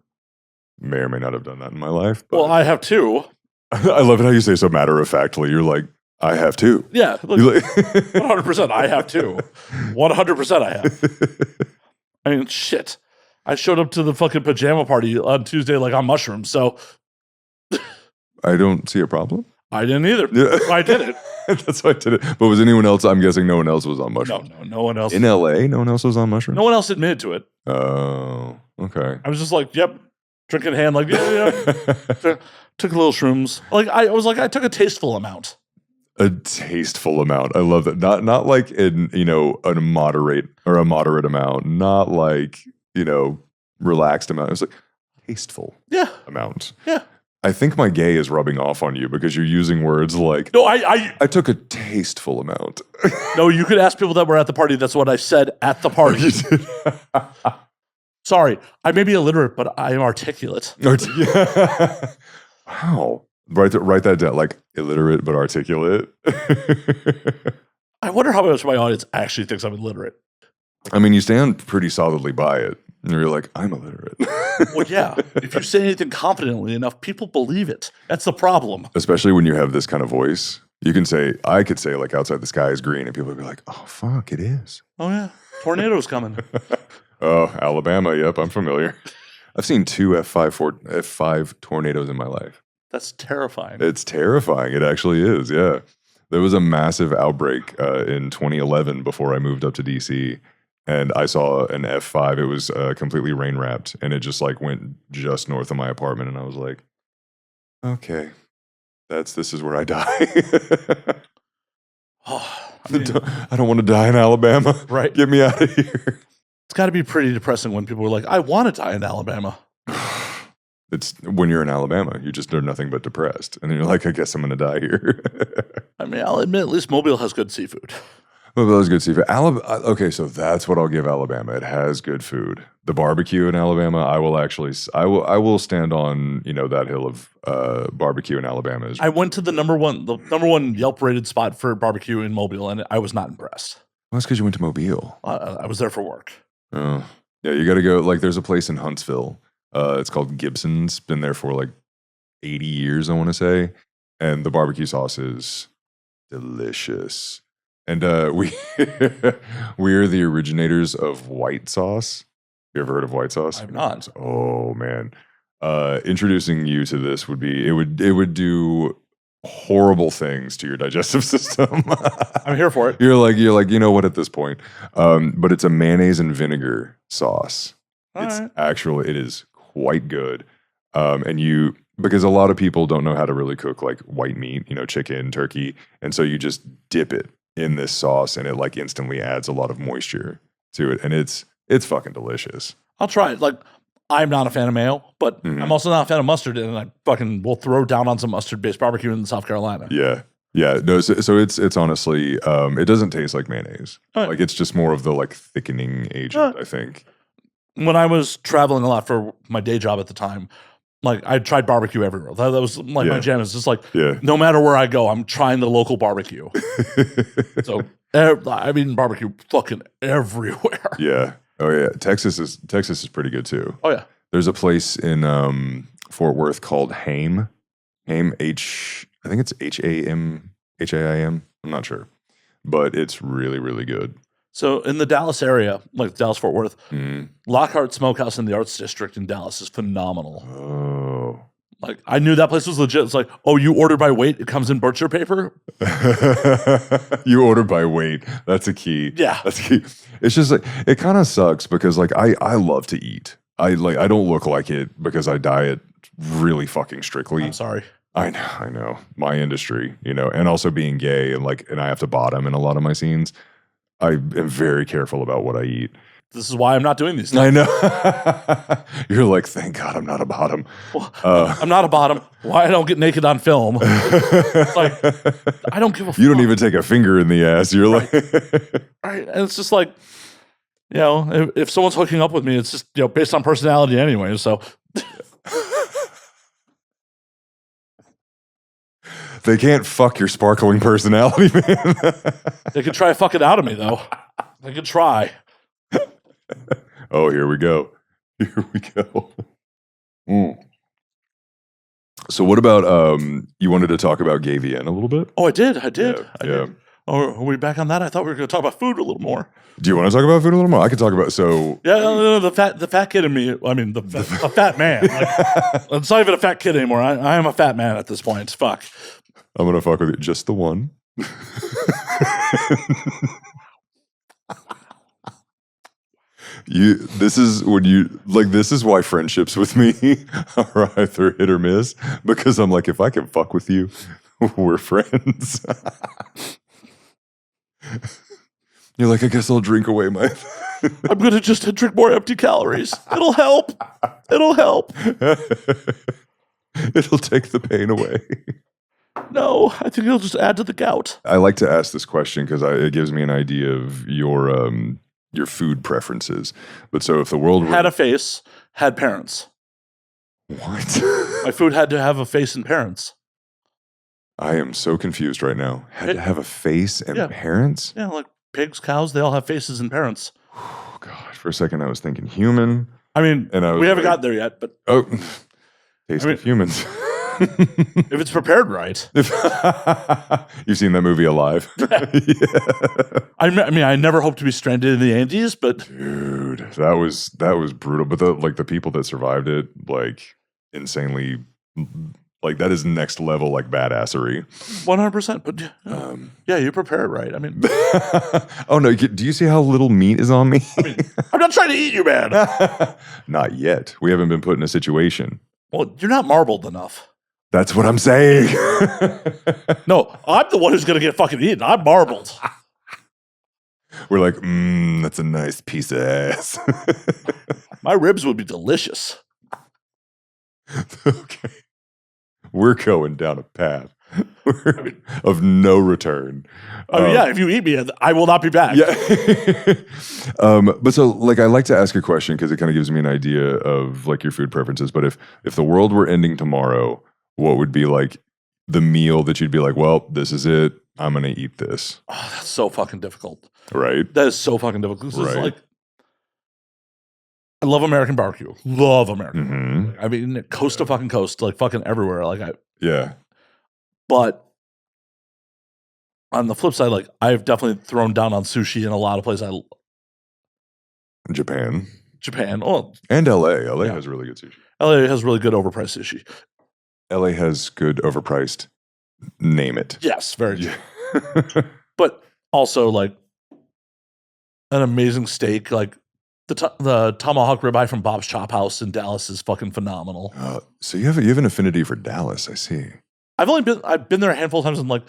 May or may not have done that in my life. Well, I have too. I love it how you say so matter-of-factly. You're like, I have too. Yeah, look, 100%. I have too. 100% I have. I mean, shit. I showed up to the fucking pajama party on Tuesday like on mushrooms, so. I don't see a problem. I didn't either. Yeah. I did it. That's why I did it. But was anyone else? I'm guessing no one else was on mushrooms. No one else. In LA, no one else was on mushrooms? No one else admitted to it. Oh, okay. I was just like, yep, drinking hand, like, yeah. Took a little shrooms. Like, I took a tasteful amount. A tasteful amount. I love that. Not like a moderate amount. Not like, relaxed amount. It was like tasteful amount. Yeah. I think my gay is rubbing off on you because you're using words like, no, I took a tasteful amount. No, you could ask people that were at the party. That's what I said at the party. Sorry, I may be illiterate, but I am articulate. Wow. Write that down, like illiterate but articulate. I wonder how much my audience actually thinks I'm illiterate. I mean, you stand pretty solidly by it. And you're like, I'm illiterate. Well, yeah. If you say anything confidently enough, people believe it. That's the problem. Especially when you have this kind of voice. I could say like outside the sky is green and people would be like, oh, fuck, it is. Oh, yeah. Tornado's coming. Oh, Alabama. Yep, I'm familiar. I've seen 2 F5 tornadoes in my life. That's terrifying. It's terrifying. It actually is, yeah. There was a massive outbreak in 2011 before I moved up to DC. And I saw an F5. It was completely rain wrapped, and it just like went just north of my apartment. And I was like, "Okay, this is where I die." I don't want to die in Alabama. Right? Get me out of here. It's got to be pretty depressing when people are like, "I want to die in Alabama." It's when you're in Alabama, you just are nothing but depressed. And then you're like, I guess I'm going to die here. I mean, I'll admit, at least Mobile has good seafood. Well, that was good seafood. Okay, so that's what I'll give Alabama. It has good food. The barbecue in Alabama, I will stand on, that hill of barbecue in Alabama. I went to the number one Yelp rated spot for barbecue in Mobile, and I was not impressed. Well, that's because you went to Mobile. I was there for work. Oh, yeah, you got to go. Like, there's a place in Huntsville. It's called Gibson's. Been there for like 80 years, I want to say. And the barbecue sauce is delicious. And we are the originators of white sauce. You ever heard of white sauce? I've not. Oh man, introducing you to this would do horrible things to your digestive system. I'm here for it. You're like, you know what? At this point, but it's a mayonnaise and vinegar sauce. It is quite good. Because a lot of people don't know how to really cook like white meat, chicken, turkey, and so you just dip it in this sauce, and it like instantly adds a lot of moisture to it, and it's fucking delicious. I'll try it. Like, I'm not a fan of mayo, but I'm also not a fan of mustard, and I fucking will throw down on some mustard-based barbecue in South Carolina. Yeah. No, so it's honestly, it doesn't taste like mayonnaise. Right. Like, it's just more of the like thickening agent, I think. When I was traveling a lot for my day job at the time, like, I tried barbecue everywhere. That was like my jam. It's just like, no matter where I go, I'm trying the local barbecue. So I've eaten barbecue fucking everywhere. Yeah. Oh yeah. Texas is pretty good too. Oh yeah. There's a place in Fort Worth called Haim. I think it's Haim. I'm not sure, but it's really, really good. So in the Dallas area, like Dallas-Fort Worth, Lockhart Smokehouse in the Arts District in Dallas is phenomenal. Oh. Like, I knew that place was legit. It's like, oh, you order by weight, it comes in butcher paper? You order by weight. That's a key. Yeah. That's a key. It's just like, it kind of sucks because like I love to eat. I don't look like it because I diet really fucking strictly. I'm sorry. I know. My industry, and also being gay and I have to bottom in a lot of my scenes. I am very careful about what I eat. This is why I'm not doing these things. I know. You're like, thank God I'm not a bottom. Well, I'm not a bottom. Why I don't get naked on film? It's like, I don't give a fuck. You don't even take a finger in the ass. You're like... Right. And it's just like, if someone's hooking up with me, it's just, based on personality anyway. So... They can't fuck your sparkling personality, man. They could try fucking out of me, though. They could try. Oh, here we go. So what about, you wanted to talk about GayVN a little bit? Oh, I did. Yeah. Oh, are we back on that? I thought we were going to talk about food a little more. Do you want to talk about food a little more? I can talk about, so... Yeah, no, the fat kid in me, I mean, a fat man. Like, it's not even a fat kid anymore. I am a fat man at this point. Fuck. I'm going to fuck with you. Just the one. This is why friendships with me are either hit or miss, because I'm like, if I can fuck with you, we're friends. You're like, I guess I'll drink away my... I'm going to just drink more empty calories. It'll help. It'll take the pain away. No, I think it'll just add to the gout. I like to ask this question because it gives me an idea of your food preferences. But so if the world had a face, had parents. What? My food had to have a face and parents. I am so confused right now. Had to have a face and parents? Yeah, like pigs, cows, they all have faces and parents. Oh, God. For a second, I was thinking human. I mean, we haven't gotten there yet, but... Oh, taste of humans. If it's prepared right. You've seen that movie Alive? Yeah. I mean, I never hope to be stranded in the Andes, but... Dude, that was brutal. But the people that survived it, like, insanely... Like, that is next level, like, badassery. 100%. But, yeah, you prepare it right. I mean... Oh, no. Do you see how little meat is on me? I mean, I'm not trying to eat you, man. Not yet. We haven't been put in a situation. Well, you're not marbled enough. That's what I'm saying. No, I'm the one who's going to get fucking eaten. I'm marbled. We're like, that's a nice piece of ass. My ribs would be delicious. Okay. We're going down a path of no return. Yeah, if you eat me, I will not be back. Yeah. But so, like, I like to ask a question because it kind of gives me an idea of like your food preferences. But if the world were ending tomorrow, what would be like the meal that you'd be like, well, this is it. I'm gonna eat this. Oh, that's so fucking difficult. Right. That is so fucking difficult. This is Right. like, I love American barbecue. Love American. Mm-hmm. I mean, coast to fucking coast, like fucking everywhere. Yeah. But on the flip side, like I've definitely thrown down on sushi in a lot of places. Japan Oh, and LA. LA Yeah. has really good sushi. LA has really good overpriced sushi. LA has good overpriced. Name it. Yes, very true. Yeah. But also like an amazing steak, like the tomahawk ribeye from Bob's Chop House in Dallas is fucking phenomenal. So you have an affinity for Dallas. I see. I've been there a handful of times and like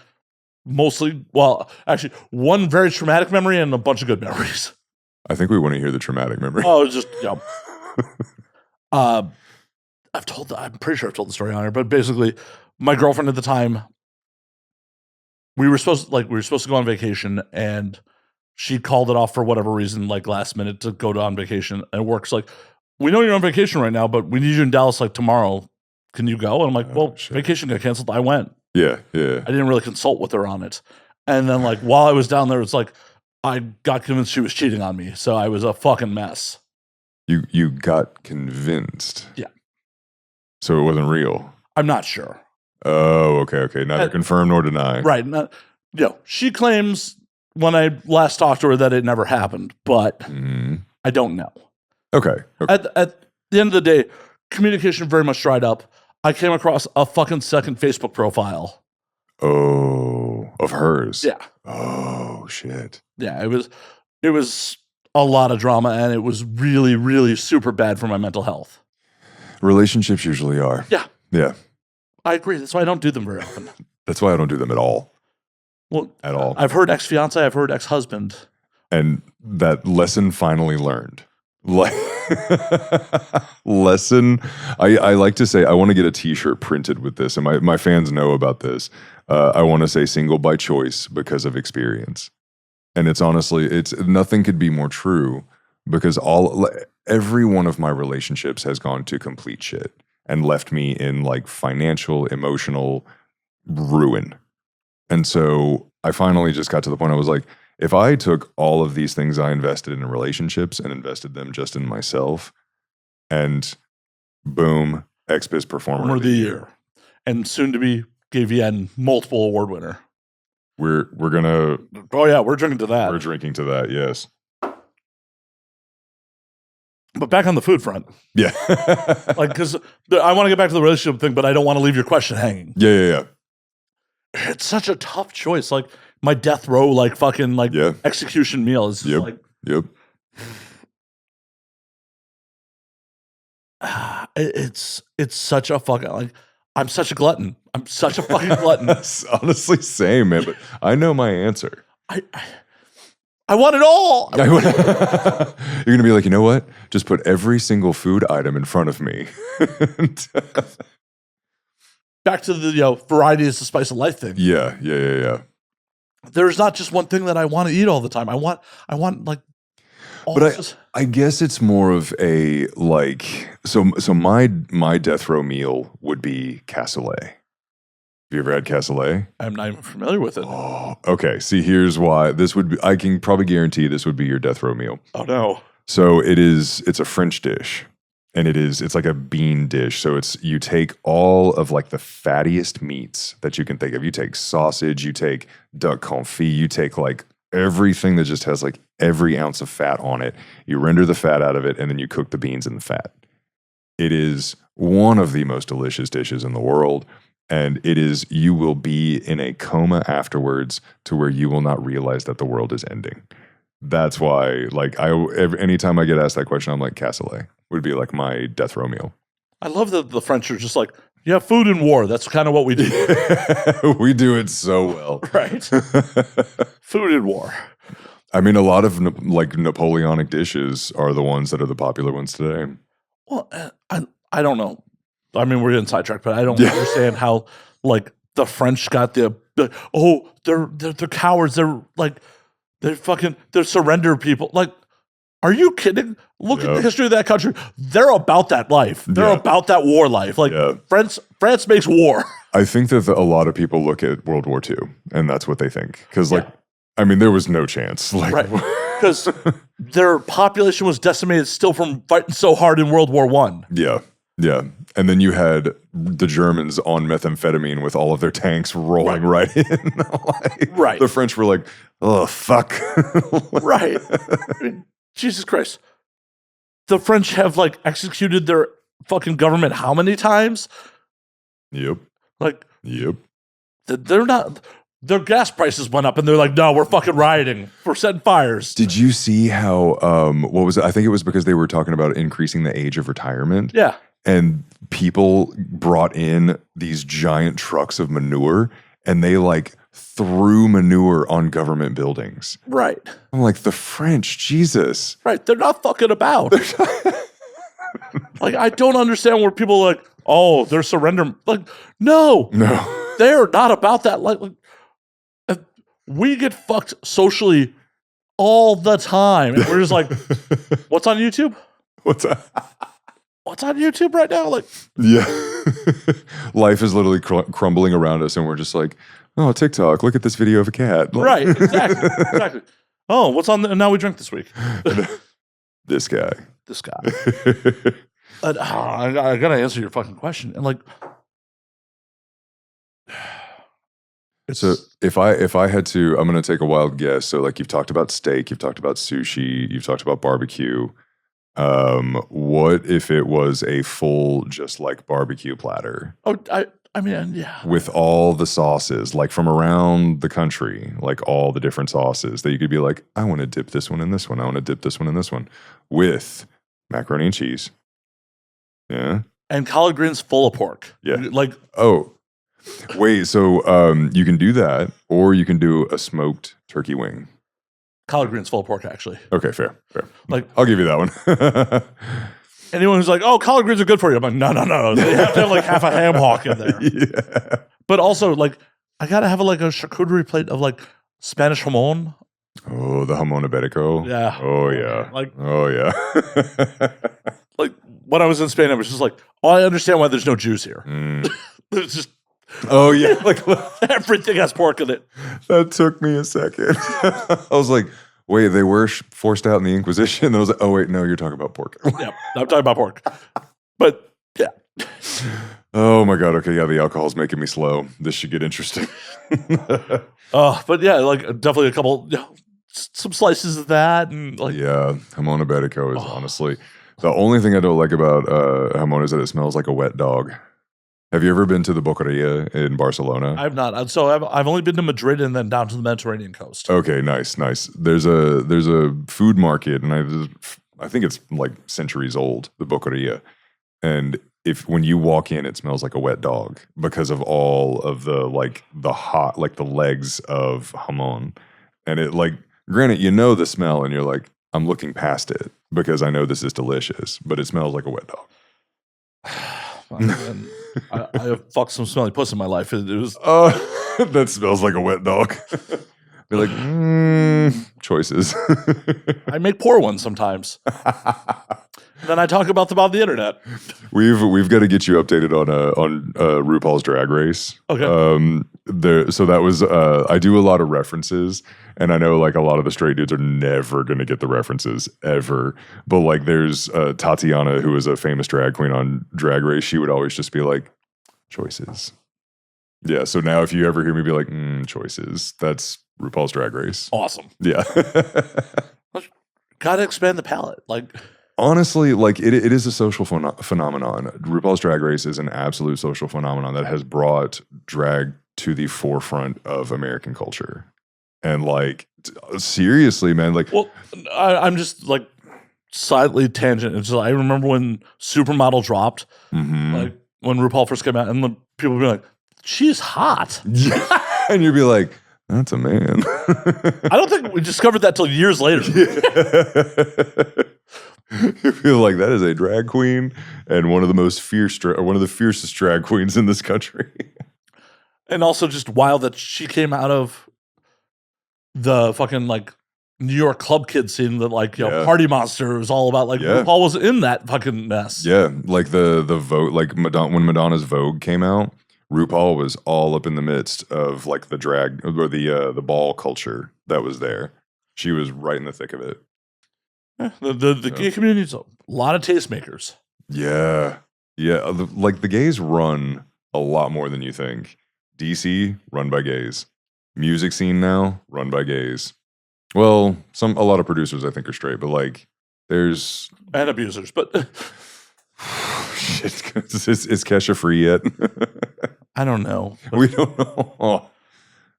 mostly, well, actually one very traumatic memory and a bunch of good memories. I think we want to hear the traumatic memory. Oh, it's just, you know. I'm pretty sure I've told the story on here, but basically my girlfriend at the time, we were supposed to go on vacation and she called it off for whatever reason, like last minute to go on vacation. And work's like, we know you're on vacation right now, but we need you in Dallas like tomorrow. Can you go? And I'm like, well, shit. vacation got canceled. I went. Yeah. I didn't really consult with her on it. And then like while I was down there, it's like I got convinced she was cheating on me. So I was a fucking mess. You got convinced. Yeah. So it wasn't real. I'm not sure. Oh, okay. Neither confirm nor deny. Right. She claims when I last talked to her that it never happened, but I don't know. Okay. At the end of the day, communication very much dried up. I came across a fucking second Facebook profile. Oh, of hers. Yeah. Oh, shit. Yeah, it was a lot of drama and it was really, really super bad for my mental health. Relationships usually are. Yeah. Yeah. I agree. That's why I don't do them very often. That's why I don't do them at all. Well, at all. I've heard ex-fiance, I've heard ex-husband. And that lesson finally learned. Lesson. I like to say, I want to get a t-shirt printed with this. And my fans know about this. I want to say single by choice because of experience. And it's honestly, nothing could be more true because every one of my relationships has gone to complete shit and left me in like financial, emotional ruin. And so I finally just got to the point I was like, if I took all of these things I invested in relationships and invested them just in myself, and boom, Xbiz Performer of the Year. And soon to be GayVN multiple award winner. We're gonna. Oh yeah, we're drinking to that. We're drinking to that. Yes. But back on the food front. Yeah. Like, because I want to get back to the relationship thing, but I don't want to leave your question hanging. Yeah. It's such a tough choice. Like my death row, like fucking like execution meal is like. Yep. It's such a fucking like. I'm such a glutton. I'm such a fucking glutton. Honestly, same, man. But I know my answer. I want it all. You're gonna be like, you know what? Just put every single food item in front of me. Back to the variety is the spice of life thing. Yeah. There's not just one thing that I want to eat all the time. I want like. But I guess it's more of a like. So my death row meal would be cassoulet. Have you ever had cassoulet? I'm not even familiar with it. Oh, okay. See, here's why this would be. I can probably guarantee this would be your death row meal. Oh no! So it's a French dish, and it's like a bean dish. So you take all of like the fattiest meats that you can think of. You take sausage, you take duck confit, you take like everything that just has like every ounce of fat on it. You render the fat out of it, and then you cook the beans in the fat. It is one of the most delicious dishes in the world. And you will be in a coma afterwards to where you will not realize that the world is ending. That's why, like, anytime I get asked that question, I'm like, cassoulet would be like my death row meal. I love that the French are just like, yeah, food and war. That's kind of what we do. We do it so well. Right. Food and war. I mean, a lot of like Napoleonic dishes are the ones that are the popular ones today. Well, I don't know. I mean, we're getting sidetracked, but I don't understand how like the French got they're cowards. They're surrender people. Like, are you kidding? Look at the history of that country. They're about that life. They're about that war life. Like France makes war. I think that a lot of people look at World War II and that's what they think. Because I mean, there was no chance. Like, right. Because their population was decimated still from fighting so hard in World War I. Yeah. Yeah. And then you had the Germans on methamphetamine with all of their tanks rolling right in. Like, the French were like, oh, fuck. Right. I mean, Jesus Christ. The French have like executed their fucking government how many times? Yep. Like, yep. They're not... Their gas prices went up, and they're like, "No, we're fucking rioting. We're setting fires." Did you see how? What was it? I think it was because they were talking about increasing the age of retirement. Yeah, and people brought in these giant trucks of manure, and they like threw manure on government buildings. Right. I'm like, the French, Jesus. Right. They're not fucking about. Like, I don't understand where people are like, oh, they're surrender. Like, no, they're not about that. Like we get fucked socially all the time. And we're just like, what's on YouTube? What's on YouTube right now? Like, yeah. Life is literally crumbling around us. And we're just like, oh, TikTok, look at this video of a cat. Like, right. Exactly. Oh, what's on Now We Drink this week? This guy. I gotta answer your fucking question. And like, so if I had to, I'm gonna take a wild guess. So like, you've talked about steak, you've talked about sushi, you've talked about barbecue. What if it was a full just like barbecue platter? Oh, I mean, yeah. With all the sauces, like from around the country, like all the different sauces that you could be like, I want to dip this one in this one. I want to dip this one in this one with macaroni and cheese. Yeah. And collard greens full of pork. Yeah. Like, oh, wait. So you can do that, or you can do a smoked turkey wing. Collard greens full of pork, actually. Okay, fair. Like, I'll give you that one. Anyone who's like, oh, collard greens are good for you. I'm like, no. They have to have like half a ham hock in there. Yeah. But also, like, I gotta have like a charcuterie plate of like Spanish jamon. Oh, the jamon iberico. Yeah. Oh yeah. Like, oh yeah. Like, when I was in Spain, I was just like, oh, I understand why there's no Jews here. There's just, oh yeah, like everything has pork in it. That took me a second. I was like, wait, they were forced out in the Inquisition. And I was like, oh wait, no, you're talking about pork. Yeah, I'm talking about pork. But yeah. Oh my God. Okay, yeah, the alcohol's making me slow. This should get interesting. But yeah, like definitely a couple, some slices of that, and like, yeah, jamon iberico is honestly the only thing I don't like about jamon is that it smells like a wet dog. Have you ever been to the Boqueria in Barcelona? I've not. So I've only been to Madrid and then down to the Mediterranean coast. Okay, nice. There's a food market, and I think it's like centuries old, the Boqueria. And when you walk in, it smells like a wet dog because of all of the hot, like the legs of jamon. And it like, granted, you know the smell, and you're like, I'm looking past it because I know this is delicious, but it smells like a wet dog. I have fucked some smelly puss in my life. It was that smells like a wet dog. Be like, choices. I make poor ones sometimes. Then I talk about them on the internet. We've got to get you updated on RuPaul's Drag Race. Okay. So that was I do a lot of references, and I know like a lot of the straight dudes are never gonna get the references ever. But like there's Tatiana, who is a famous drag queen on Drag Race. She would always just be like, choices. Yeah. So now if you ever hear me be like, choices, that's RuPaul's Drag Race. Awesome. Yeah. Gotta expand the palette. Like, honestly, like it is a social phenomenon. RuPaul's Drag Race is an absolute social phenomenon that has brought drag to the forefront of American culture. And like, seriously, man, like, well, I'm just like slightly tangent. It's just, I remember when Supermodel dropped, like when RuPaul first came out, and the people would be like, she's hot. And you'd be like, that's a man. I don't think we discovered that till years later. You feel like that is a drag queen and one of the most one of the fiercest drag queens in this country. And also just wild that she came out of the fucking like New York club kid scene that like, you know, Party Monster was all about. Like RuPaul was in that fucking mess. Yeah, like the Vogue, like when Madonna's Vogue came out, RuPaul was all up in the midst of like the drag or the ball culture that was there. She was right in the thick of it. The gay community's a lot of tastemakers. Yeah. Like the gays run a lot more than you think. DC run by gays. Music scene now run by gays. Well, a lot of producers I think are straight, but like there's and abusers. But shit, is Kesha free yet? I don't know. We don't know. Oh,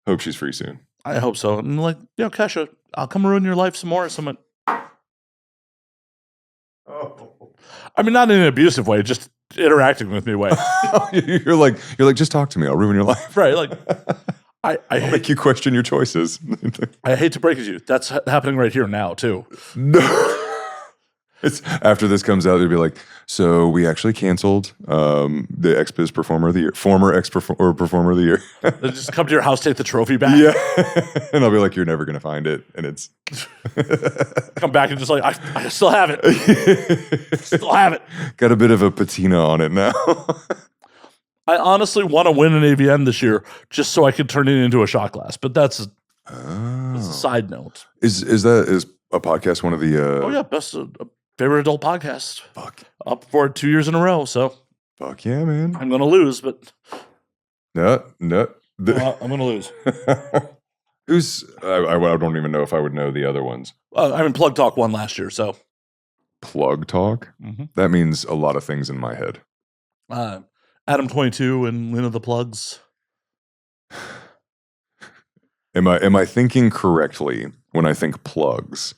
hope she's free soon. I hope so. And like, you know, Kesha, I'll come ruin your life some more. Someone. Oh. I mean, not in an abusive way, just interacting with me way. You're like, just talk to me. I'll ruin your life. Right. Like, I'll make you question your choices. I hate to break it to you. That's happening right here now, too. No. It's after this comes out, they'll be like, so we actually canceled the Xbiz Performer of the Year, former Performer of the Year. They just come to your house, take the trophy back. Yeah. And I'll be like, you're never going to find it. And it's. Come back and just like, I still have it. Still have it. Got a bit of a patina on it now. I honestly want to win an AVN this year just so I can turn it into a shot glass. But that's a side note. Is a podcast one of the. Oh, yeah. Best favorite adult podcast. Fuck. Up for it 2 years in a row. So. Fuck yeah, man. I'm going to lose, but. No. I'm going to lose. I don't even know if I would know the other ones. I mean, Plug Talk won last year, so. Plug Talk? Mm-hmm. That means a lot of things in my head. Adam 22 and Lena the Plugs. Am I thinking correctly when I think plugs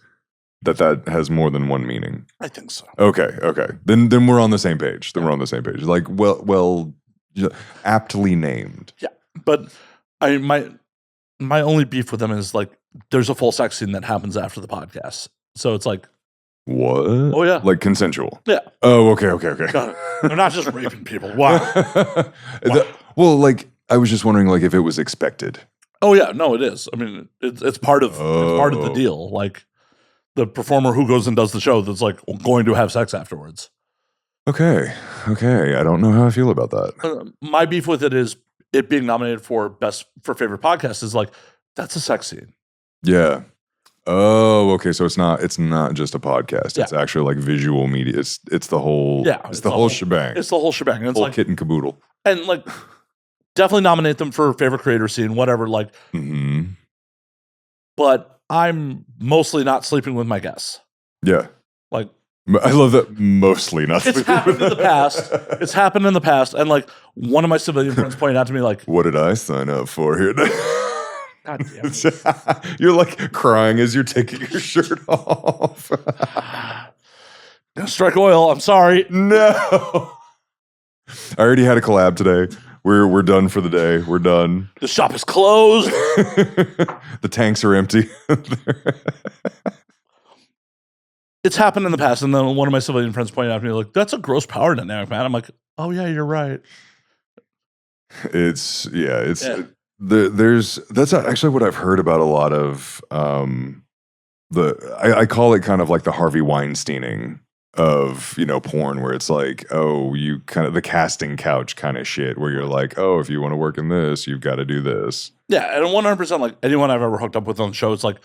that has more than one meaning? I think so. Okay. Then we're on the same page. Like well aptly named. Yeah. But my only beef with them is like there's a full sex scene that happens after the podcast. So it's like what? Oh yeah. Like consensual. Yeah. Oh, okay. They're not just raping people. Wow. Well, like I was just wondering like if it was expected. Oh yeah, no, it is. I mean, it's part of the deal. Like the performer who goes and does the show that's like going to have sex afterwards. Okay. I don't know how I feel about that. My beef with it is it being nominated for favorite podcast is like that's a sex scene. Yeah. Oh, okay. So it's not just a podcast. Yeah. It's actually like visual media. It's the whole. Yeah. It's the whole shebang. It's the whole shebang. And it's whole like kit and caboodle. And like. Definitely nominate them for favorite creator scene, whatever. Like, but I'm mostly not sleeping with my guests. Yeah, like I love that. Mostly not. It's happened in the past. It's happened in the past, and like one of my civilian friends pointed out to me, like, "What did I sign up for here?" God damn it. You're like crying as you're taking your shirt off. Strike oil. I'm sorry. No. I already had a collab today. We're done for the day. We're done. The shop is closed. The tanks are empty. It's happened in the past, and then one of my civilian friends pointed out to me, like, that's a gross power dynamic, man. I'm like, oh yeah, you're right. That's actually what I've heard about a lot of I call it kind of like the Harvey Weinsteining of, porn, where it's like, oh, you kind of the casting couch kind of shit, where you're like, oh, if you want to work in this, you've got to do this. Yeah, and 100%, like anyone I've ever hooked up with on the show, it's like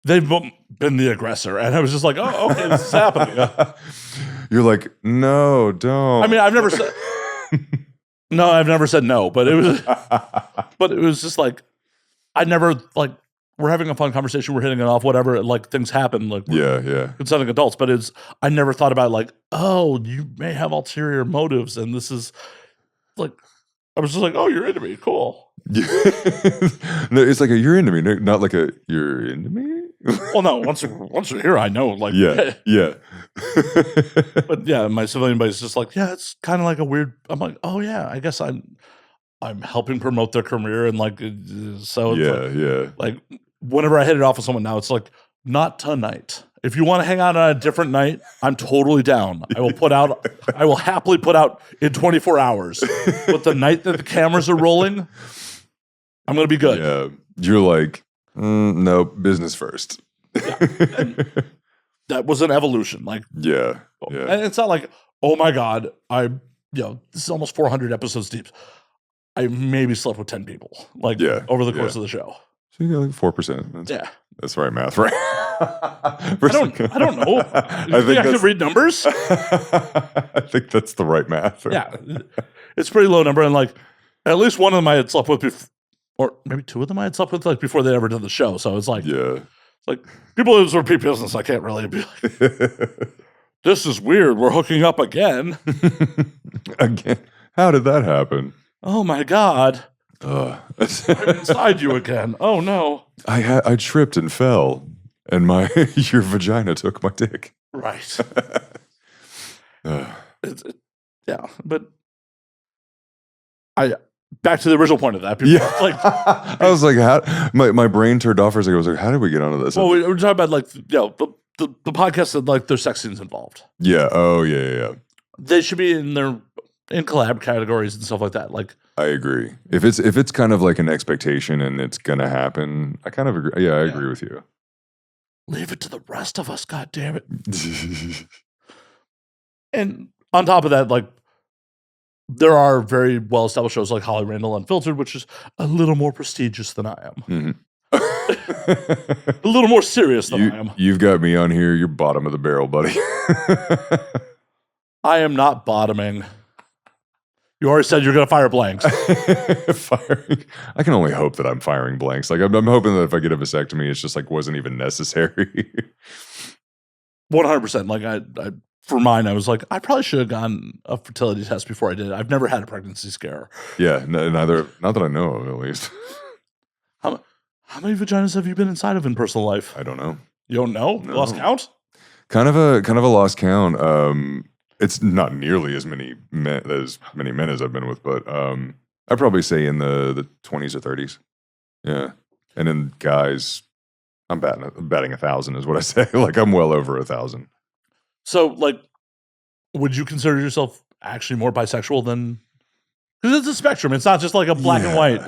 they've been the aggressor, and I was just like, oh, okay, this is happening. You're like, no, don't. I mean, I've never said no, but it was just like I never like. We're having a fun conversation. We're hitting it off, whatever. Like things happen. Like yeah, consenting adults. But I never thought about like, oh, you may have ulterior motives, and this is like, I was just like, oh, you're into me, cool. No, it's like you're into me, not like you're into me. Well, no. Once you're here, I know. Like, yeah. But yeah, my civilian buddy's just like, yeah, it's kind of like a weird. I'm like, oh yeah, I guess I'm helping promote their career, and like, so it's yeah. Like whenever I hit it off with someone now, it's like not tonight. if you want to hang out on a different night, I'm totally down. I will happily put out in 24 hours. But the night that the cameras are rolling, I'm going to be good. Yeah. You're like, no, business first. And that was an evolution. Like, yeah. And it's not like, oh my God, this is almost 400 episodes deep. I maybe slept with 10 people, over the course of the show. So you got like 4%. That's right math, right? I don't know. I think I could read numbers. I think that's the right math. Yeah, it's a pretty low number, and like at least one of them I had slept with, or maybe two of them I had slept with before they ever did the show. So it's like, it's like people who repeat business. I can't really be like, this is weird. We're hooking up again. Again? How did that happen? Oh my God. I'm inside you again. Oh no. I tripped and fell, and your vagina took my dick. Right. But back to the original point of that. I was like, how? My brain turned off for a second. I was like, how did we get onto this? Well, we were talking about like the podcast that like there's sex scenes involved. Yeah. Oh yeah. They should be in collab categories and stuff like that. Like, I agree. If it's kind of like an expectation and it's gonna happen, I kind of agree. Yeah, I agree with you. Leave it to the rest of us, God damn it. And on top of that, like there are very well established shows like Holly Randall Unfiltered, which is a little more prestigious than I am. Mm-hmm. A little more serious than I am. You've got me on here. You're bottom of the barrel, buddy. I am not bottoming. You already said you're going to fire blanks. I can only hope that I'm firing blanks. Like I'm hoping that if I get a vasectomy, it's just like wasn't even necessary. 100%. Like I for mine, I was like, I probably should have gotten a fertility test before I did it. I've never had a pregnancy scare. Yeah, neither. Not that I know of, at least. How many vaginas have you been inside of in personal life? I don't know. You don't know? No. Lost count? Kind of a lost count. It's not nearly as many men as I've been with, but I'd probably say in the 20s or 30s. Yeah, and then guys, I'm batting 1,000 is what I say. Like I'm well over 1,000. So, like, would you consider yourself actually more bisexual than? Because it's a spectrum. It's not just like a black and white.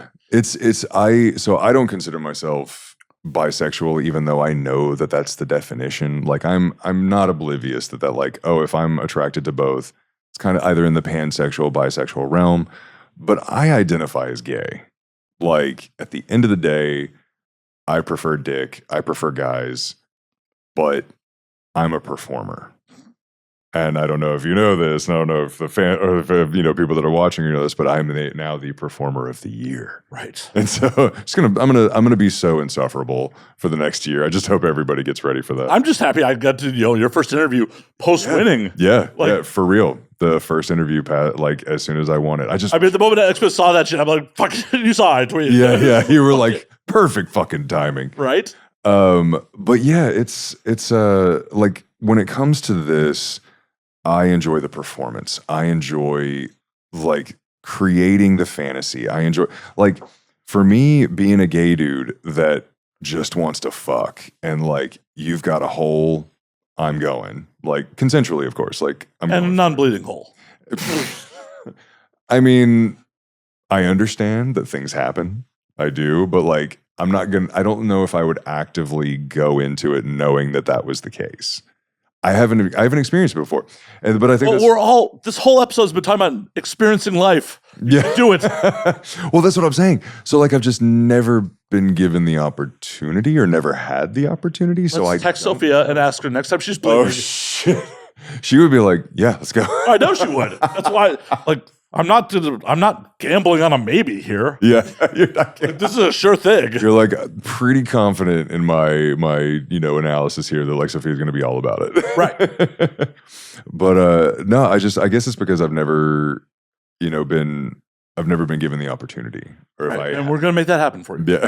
So I don't consider myself bisexual, even though I know that that's the definition. Like I'm not oblivious that like, oh, if I'm attracted to both, it's kind of either in the pansexual, bisexual realm, but I identify as gay. Like at the end of the day, I prefer dick, I prefer guys, but I'm a performer. And I don't know if you know this, and I don't know if the fan or if people that are watching know this, but I'm now the performer of the year. Right. And so I'm gonna be so insufferable for the next year. I just hope everybody gets ready for that. I'm just happy I got to your first interview post winning. Yeah, for real. The first interview, like as soon as I won it, I mean, the moment Xbiz saw that shit, I'm like, fuck, you saw it. Tweet. Yeah. You were like, perfect fucking timing. Right. But yeah, it's like when it comes to this, I enjoy the performance. I enjoy like creating the fantasy. I enjoy like for me being a gay dude that just wants to fuck and like you've got a hole, I'm going like consensually, of course. Like I'm and a non-bleeding hole. I mean, I understand that things happen. I do, but like I don't know if I would actively go into it knowing that was the case. I haven't experienced it before, but I think this whole episode's been talking about experiencing life. Yeah, do it. Well, that's what I'm saying. So like, I've just never been given the opportunity or never had the opportunity. So I text Sophia and ask her next time she's bleeding. Oh shit, she would be like, "Yeah, let's go." I know she would. That's why, like, I'm not gambling on a maybe here. Yeah, this is a sure thing. You're like pretty confident in my analysis here that like Sophia's going to be all about it, right? But no, I guess it's because I've never been given the opportunity, or right. And we're going to make that happen for you. Yeah.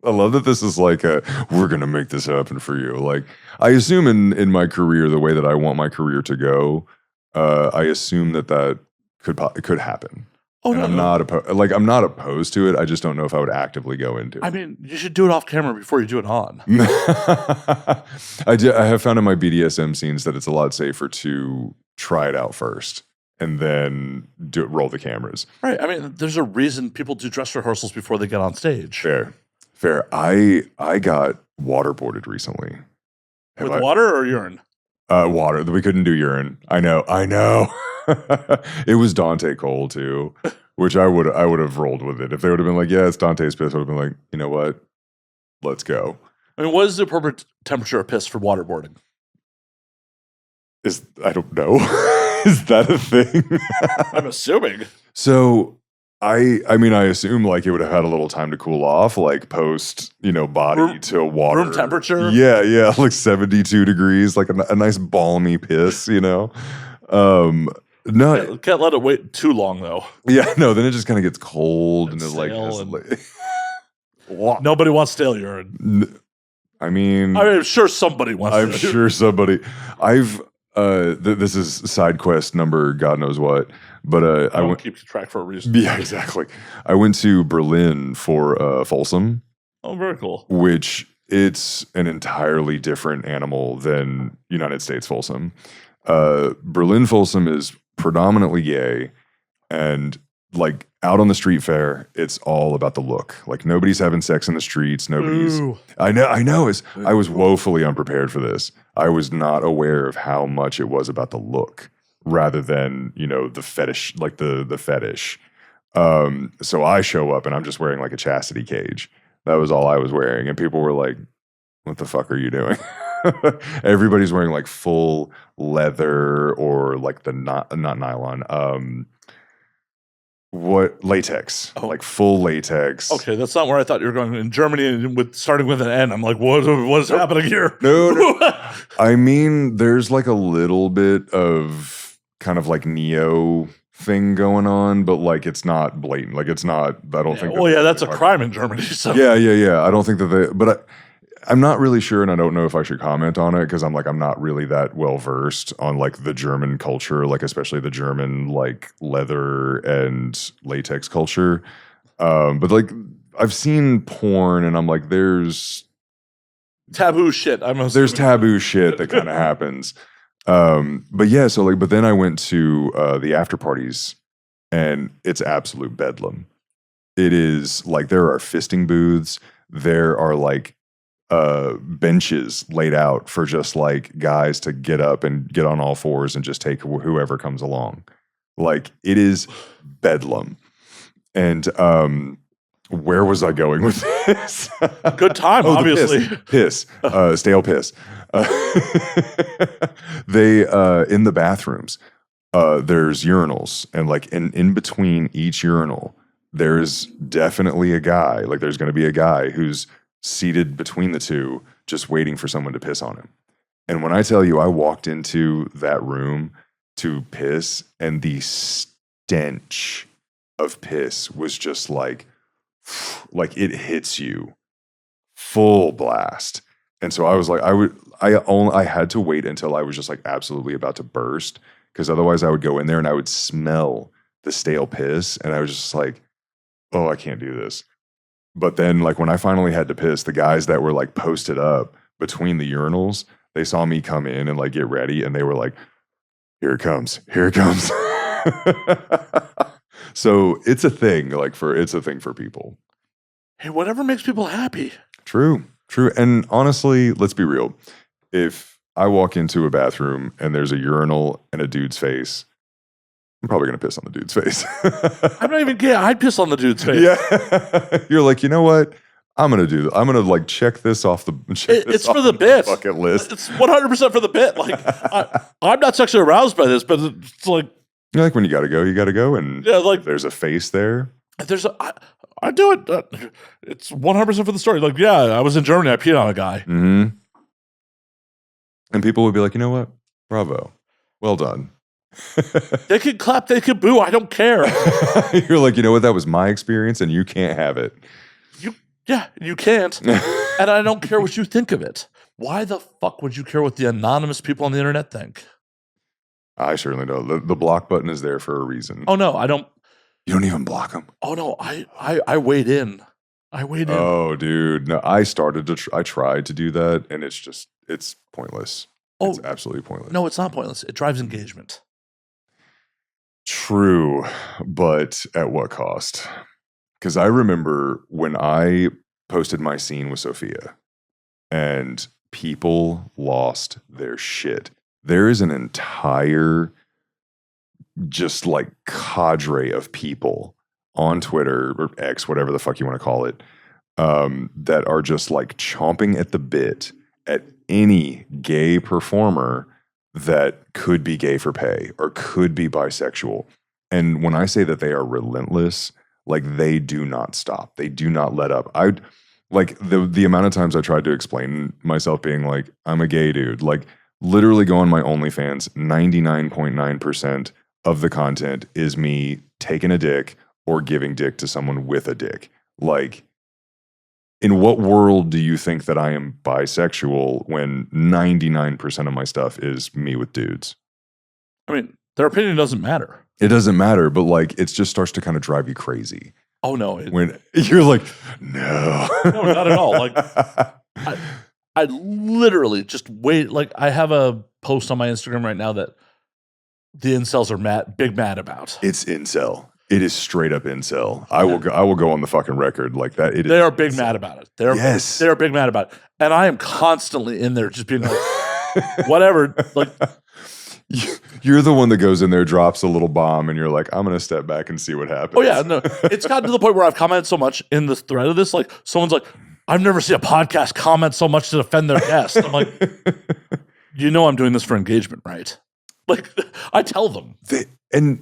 I love that this is like we're going to make this happen for you. Like I assume in my career, the way that I want my career to go. I assume that could happen. Oh, and no, I'm not I'm not opposed to it. I just don't know if I would actively go into it. I mean, you should do it off camera before you do it on. I have found in my BDSM scenes that it's a lot safer to try it out first and then roll the cameras. Right. I mean, there's a reason people do dress rehearsals before they get on stage. Fair. I got waterboarded recently. With water or urine? Water. We couldn't do urine. I know. It was Dante Cole too, which I would have rolled with it. If they would have been like, yeah, it's Dante's piss, I would have been like, you know what? Let's go. I mean, what is the appropriate temperature of piss for waterboarding? I don't know. Is that a thing? I'm assuming. So I mean, I assume like it would have had a little time to cool off, like post, body to water. Room temperature? Yeah, like 72 degrees, like a nice balmy piss, No, can't let it wait too long though. Yeah, no, then it just kind of gets cold and it's like nobody wants stale urine. I'm sure somebody wants. I'm sure somebody. This is side quest number God knows what, but I won't keep track for a reason. Yeah, exactly. I went to Berlin for Folsom. Oh, very cool. Which it's an entirely different animal than United States Folsom. Berlin Folsom is predominantly gay, and like out on the street fair, it's all about the look. Like nobody's having sex in the streets. Nobody's. Ooh. I know. I was woefully unprepared for this. I was not aware of how much it was about the look rather than the fetish, like the fetish. So I show up and I'm just wearing like a chastity cage. That was all I was wearing, and people were like, "What the fuck are you doing?" Everybody's wearing like full leather or like the not nylon. What latex? Oh. Like full latex. Okay, that's not where I thought you were going. In Germany, starting with an N, I'm like, what is happening here? No. I mean, there's like a little bit of kind of like neo thing going on, but like it's not blatant. Like it's not. I don't think. Well, that's a crime in Germany. So. Yeah. I don't think that but I'm not really sure, and I don't know if I should comment on it because I'm not really that well versed on like the German culture, like especially the German like leather and latex culture. But like I've seen porn, and I'm like, there's taboo shit. There's taboo shit that kind of happens. But yeah, so but then I went to the after parties, and it's absolute bedlam. It is like there are fisting booths. There are like benches laid out for just like guys to get up and get on all fours and just take whoever comes along. Like it is bedlam. And where was I going with this? Good time, obviously. Piss. Stale piss. They in the bathrooms, there's urinals, and like in between each urinal, there's definitely a guy. Like there's going to be a guy who's seated between the two, just waiting for someone to piss on him. And when I tell you, I walked into that room to piss, and the stench of piss was just like it hits you full blast. And so I was like, I had to wait until I was just like absolutely about to burst, because otherwise I would go in there and I would smell the stale piss, and I was just like, oh, I can't do this. But then, like, when I finally had to piss, the guys that were, like, posted up between the urinals, they saw me come in and, like, get ready, and they were like, here it comes. Here it comes. So it's a thing, it's a thing for people. Hey, whatever makes people happy. True. And honestly, let's be real. If I walk into a bathroom and there's a urinal and a dude's face, I'm probably going to piss on the dude's face. I'm not even gay. I'd piss on the dude's face. Yeah. You're like, you know what? I'm going to like check this off the It's for the bit. Bucket list. It's 100% for the bit. Like I'm not sexually aroused by this, but it's like, you're like, when you got to go. And like there's a face there. I do it. It's 100% for the story. Like, yeah, I was in Germany. I peed on a guy. Mm-hmm. And people would be like, you know what? Bravo. Well done. They can clap, they can boo, I don't care. You're like, you know what, that was my experience and you can't have it. You can't. And I don't care what you think of it. Why the fuck would you care what the anonymous people on the internet think? I certainly don't. The block button is there for a reason. Oh no, I don't. You don't even block them? Oh no, I weighed in. I weighed in. Oh, dude. No, I tried to do that, and it's pointless. Oh, it's absolutely pointless. No, it's not pointless. It drives engagement. True, but at what cost? Because I remember when I posted my scene with Sophia, and people lost their shit. There is an entire just like cadre of people on Twitter or X, whatever the fuck you want to call it, that are just like chomping at the bit at any gay performer that could be gay for pay or could be bisexual. And when I say that they are relentless, like they do not stop. They do not let up. Like the amount of times I tried to explain myself being like, I'm a gay dude, like literally go on my OnlyFans, 99.9% of the content is me taking a dick or giving dick to someone with a dick. Like, in what world do you think that I am bisexual when 99% of my stuff is me with dudes? I mean, their opinion doesn't matter. It doesn't matter, but like, it just starts to kind of drive you crazy. Oh no. When you're like, no. No, not at all. Like, I literally just wait. Like, I have a post on my Instagram right now that the incels are big mad about. It's incel. It is straight up incel. I will go on the fucking record like that. They are big mad about it. They are big mad about it. And I am constantly in there just being like, whatever. Like, you're the one that goes in there, drops a little bomb, and you're like, I'm going to step back and see what happens. Oh yeah, no. It's gotten to the point where I've commented so much in the thread of this, like someone's like, I've never seen a podcast comment so much to defend their guest. I'm like, you know I'm doing this for engagement, right? Like, I tell them.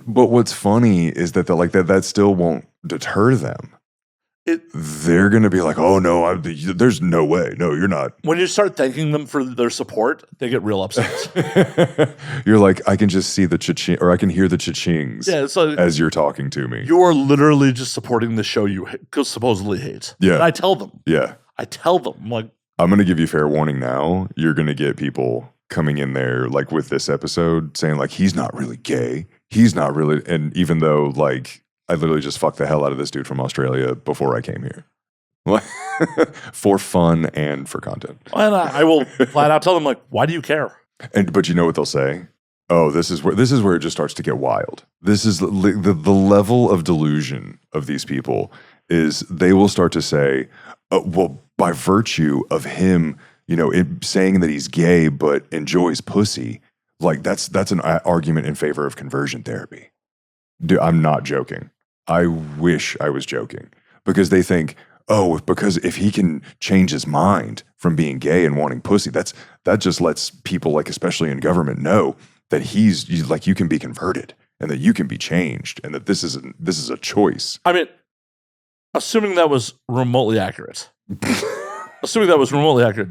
But what's funny is that that still won't deter them. They're going to be like, oh no, there's no way. No, you're not. When you start thanking them for their support, they get real upset. You're like, I can just see the cha-ching, or I can hear the cha-chings as you're talking to me. You are literally just supporting the show you supposedly hate. Yeah. And I tell them. Yeah. I tell them. I'm like, I'm going to give you fair warning now. You're going to get people coming in there, like with this episode, saying like, he's not really gay. He's not really, and even though like, I literally just fucked the hell out of this dude from Australia before I came here. For fun and for content. And I will flat out tell them like, why do you care? But you know what they'll say? Oh, this is where it just starts to get wild. This is the level of delusion of these people is they will start to say, well, by virtue of him, saying that he's gay but enjoys pussy, like that's an argument in favor of conversion therapy. Dude, I'm not joking. I wish I was joking because they think, oh, because if he can change his mind from being gay and wanting pussy, that just lets people, like especially in government, know that he's like, you can be converted and that you can be changed and that this is a choice. I mean, assuming that was remotely accurate.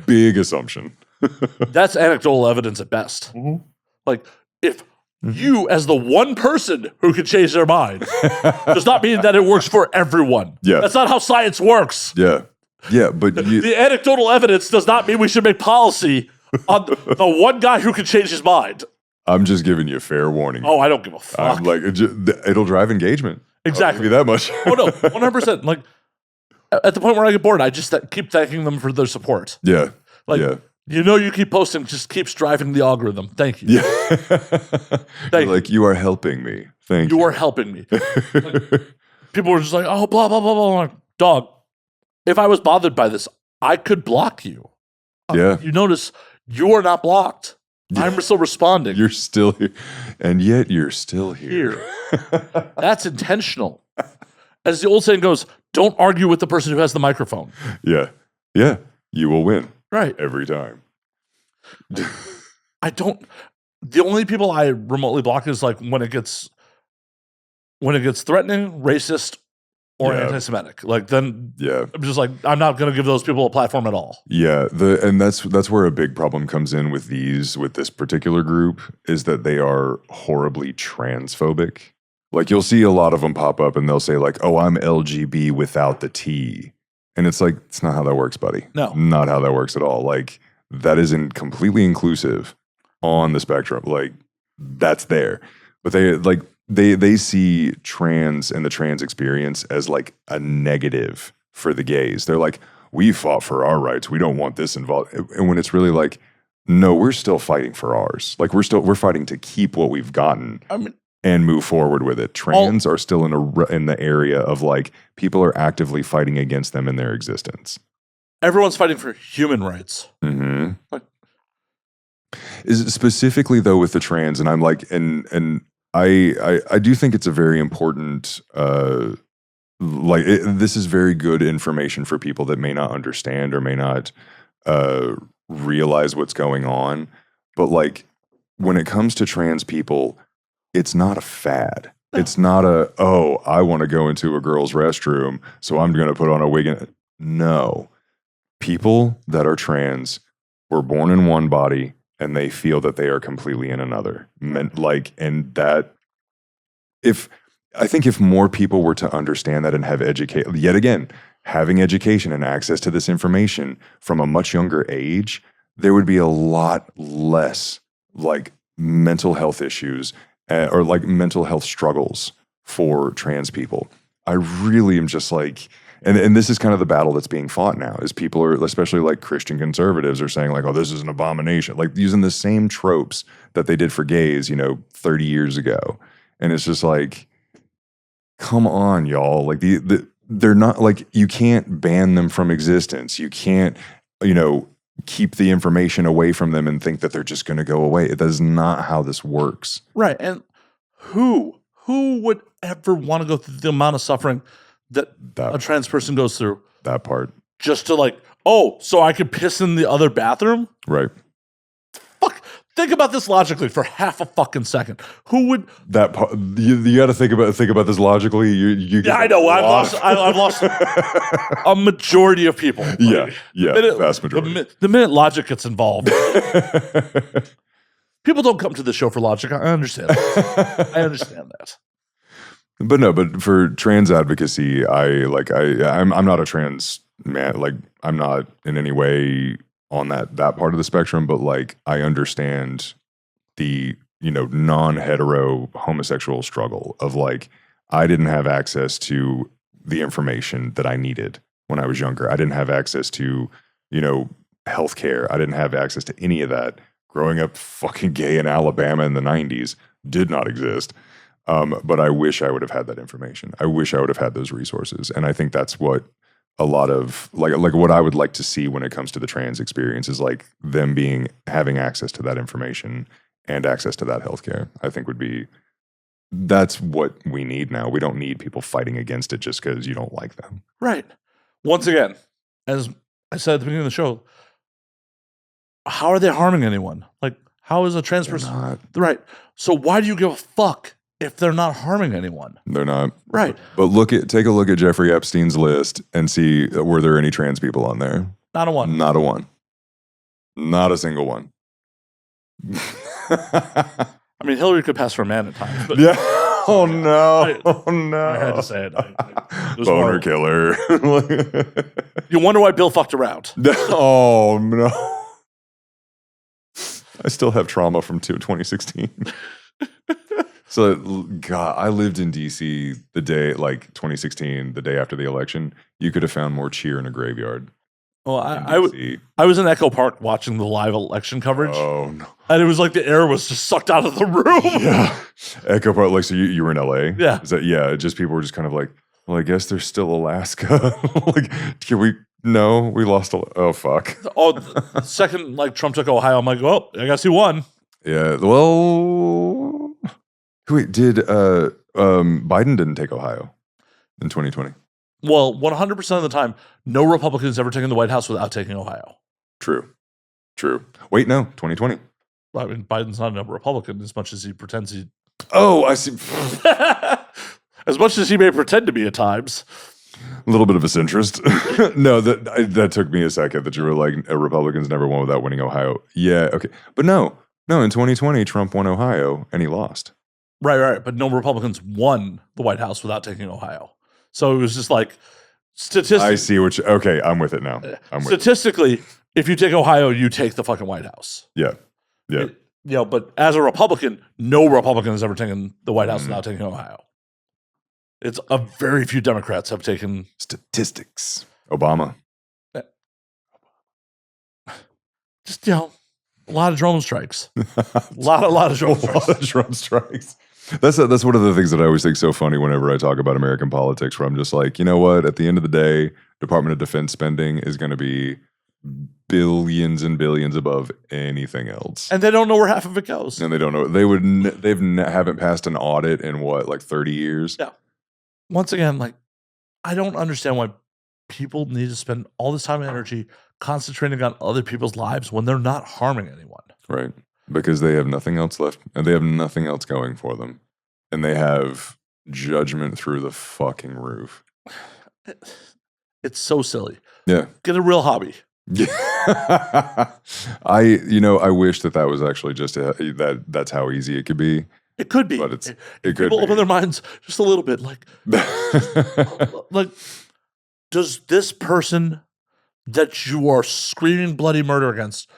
Big assumption. That's anecdotal evidence at best. Mm-hmm. Like, if you, as the one person who can change their mind, does not mean that it works for everyone. Yeah. That's not how science works. Yeah. Yeah, but the anecdotal evidence does not mean we should make policy on the one guy who can change his mind. I'm just giving you a fair warning. Oh, I don't give a fuck. I'm like, it'll drive engagement. Exactly. I'll give you that much. Oh, no, 100%. Like, at the point where I get bored, I just keep thanking them for their support. Yeah. Like, yeah. You keep posting, just keeps driving the algorithm. Thank you. Yeah. Thank you. Like, you are helping me. Thank you. You are helping me. Like, people were just like, oh, blah, blah, blah, blah. I'm like, dog, if I was bothered by this, I could block you. Yeah. You notice you are not blocked. Yeah. I'm still responding. You're still here. And yet you're still here. That's intentional. As the old saying goes, don't argue with the person who has the microphone. Yeah. Yeah. You will win. Right. Every time. The only people I remotely block is like when it gets threatening, racist, or anti-Semitic. Like then I'm just like, I'm not going to give those people a platform at all. Yeah. And that's where a big problem comes in with this particular group is that they are horribly transphobic. Like you'll see a lot of them pop up and they'll say like, oh, I'm LGB without the T. And it's like, it's not how that works, buddy. No. Not how that works at all. Like, that isn't completely inclusive on the spectrum. Like, that's there. But they, like, they see trans and the trans experience as like a negative for the gays. They're like, we fought for our rights. We don't want this involved. And when it's really like, no, we're still fighting for ours. Like we're fighting to keep what we've gotten and move forward with it. Trans are still in the area of like people are actively fighting against them in their existence. Everyone's fighting for human rights. Mm-hmm. Is specifically though with the trans, and I'm like, and I do think it's a very important, this is very good information for people that may not understand or may not realize what's going on. But like, when it comes to trans people, it's not a fad. No. It's not I want to go into a girl's restroom, so I'm going to put on a wig. No. People that are trans were born in one body, and they feel that they are completely in another. I think if more people were to understand that and have having education and access to this information from a much younger age, there would be a lot less like mental health issues or like mental health struggles for trans people. I really am just like, and this is kind of the battle that's being fought now, is people are, especially like Christian conservatives, are saying like, oh, this is an abomination, like using the same tropes that they did for gays, 30 years ago. And it's just like, come on, y'all. Like they're not like, you can't ban them from existence. You can't, keep the information away from them and think that they're just going to go away. That is not how this works. Right. And who would ever want to go through the amount of suffering that a trans person goes through? That part. Just to like, oh, so I could piss in the other bathroom? Right. Fuck. Think about this logically for half a fucking second. Who would that part? You got to think about this logically. Yeah, I know. I've lost a majority of people. Yeah, vast majority. The minute logic gets involved, people don't come to the show for logic. I understand that. But for trans advocacy, I'm not a trans man. Like I'm not in any way on that part of the spectrum, but like I understand the non-hetero homosexual struggle of like I didn't have access to the information that I needed when I was younger. I didn't have access to healthcare. I didn't have access to any of that. Growing up fucking gay in Alabama in the 90s did not exist. But I wish I would have had that information. I wish I would have had those resources, and I think that's what a lot of like what I would like to see when it comes to the trans experience is like them having access to that information and access to that healthcare. I think that's what we need now. We don't need people fighting against it just because you don't like them. Right. Once again, as I said at the beginning of the show, how are they harming anyone? Like, how is a trans person? Not. Right. So why do you give a fuck if they're not harming anyone? They're not. Right. But take a look at Jeffrey Epstein's list and see, were there any trans people on there? Not a one. Not a one. Not a single one. I mean, Hillary could pass for a man at times. But yeah. Oh, no. I had to say it. Boner killer. You wonder why Bill fucked around. Oh, no. I still have trauma from 2016. So, God, I lived in D.C. the day, 2016, the day after the election. You could have found more cheer in a graveyard. Well, I was in Echo Park watching the live election coverage. Oh, no. And it was like the air was just sucked out of the room. Yeah. Echo Park, so you were in L.A.? Yeah. Just people were just kind of like, well, I guess there's still Alaska. Can we... No, we lost. Oh, fuck. Oh, the second Trump took Ohio, I'm like, well, I guess he won. Yeah. Well, wait, Biden didn't take Ohio in 2020? Well, 100% of the time, no Republican has ever taken the White House without taking Ohio. True. Wait, no, 2020. Well, I mean, Biden's not a Republican as much as he pretends he... Oh, I see. As much as he may pretend to be at times. A little bit of a centrist. No, that took me a second that you were like, Republicans never won without winning Ohio. Yeah, okay. But no, in 2020, Trump won Ohio and he lost. Right. But no Republicans won the White House without taking Ohio. So it was just like, statistically. I see okay, I'm with it now. Statistically, if you take Ohio, you take the fucking White House. Yeah. But as a Republican, no Republican has ever taken the White House without taking Ohio. It's a very few Democrats have taken statistics. Obama. Just, a lot of drone strikes. a lot of drone strikes. A lot of drone strikes. That's one of the things that I always think so funny whenever I talk about American politics, where I'm just like, you know what? At the end of the day, Department of Defense spending is going to be billions and billions above anything else. And they don't know where half of it goes. And they don't know. Haven't passed an audit in 30 years? Yeah. Once again, I don't understand why people need to spend all this time and energy concentrating on other people's lives when they're not harming anyone. Right. Because they have nothing else left and they have nothing else going for them. And they have judgment through the fucking roof. It's so silly. Yeah. Get a real hobby. Yeah. I wish that was actually just that's how easy it could be. It could be. But it could people open their minds just a little bit. Does this person that you are screaming bloody murder against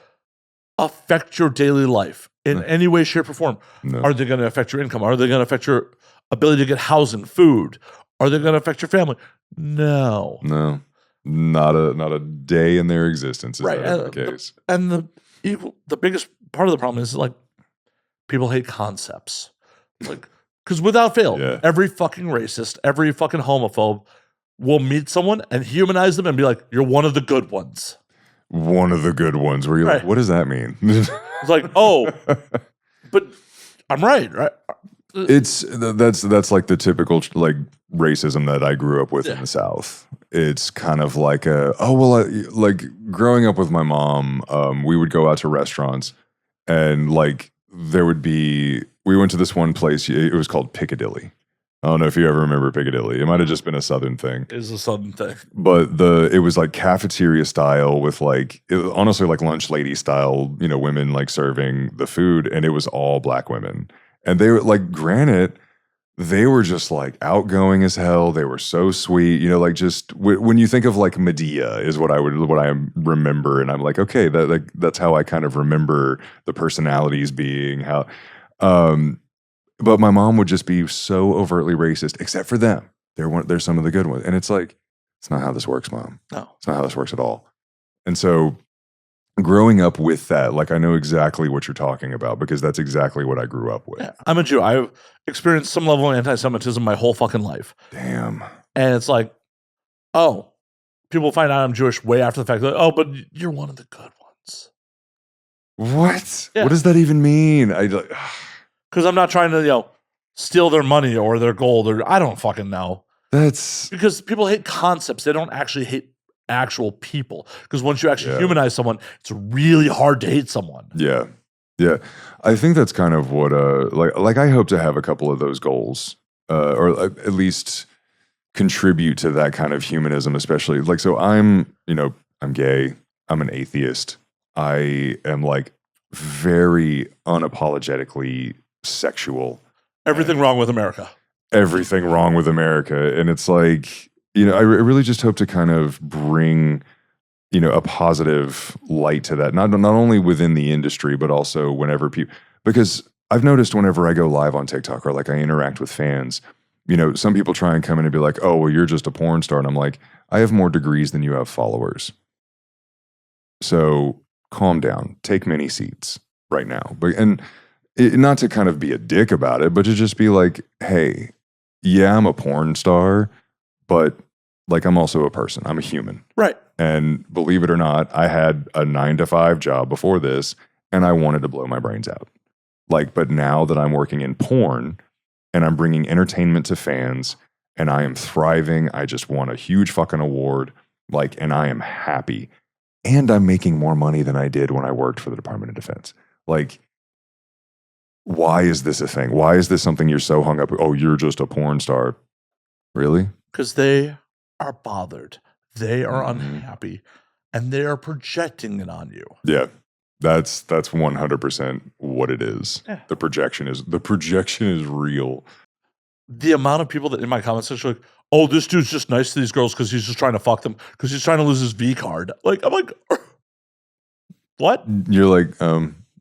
affect your daily life in any way, shape, or form? No. Are they going to affect your income? Are they going to affect your ability to get housing, food? Are they going to affect your family? No. No. Not a day in their existence is that ever the case. And the biggest part of the problem is people hate concepts. Because without fail, every fucking racist, every fucking homophobe will meet someone and humanize them and be like, you're one of the good ones. One of the good ones. Where you're like, what does that mean? It's like, oh, but I'm right? That's like the typical racism that I grew up with in the South. It's kind of like growing up with my mom, we would go out to restaurants and we went to this one place. It was called Piccadilly. I don't know if you ever remember Piccadilly. It might have just been a Southern thing. It is a Southern thing. But it was like cafeteria style with honestly lunch lady style, women serving the food, and it was all black women. And they were granted, they were just outgoing as hell. They were so sweet, just when you think of Medea is what I remember, and I'm like, okay, that's how I kind of remember the personalities being how. But my mom would just be so overtly racist, except for them. They're some of the good ones, and it's it's not how this works, Mom. No, it's not how this works at all. And so, growing up with that, I know exactly what you're talking about because that's exactly what I grew up with. Yeah, I'm a Jew. I've experienced some level of anti-Semitism my whole fucking life. Damn. And it's people find out I'm Jewish way after the fact. But you're one of the good ones. What? Yeah. What does that even mean? Because I'm not trying to, steal their money or their gold, or I don't fucking know. That's because people hate concepts. They don't actually hate actual people. Because once you actually humanize someone, it's really hard to hate someone. Yeah. Yeah. I think that's kind of what, I hope to have a couple of those goals, or at least contribute to that kind of humanism, especially so I'm gay. I'm an atheist. I am very unapologetically sexual. Everything wrong with America. Everything wrong with America. And it's I really just hope to kind of bring, a positive light to that. Not only within the industry, but also whenever people, because I've noticed whenever I go live on TikTok or I interact with fans, some people try and come in and be like, oh, well, you're just a porn star. And I'm like, I have more degrees than you have followers. So calm down, take many seats right now. Not to kind of be a dick about it, but to just be hey, yeah, I'm a porn star, but I'm also a person. I'm a human. Right. And believe it or not, I had a 9-to-5 job before this and I wanted to blow my brains out. But now that I'm working in porn and I'm bringing entertainment to fans and I am thriving, I just won a huge fucking award, and I am happy. And I'm making more money than I did when I worked for the Department of Defense. Why is this a thing? Why is this something you're so hung up? Oh, you're just a porn star. Really? Because they are bothered. They are unhappy. And they are projecting it on you. Yeah. That's 100% what it is. Yeah. The projection is real. The amount of people that in my comment section are oh, this dude's just nice to these girls because he's just trying to fuck them because he's trying to lose his V card. I'm like, what? You're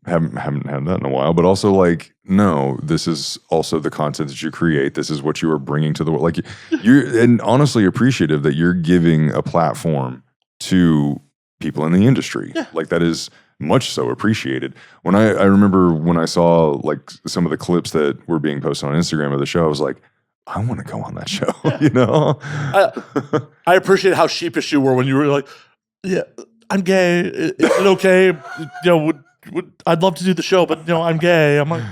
haven't had that in a while, but also like, no, this is also the content that you create. This is what you are bringing to the world. Like you're, and honestly appreciative that you're giving a platform to people in the industry. Yeah. Like that is much so appreciated. When I remember when I saw like some of the clips that were being posted on Instagram of the show, I was like, I want to go on that show, you know? I appreciate how sheepish you were when you were like, yeah, I'm gay. Is it okay? You know, I'd love to do the show, but you know, I'm gay. I'm like,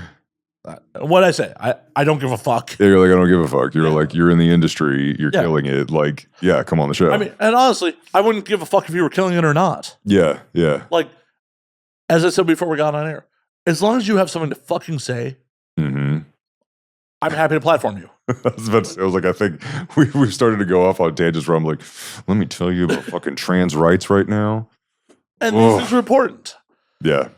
what'd I say? I don't give a fuck. Yeah, you're like, I don't give a fuck. You're like, you're in the industry. You're killing it. Like, yeah, come on the show. I mean, and honestly, I wouldn't give a fuck if you were killing it or not. Yeah, yeah. Like, as I said before we got on air, as long as you have something to fucking say, I'm happy to platform you. I was about to say, I was like, I think we've started to go off on tangents where I'm like, let me tell you about fucking trans rights right now. And these things are important. Yeah.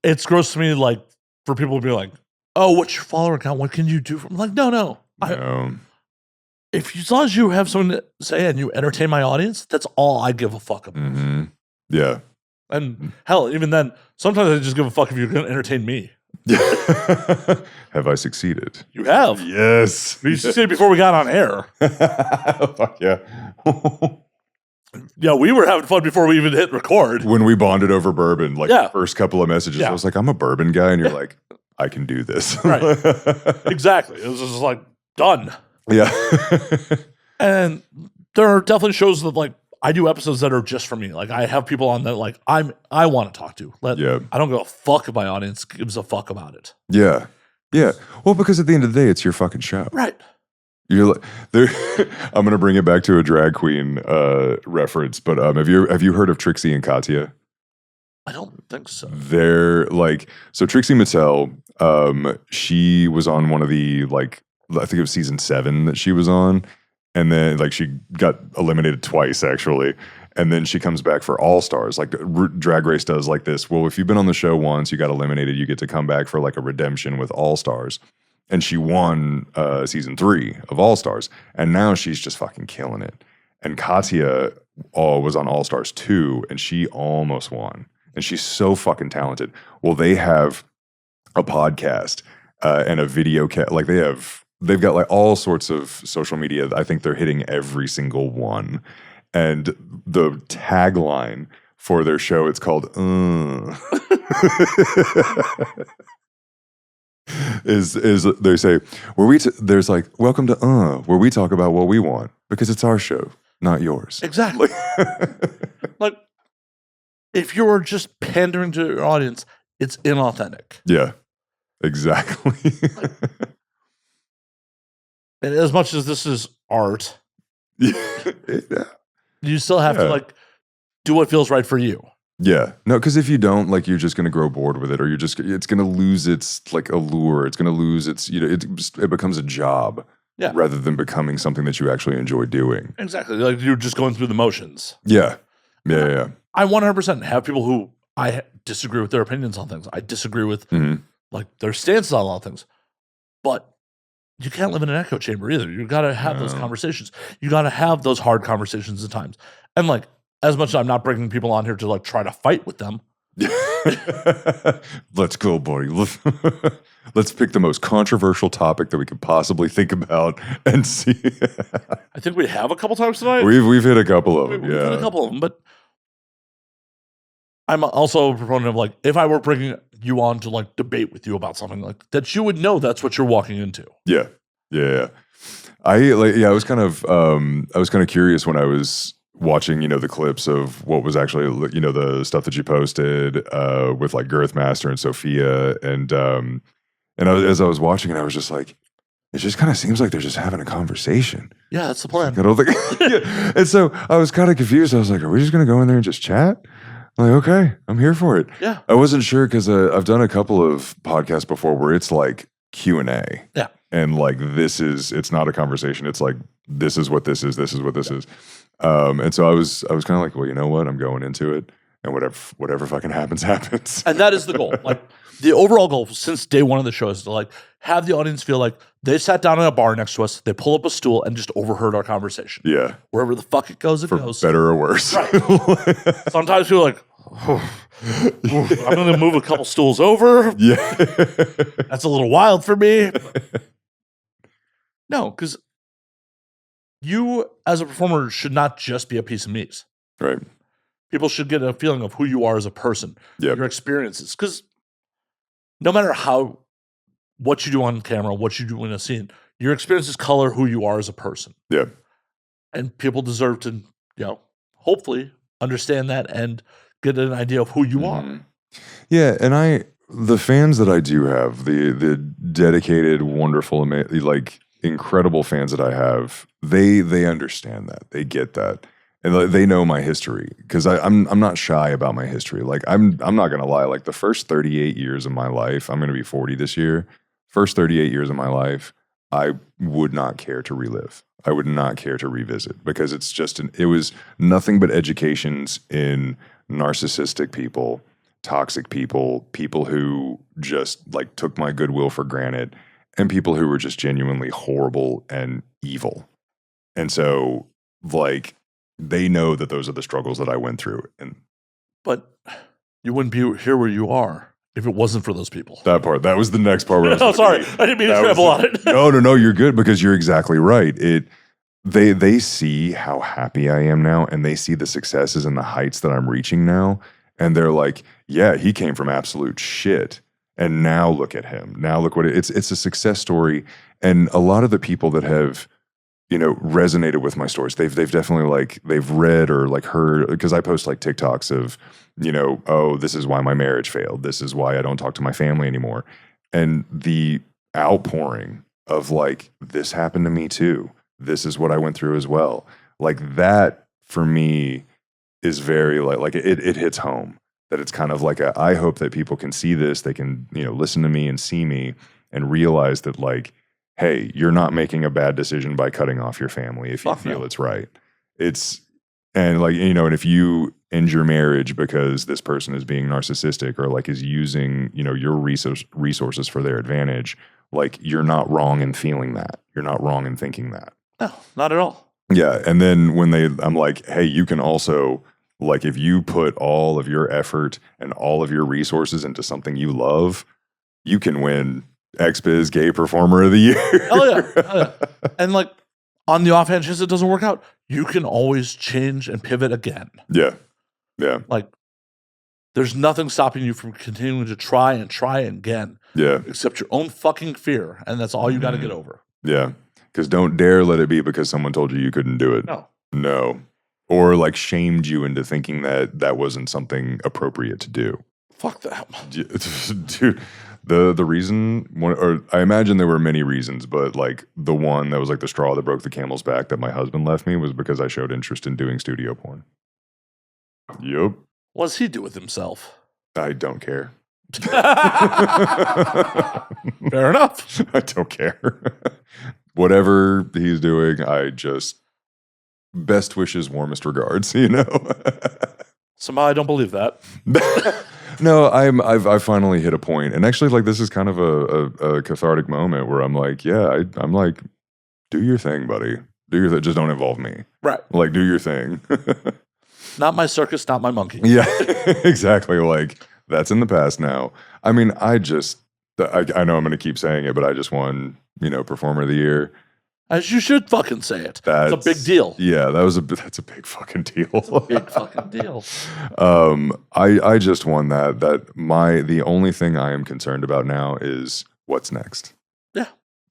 It's gross to me, like, for people to be like, oh, what's your follower count? What can you do? I'm like, no. As long as you have something to say and you entertain my audience, that's all I give a fuck about. Yeah. And hell, even then, sometimes I just give a fuck if you're going to entertain me. Have I succeeded? You have. Yes. We used to say before we got on air. Fuck yeah. Yeah, we were having fun before we even hit record. When we bonded over bourbon, like the first couple of messages, I was like, I'm a bourbon guy. And you're like, I can do this. Right. Exactly. It was just like, done. Yeah. And there are definitely shows that like, I do episodes that are just for me. Like I have people on that like I want to talk to. I don't give a fuck if my audience gives a fuck about it. Yeah. Yeah. Well, because at the end of the day, it's your fucking show. Right. You're like, I'm gonna bring it back to a drag queen reference, but have you heard of Trixie and Katya? I don't think so. They're like, so Trixie Mattel, she was on one of the like, I think it was season 7 that she was on. And then, like, she got eliminated twice, actually. And then she comes back for All Stars. Like, Drag Race does like this. Well, if you've been on the show once, you got eliminated, you get to come back for, like, a redemption with All Stars. And she won season 3 of All Stars. And now she's just fucking killing it. And Katya was on All Stars 2, and she almost won. And she's so fucking talented. Well, they have a podcast and a video like, they've got like all sorts of social media. I think they're hitting every single one. And the tagline for their show, it's called is they say where there's like welcome to where we talk about what we want because it's our show, not yours. Exactly. Like if you're just pandering to your audience, it's inauthentic. Yeah. Exactly. And as much as this is art, yeah. you still have to like do what feels right for you. Yeah. No, because if you don't, like, you're just going to grow bored with it, or it's going to lose its like allure. It's going to lose its, it becomes a job rather than becoming something that you actually enjoy doing. Exactly. Like you're just going through the motions. Yeah. Yeah. I 100% have people who I disagree with their opinions on things. I disagree with like their stances on a lot of things, but you can't live in an echo chamber either. You got to have those conversations. You got to have those hard conversations at times. And like, as much as I'm not bringing people on here to like try to fight with them. Let's go, buddy. Let's pick the most controversial topic that we could possibly think about and see. I think we have a couple times tonight. We've hit a couple of them. We've hit a couple of them, but I'm also a proponent of like, if I were bringing you on to like debate with you about something like that, you would know that's what you're walking into. Yeah. I was kind of curious when I was watching, the clips of what was actually, the stuff that you posted with like Girthmaster and Sophia, and as I was watching it, I was just like, it just kind of seems like they're just having a conversation. Yeah, that's the plan. I don't think, yeah. And so I was kind of confused. I was like, are we just going to go in there and just chat? I'm like, okay, I'm here for it. Yeah. I wasn't sure because I've done a couple of podcasts before where it's like Q&A. Yeah. And like, it's not a conversation. It's like, this is what this is. This is what this is. And so I was kind of like, well, you know what? I'm going into it, and whatever fucking happens. And that is the goal. Like the overall goal since day one of the show is to like have the audience feel like they sat down in a bar next to us, they pull up a stool and just overheard our conversation. Yeah. Wherever the fuck it goes, it For goes. better or worse. Right. Sometimes people are like, I'm going to move a couple stools over. Yeah. That's a little wild for me. No, because you as a performer should not just be a piece of meat. Right. People should get a feeling of who you are as a person, your experiences. Because no matter what you do on camera, what you do in a scene, your experiences color who you are as a person. Yeah. And people deserve to, hopefully understand that and get an idea of who you are. Yeah, and the fans that I do have, the dedicated, wonderful, incredible fans that I have, they understand that. They get that. And they know my history, because I'm not shy about my history. Like I'm not gonna lie. Like the first 38 years of my life, I'm gonna be 40 this year. First 38 years of my life, I would not care to relive. I would not care to revisit, because it's just it was nothing but educations in narcissistic people, toxic people, people who just like took my goodwill for granted, and people who were just genuinely horrible and evil. And so like they know that those are the struggles that I went through. But you wouldn't be here where you are if it wasn't for those people. That was the next part. Where No, sorry. I didn't mean to ramble on it. No, you're good, because you're exactly right. They see how happy I am now, and they see the successes and the heights that I'm reaching now. And they're like, yeah, he came from absolute shit, and now look at him. Now look what it's a success story. And a lot of the people that have, resonated with my stories, they've definitely they've read or heard, because I post TikToks of, oh, this is why my marriage failed. This is why I don't talk to my family anymore. And the outpouring of this happened to me too. This is what I went through as well. That for me is very it hits home, that it's kind of I hope that people can see this. They can, listen to me and see me and realize that hey, you're not making a bad decision by cutting off your family if you feel it's right. And if you end your marriage because this person is being narcissistic or is using, your resources for their advantage, you're not wrong in feeling that. You're not wrong in thinking that. No, not at all. Yeah. And then when I'm like, hey, you can also, if you put all of your effort and all of your resources into something you love, you can win Xbiz Gay Performer of the Year. Oh yeah. And on the offhand chance it doesn't work out, you can always change and pivot again. Yeah. Yeah. There's nothing stopping you from continuing to try again. Yeah. Except your own fucking fear. And that's all you got to get over. Yeah. Because don't dare let it be because someone told you couldn't do it. No. Or shamed you into thinking that wasn't something appropriate to do. Fuck that. Dude. The reason, or I imagine there were many reasons, but the one that was the straw that broke the camel's back that my husband left me was because I showed interest in doing studio porn. Yup. What does he do with himself? I don't care. Fair enough. I don't care. Whatever he's doing, I just best wishes, warmest regards, Somehow I don't believe that. No, I've finally hit a point, and actually, this is kind of a cathartic moment where I'm I'm do your thing, buddy. Do your thing. Just don't involve me. Right. Do your thing. Not my circus, not my monkey. Yeah, exactly. That's in the past now. I mean, I know I'm going to keep saying it, but I just won, Performer of the Year. As you should fucking say it. It's a big deal. Yeah, that's a big fucking deal. It's a big fucking deal. I just won that. The only thing I am concerned about now is what's next. Yeah.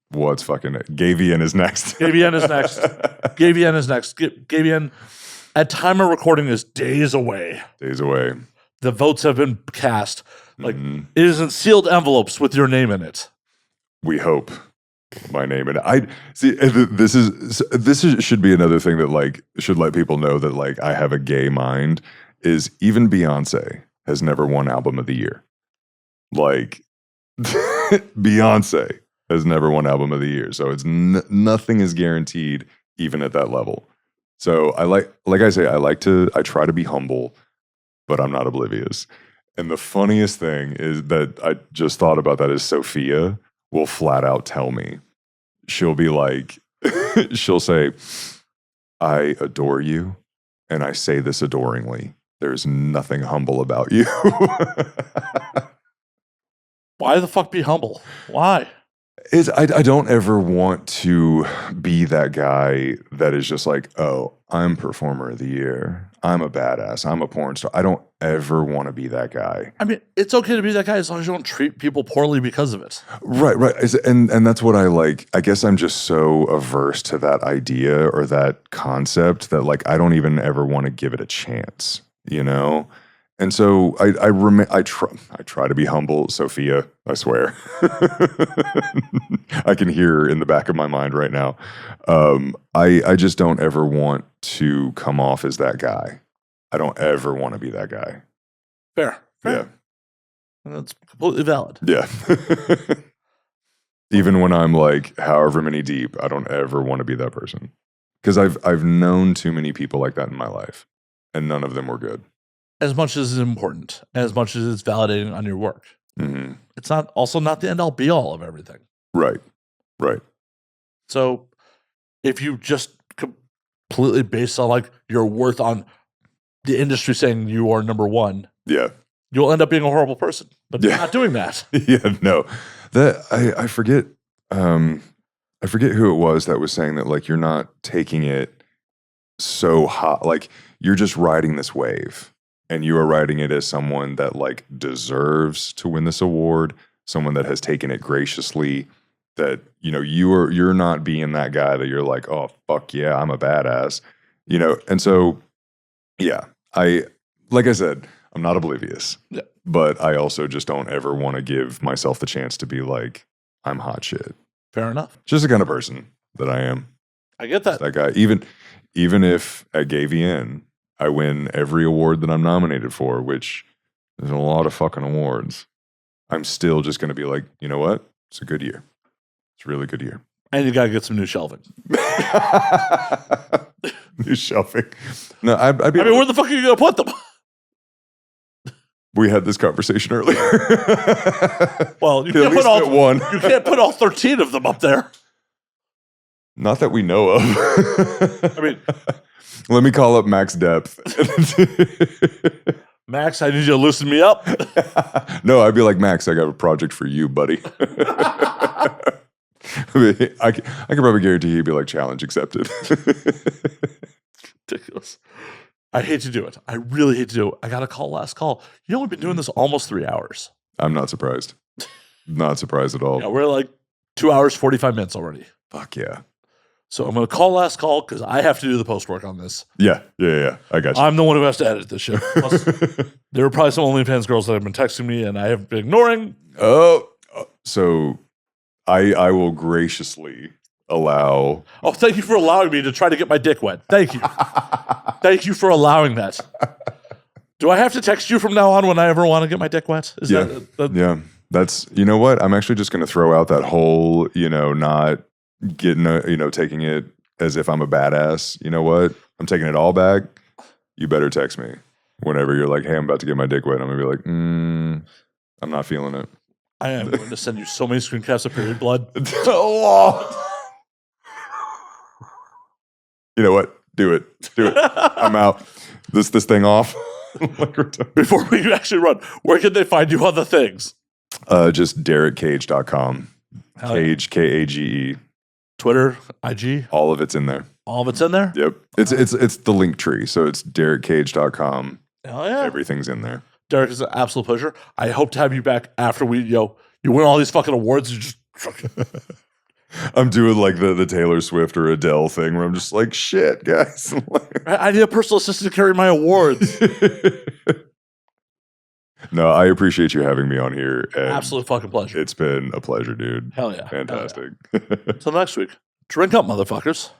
What's fucking GayVN is next. GayVN is next. GayVN is next. GayVN, at time of recording, is days away. Days away. The votes have been cast. It is in sealed envelopes with your name in it. We hope. My name and I see. This should be another thing that should let people know that I have a gay mind. Is even Beyonce has never won Album of the Year. Beyonce has never won Album of the Year, so it's nothing is guaranteed even at that level. So I I try to be humble, but I'm not oblivious. And the funniest thing is that I just thought about that is Sophia will flat out tell me. She'll be she'll say, I adore you, and I say this adoringly. there's nothing humble about you. Why the fuck be humble? Why? I don't ever want to be that guy that is just like, oh, I'm performer of the year. I'm a badass. I'm a porn star. I don't ever want to be that guy. I mean, it's okay to be that guy as long as you don't treat people poorly because of it. Right. And that's what I like. I guess I'm just so averse to that idea or that concept that like I don't even ever want to give it a chance, you know? And so I try to be humble, Sophia, I swear. I can hear in the back of my mind right now. I just don't ever want to come off as that guy. I don't ever want to be that guy. Fair. Yeah. That's completely valid. Yeah. Even when I'm like however many deep, I don't ever want to be that person. Because I've known too many people like that in my life, and none of them were good. As much as it's important, as much as it's validating on your work. Mm-hmm. It's not the end-all be-all of everything. Right. So if you just completely based on like your worth on the industry saying you are number one, yeah, you'll end up being a horrible person. But you're not doing that. Yeah, no. That I forget who it was that was saying that like you're not taking it so hot, like you're just riding this wave. And you are writing it as someone that like deserves to win this award, someone that has taken it graciously, that, you know, you're not being that guy that you're like, oh, fuck yeah, I'm a badass, you know? And so, yeah, like I said, I'm not oblivious, but I also just don't ever want to give myself the chance to be like, I'm hot shit. Fair enough. Just the kind of person that I am. I get that. That guy, even if at GayVN, I win every award that I'm nominated for, which is a lot of fucking awards, I'm still just going to be like, you know what? It's a good year. It's a really good year. And you got to get some new shelving. New shelving. No, I mean, where the fuck are you going to put them? We had this conversation earlier. Well, you can't put all 13 of them up there. Not that we know of. I mean, let me call up Max Depth. Max, I need you to loosen me up. No, I'd be like, Max, I got a project for you, buddy. I can probably guarantee he'd be like, challenge accepted. Ridiculous. I hate to do it. I really hate to do it. I got a call last call. You know, we've been doing this almost 3 hours. I'm not surprised. Not surprised at all. Yeah, we're like 2 hours, 45 minutes already. Fuck yeah. So I'm going to call last call because I have to do the post work on this. Yeah. I got you. I'm the one who has to edit this shit. Plus, there were probably some OnlyFans girls that have been texting me and I have been ignoring. Oh, so I will graciously allow. Oh, thank you for allowing me to try to get my dick wet. Thank you. Thank you for allowing that. Do I have to text you from now on when I ever want to get my dick wet? Yeah. That's, you know what? I'm actually just going to throw out that whole, not getting taking it as if I'm a badass. You know what? I'm taking it all back. You better text me whenever you're like, hey, I'm about to get my dick wet. I'm going to be like, I'm not feeling it. I am going to send you so many screen caps of period blood. You know what? Do it. I'm out. This thing off. Before we actually run, where can they find you on the things? Just DerekKage.com. Kage, Kage. Twitter, IG. All of it's in there. All of it's in there? Yep. It's the link tree. So it's DerekKage.com. Hell yeah. Everything's in there. Derek, it's an absolute pleasure. I hope to have you back after you win all these fucking awards. You just I'm doing like the Taylor Swift or Adele thing where I'm just like, shit, guys. I need a personal assistant to carry my awards. No, I appreciate you having me on here. Absolute fucking pleasure. It's been a pleasure, dude. Hell yeah. Fantastic. Hell yeah. Till next week. Drink up, motherfuckers.